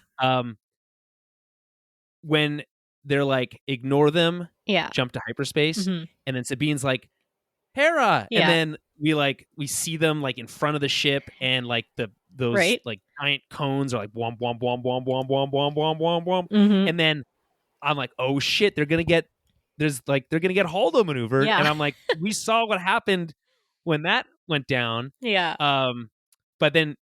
When they're like, ignore them, Yeah. jump to hyperspace, Mhm. and then Sabine's like, Hera, Yeah. and then we see them like in front of the ship, and like those Right. like giant cones are like womp womp womp womp womp womp womp womp womp womp, Mhm. and then I'm like, oh shit, they're gonna get Holdo maneuvered, Yeah. and I'm like, we saw what happened when that went down, Yeah. but then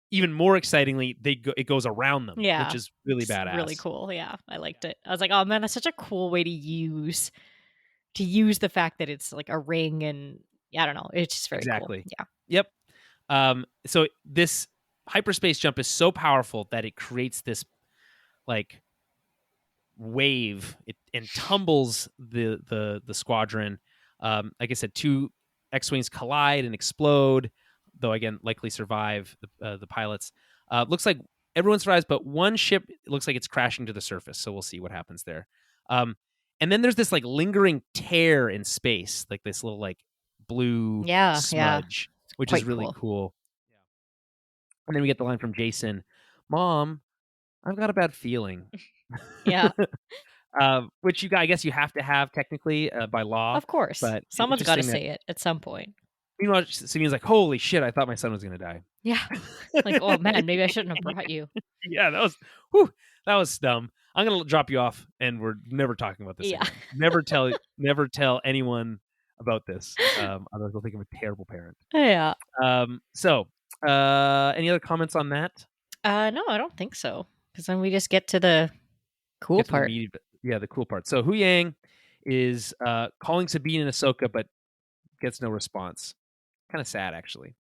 even more excitingly, it goes around them, Yeah. which is really It's badass. really cool. Yeah, I liked it. I was like, oh man, that's such a cool way to use the fact that it's like a ring, and I don't know, it's just very Exactly. cool. Yeah. Yep. So this hyperspace jump is so powerful that it creates this like wave and tumbles the squadron. Like I said, two X-wings collide and explode, though again likely survive the pilots. Looks like everyone survives, but one ship looks like it's crashing to the surface. So we'll see what happens there. And then there's this like lingering tear in space, like this little like blue smudge, which is really cool. Yeah. And then we get the line from Jason, "Mom, I've got a bad feeling." Yeah. Which I guess you have to have technically by law. Of course. But someone's got to say it at some point. Meanwhile, Sabine's like, holy shit, I thought my son was going to die. Yeah. Like, oh man, maybe I shouldn't have brought you. Yeah, that was dumb. I'm going to drop you off and we're never talking about this again. Never tell anyone about this. Otherwise they'll think I'm a terrible parent. Yeah. So, any other comments on that? No, I don't think so. Because then we just get to the cool part. The cool part. So Hu Yang is calling Sabine and Ahsoka, but gets no response. Kind of sad, actually.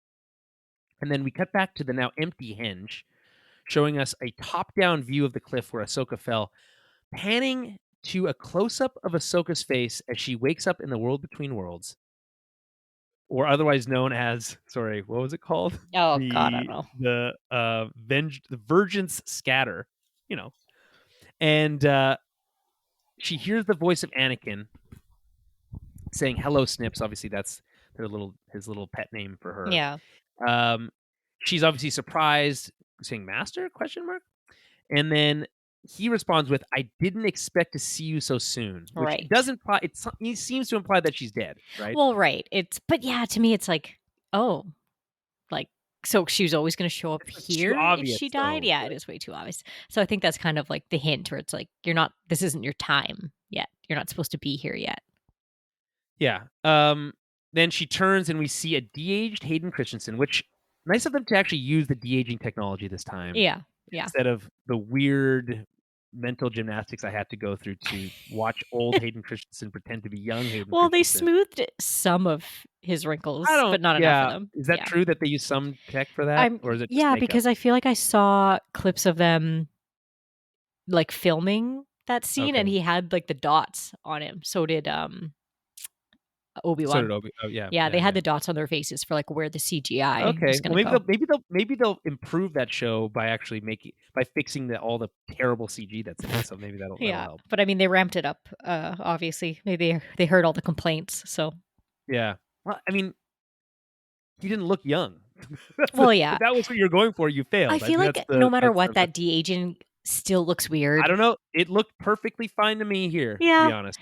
And then we cut back to the now empty henge, showing us a top-down view of the cliff where Ahsoka fell, panning to a close-up of Ahsoka's face as she wakes up in the world between worlds, or otherwise known as, sorry, what was it called? Oh, God, I don't know. The Vergence Scatter, And she hears the voice of Anakin saying, "Hello, Snips." Obviously, that's his little pet name for her. Yeah. She's obviously surprised, saying "Master?" ? And then he responds with, "I didn't expect to see you so soon," which right. does imply he seems to imply that she's dead, right? Well, right. But yeah, to me, it's like, oh, like so she was always going to show up here if she died. Yeah, right? It is way too obvious. So I think that's kind of like the hint where it's like this isn't your time yet. You're not supposed to be here yet. Yeah. Then she turns and we see a de-aged Hayden Christensen, which nice of them to actually use the de-aging technology this time. Yeah. Instead of the weird mental gymnastics I had to go through to watch old Hayden Christensen pretend to be young Hayden Well, Christensen. they smoothed some of his wrinkles, but not enough of them. Is that true that they use some tech for that? Or is it just because I feel like I saw clips of them like filming that scene and he had like the dots on him. So did Obi-Wan. So did Obi. Oh, yeah. Yeah, they had the dots on their faces for like where the CGI. Okay, well, maybe they'll improve that show by actually fixing all the terrible CG that's in it. So maybe that'll help. But I mean, they ramped it up. Obviously, maybe they heard all the complaints. So yeah, well, I mean, he didn't look young. Well, yeah, if that was what you're going for, you failed. I feel like no matter what, that de-aging still looks weird. I don't know. It looked perfectly fine to me here. Yeah, to be honest.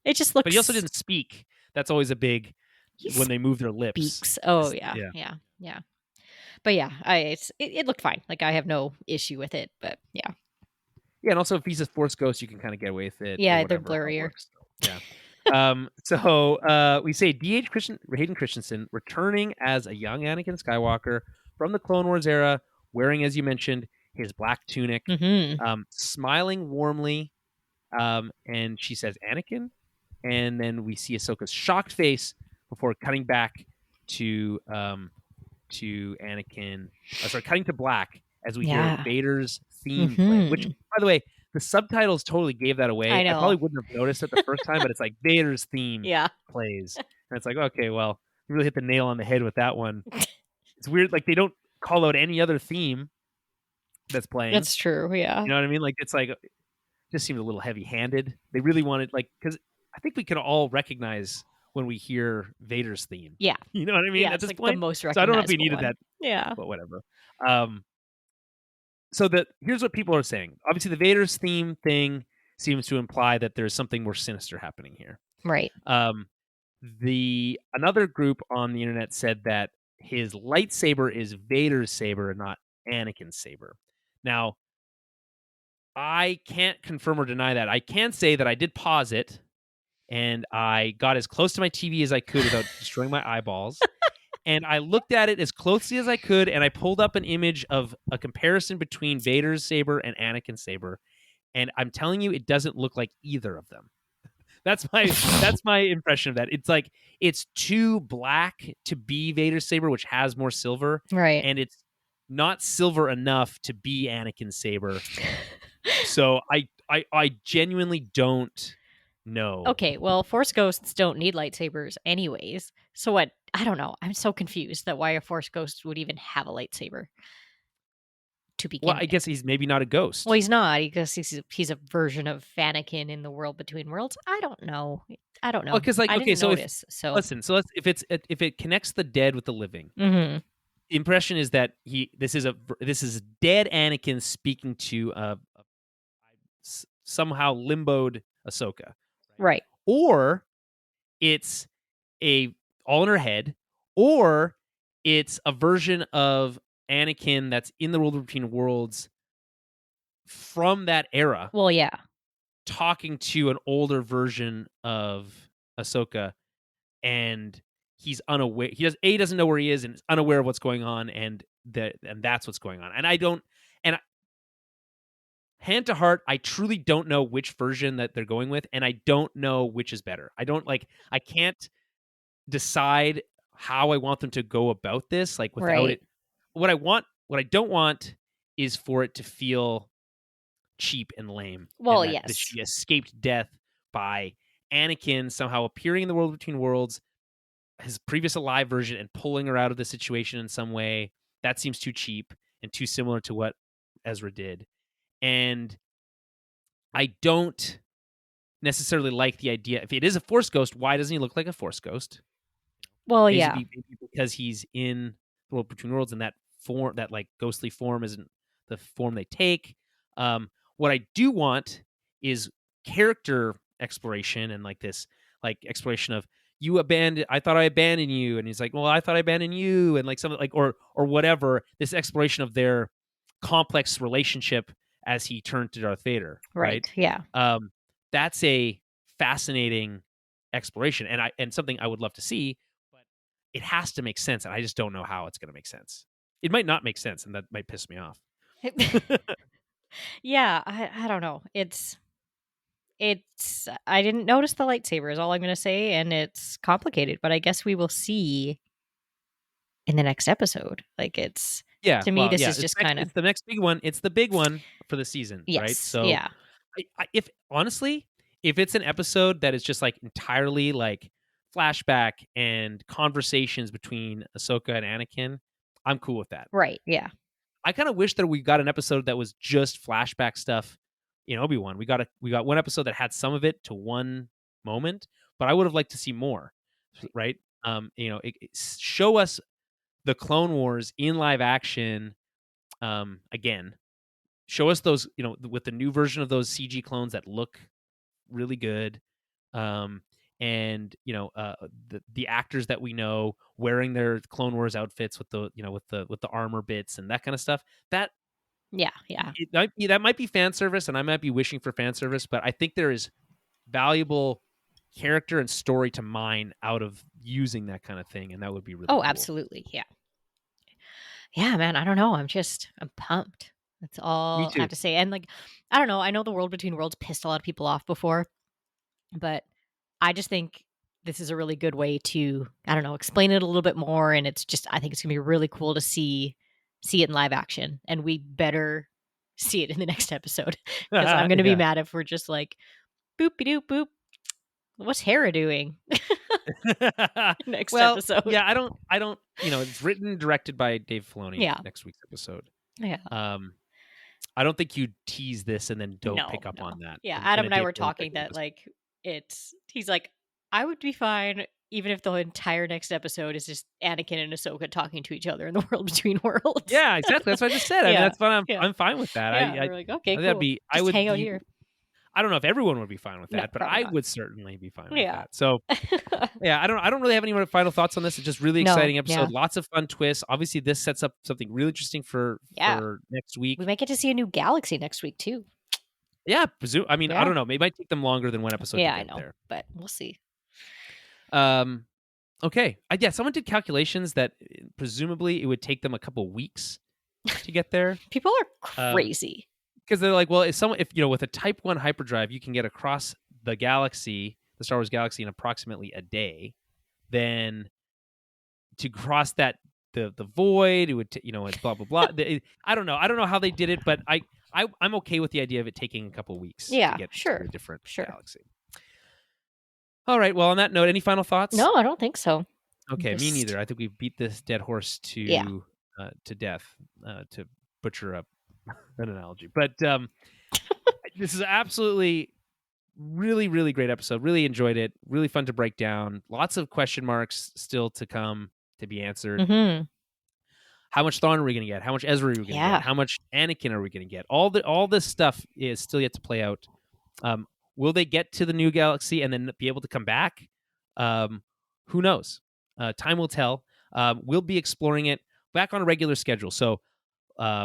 It just looks. But he also didn't speak. That's always a big when they move their lips. Speaks. Oh yeah. But yeah, it looked fine. Like I have no issue with it. But yeah. Yeah, and also if he's a Force ghost, you can kind of get away with it. Yeah, or they're whatever, how it blurrier. works. So we say Hayden Christensen returning as a young Anakin Skywalker from the Clone Wars era, wearing, as you mentioned, his black tunic, smiling warmly, and she says Anakin, and then we see Ahsoka's shocked face before cutting back to Anakin. Cutting to black as we hear Vader's theme play, which, by the way, the subtitles totally gave that away. I know. I probably wouldn't have noticed it the first time, but it's like Vader's theme plays. And it's like, okay, well, you really hit the nail on the head with that one. It's weird. Like, they don't call out any other theme that's playing. That's true, yeah. You know what I mean? Like, it's like, just seemed a little heavy-handed. They really wanted, like, because I think we can all recognize when we hear Vader's theme. Yeah. You know what I mean? Yeah, at this like point? the most So I don't know if we needed one. that. Yeah. But whatever. So here's what people are saying. Obviously, the Vader's theme thing seems to imply that there's something more sinister happening here. Right. Another group on the internet said that his lightsaber is Vader's saber and not Anakin's saber. Now, I can't confirm or deny that. I can say that I did pause it, and I got as close to my TV as I could without destroying my eyeballs. And I looked at it as closely as I could, and I pulled up an image of a comparison between Vader's saber and Anakin's saber. And I'm telling you, it doesn't look like either of them. That's my impression of that. It's like it's too black to be Vader's saber, which has more silver, right? And it's not silver enough to be Anakin's saber. So I genuinely don't know. Okay, well, Force ghosts don't need lightsabers anyways. So what? I don't know. I'm so confused that why a Force ghost would even have a lightsaber. To begin I guess he's maybe not a ghost. Well, he's not. Because he's a version of Anakin in the world between worlds. I don't know. Well, because I didn't notice. Listen. So if it connects the dead with the living, the impression is that this is dead Anakin speaking to somehow limboed Ahsoka, right? Or it's all in her head, or it's a version of Anakin that's in the world between worlds from that era. Well, yeah, talking to an older version of Ahsoka, and he's unaware. He doesn't know where he is, and is unaware of what's going on, and that's what's going on. And hand to heart, I truly don't know which version that they're going with, and I don't know which is better. I can't decide how I want them to go about this, like without it. What I don't want is for it to feel cheap and lame. Well, and yes. That she escaped death by Anakin somehow appearing in the world between worlds, his previous alive version, and pulling her out of the situation in some way. That seems too cheap and too similar to what Ezra did. And I don't necessarily like the idea. If it is a Force ghost, why doesn't he look like a Force ghost? Well, yeah. Maybe because he's in the world between worlds, and that form, that like ghostly form, isn't the form they take. What I do want is character exploration, and like this like exploration of I thought I abandoned you, and he's like, well, I thought I abandoned you, and like something like or whatever, this exploration of their complex relationship as he turned to Darth Vader. Right? Yeah. That's a fascinating exploration, and something I would love to see, but it has to make sense, and I just don't know how it's going to make sense. It might not make sense, and that might piss me off. Yeah, I don't know. It's I didn't notice the lightsaber is all I'm going to say, and it's complicated, but I guess we will see in the next episode. Like to me, this is just kind of it's the next big one. It's the big one for the season, yes, right? So yeah. If it's an episode that is just like entirely like flashback and conversations between Ahsoka and Anakin, I'm cool with that. Right, yeah. I kind of wish that we got an episode that was just flashback stuff in Obi-Wan. We got one episode that had some of it to one moment, but I would have liked to see more, right? Show us the Clone Wars in live action again. Show us those, with the new version of those CG clones that look really good. and the actors that we know wearing their Clone Wars outfits with the with the armor bits and that kind of stuff. That Yeah. that might be fan service, and I might be wishing for fan service, but I think there is valuable character and story to mine out of using that kind of thing, and that would be really cool. Absolutely. Yeah, man, I don't know. I'm pumped. That's all I have to say. And like, I don't know. I know the World Between Worlds pissed a lot of people off before, but I just think this is a really good way to, I don't know, explain it a little bit more. And it's just, I think it's gonna be really cool to see it in live action. And we better see it in the next episode, because I'm gonna be mad if we're just like, boopy doop boop. What's Hera doing? Next episode. Yeah, I don't. It's written and directed by Dave Filoni. Yeah. Next week's episode. Yeah. I don't think you tease this and then don't pick up on that. Yeah, Adam and I were talking that like he's like, I would be fine even if the entire next episode is just Anakin and Ahsoka talking to each other in the World Between Worlds. Yeah, exactly. That's what I just said. I mean, that's fine. I'm fine with that. Yeah, we're like, okay, cool. I would hang out here. I don't know if everyone would be fine with that, but I would certainly be fine with that. So, yeah, I don't really have any more final thoughts on this. It's just really exciting episode. Lots of fun twists. Obviously, this sets up something really interesting for next week. We might get to see a new galaxy next week too. Yeah, I mean, I don't know. It might take them longer than one episode. Yeah, to I get know, there. But we'll see. Okay. Someone did calculations that presumably it would take them a couple weeks to get there. People are crazy. Because they're like, well, if with a Type 1 hyperdrive, you can get across the galaxy, the Star Wars galaxy, in approximately a day, then to cross that the void, it would it's blah blah blah. I don't know how they did it, but I'm okay with the idea of it taking a couple weeks. Yeah, to get to a different galaxy. All right. Well, on that note, any final thoughts? No, I don't think so. Okay, me neither. I think we beat this dead horse to death. To butcher up an analogy, but this is absolutely really, really great episode. Really enjoyed it. Really fun to break down. Lots of question marks still to come to be answered. Mm-hmm. How much Thrawn are we going to get? How much Ezra are we going to get? How much Anakin are we going to get? All this stuff is still yet to play out. Will they get to the new galaxy and then be able to come back? Who knows? Time will tell. We'll be exploring it back on a regular schedule. So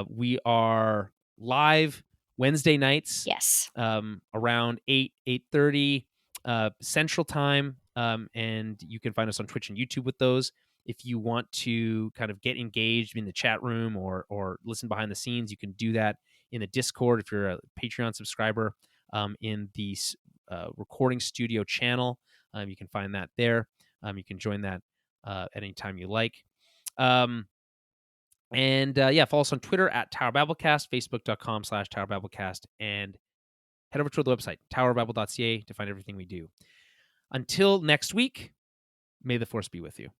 we are live Wednesday nights. Yes. Around 8:30 Central Time. And you can find us on Twitch and YouTube with those. If you want to kind of get engaged in the chat room or listen behind the scenes, you can do that in the Discord if you're a Patreon subscriber. In the recording studio channel, you can find that there. You can join that at any time you like. Follow us on Twitter at Tower Babblecast, Facebook.com/Tower Babblecast, and head over to the website, towerbabble.ca, to find everything we do. Until next week, may the Force be with you.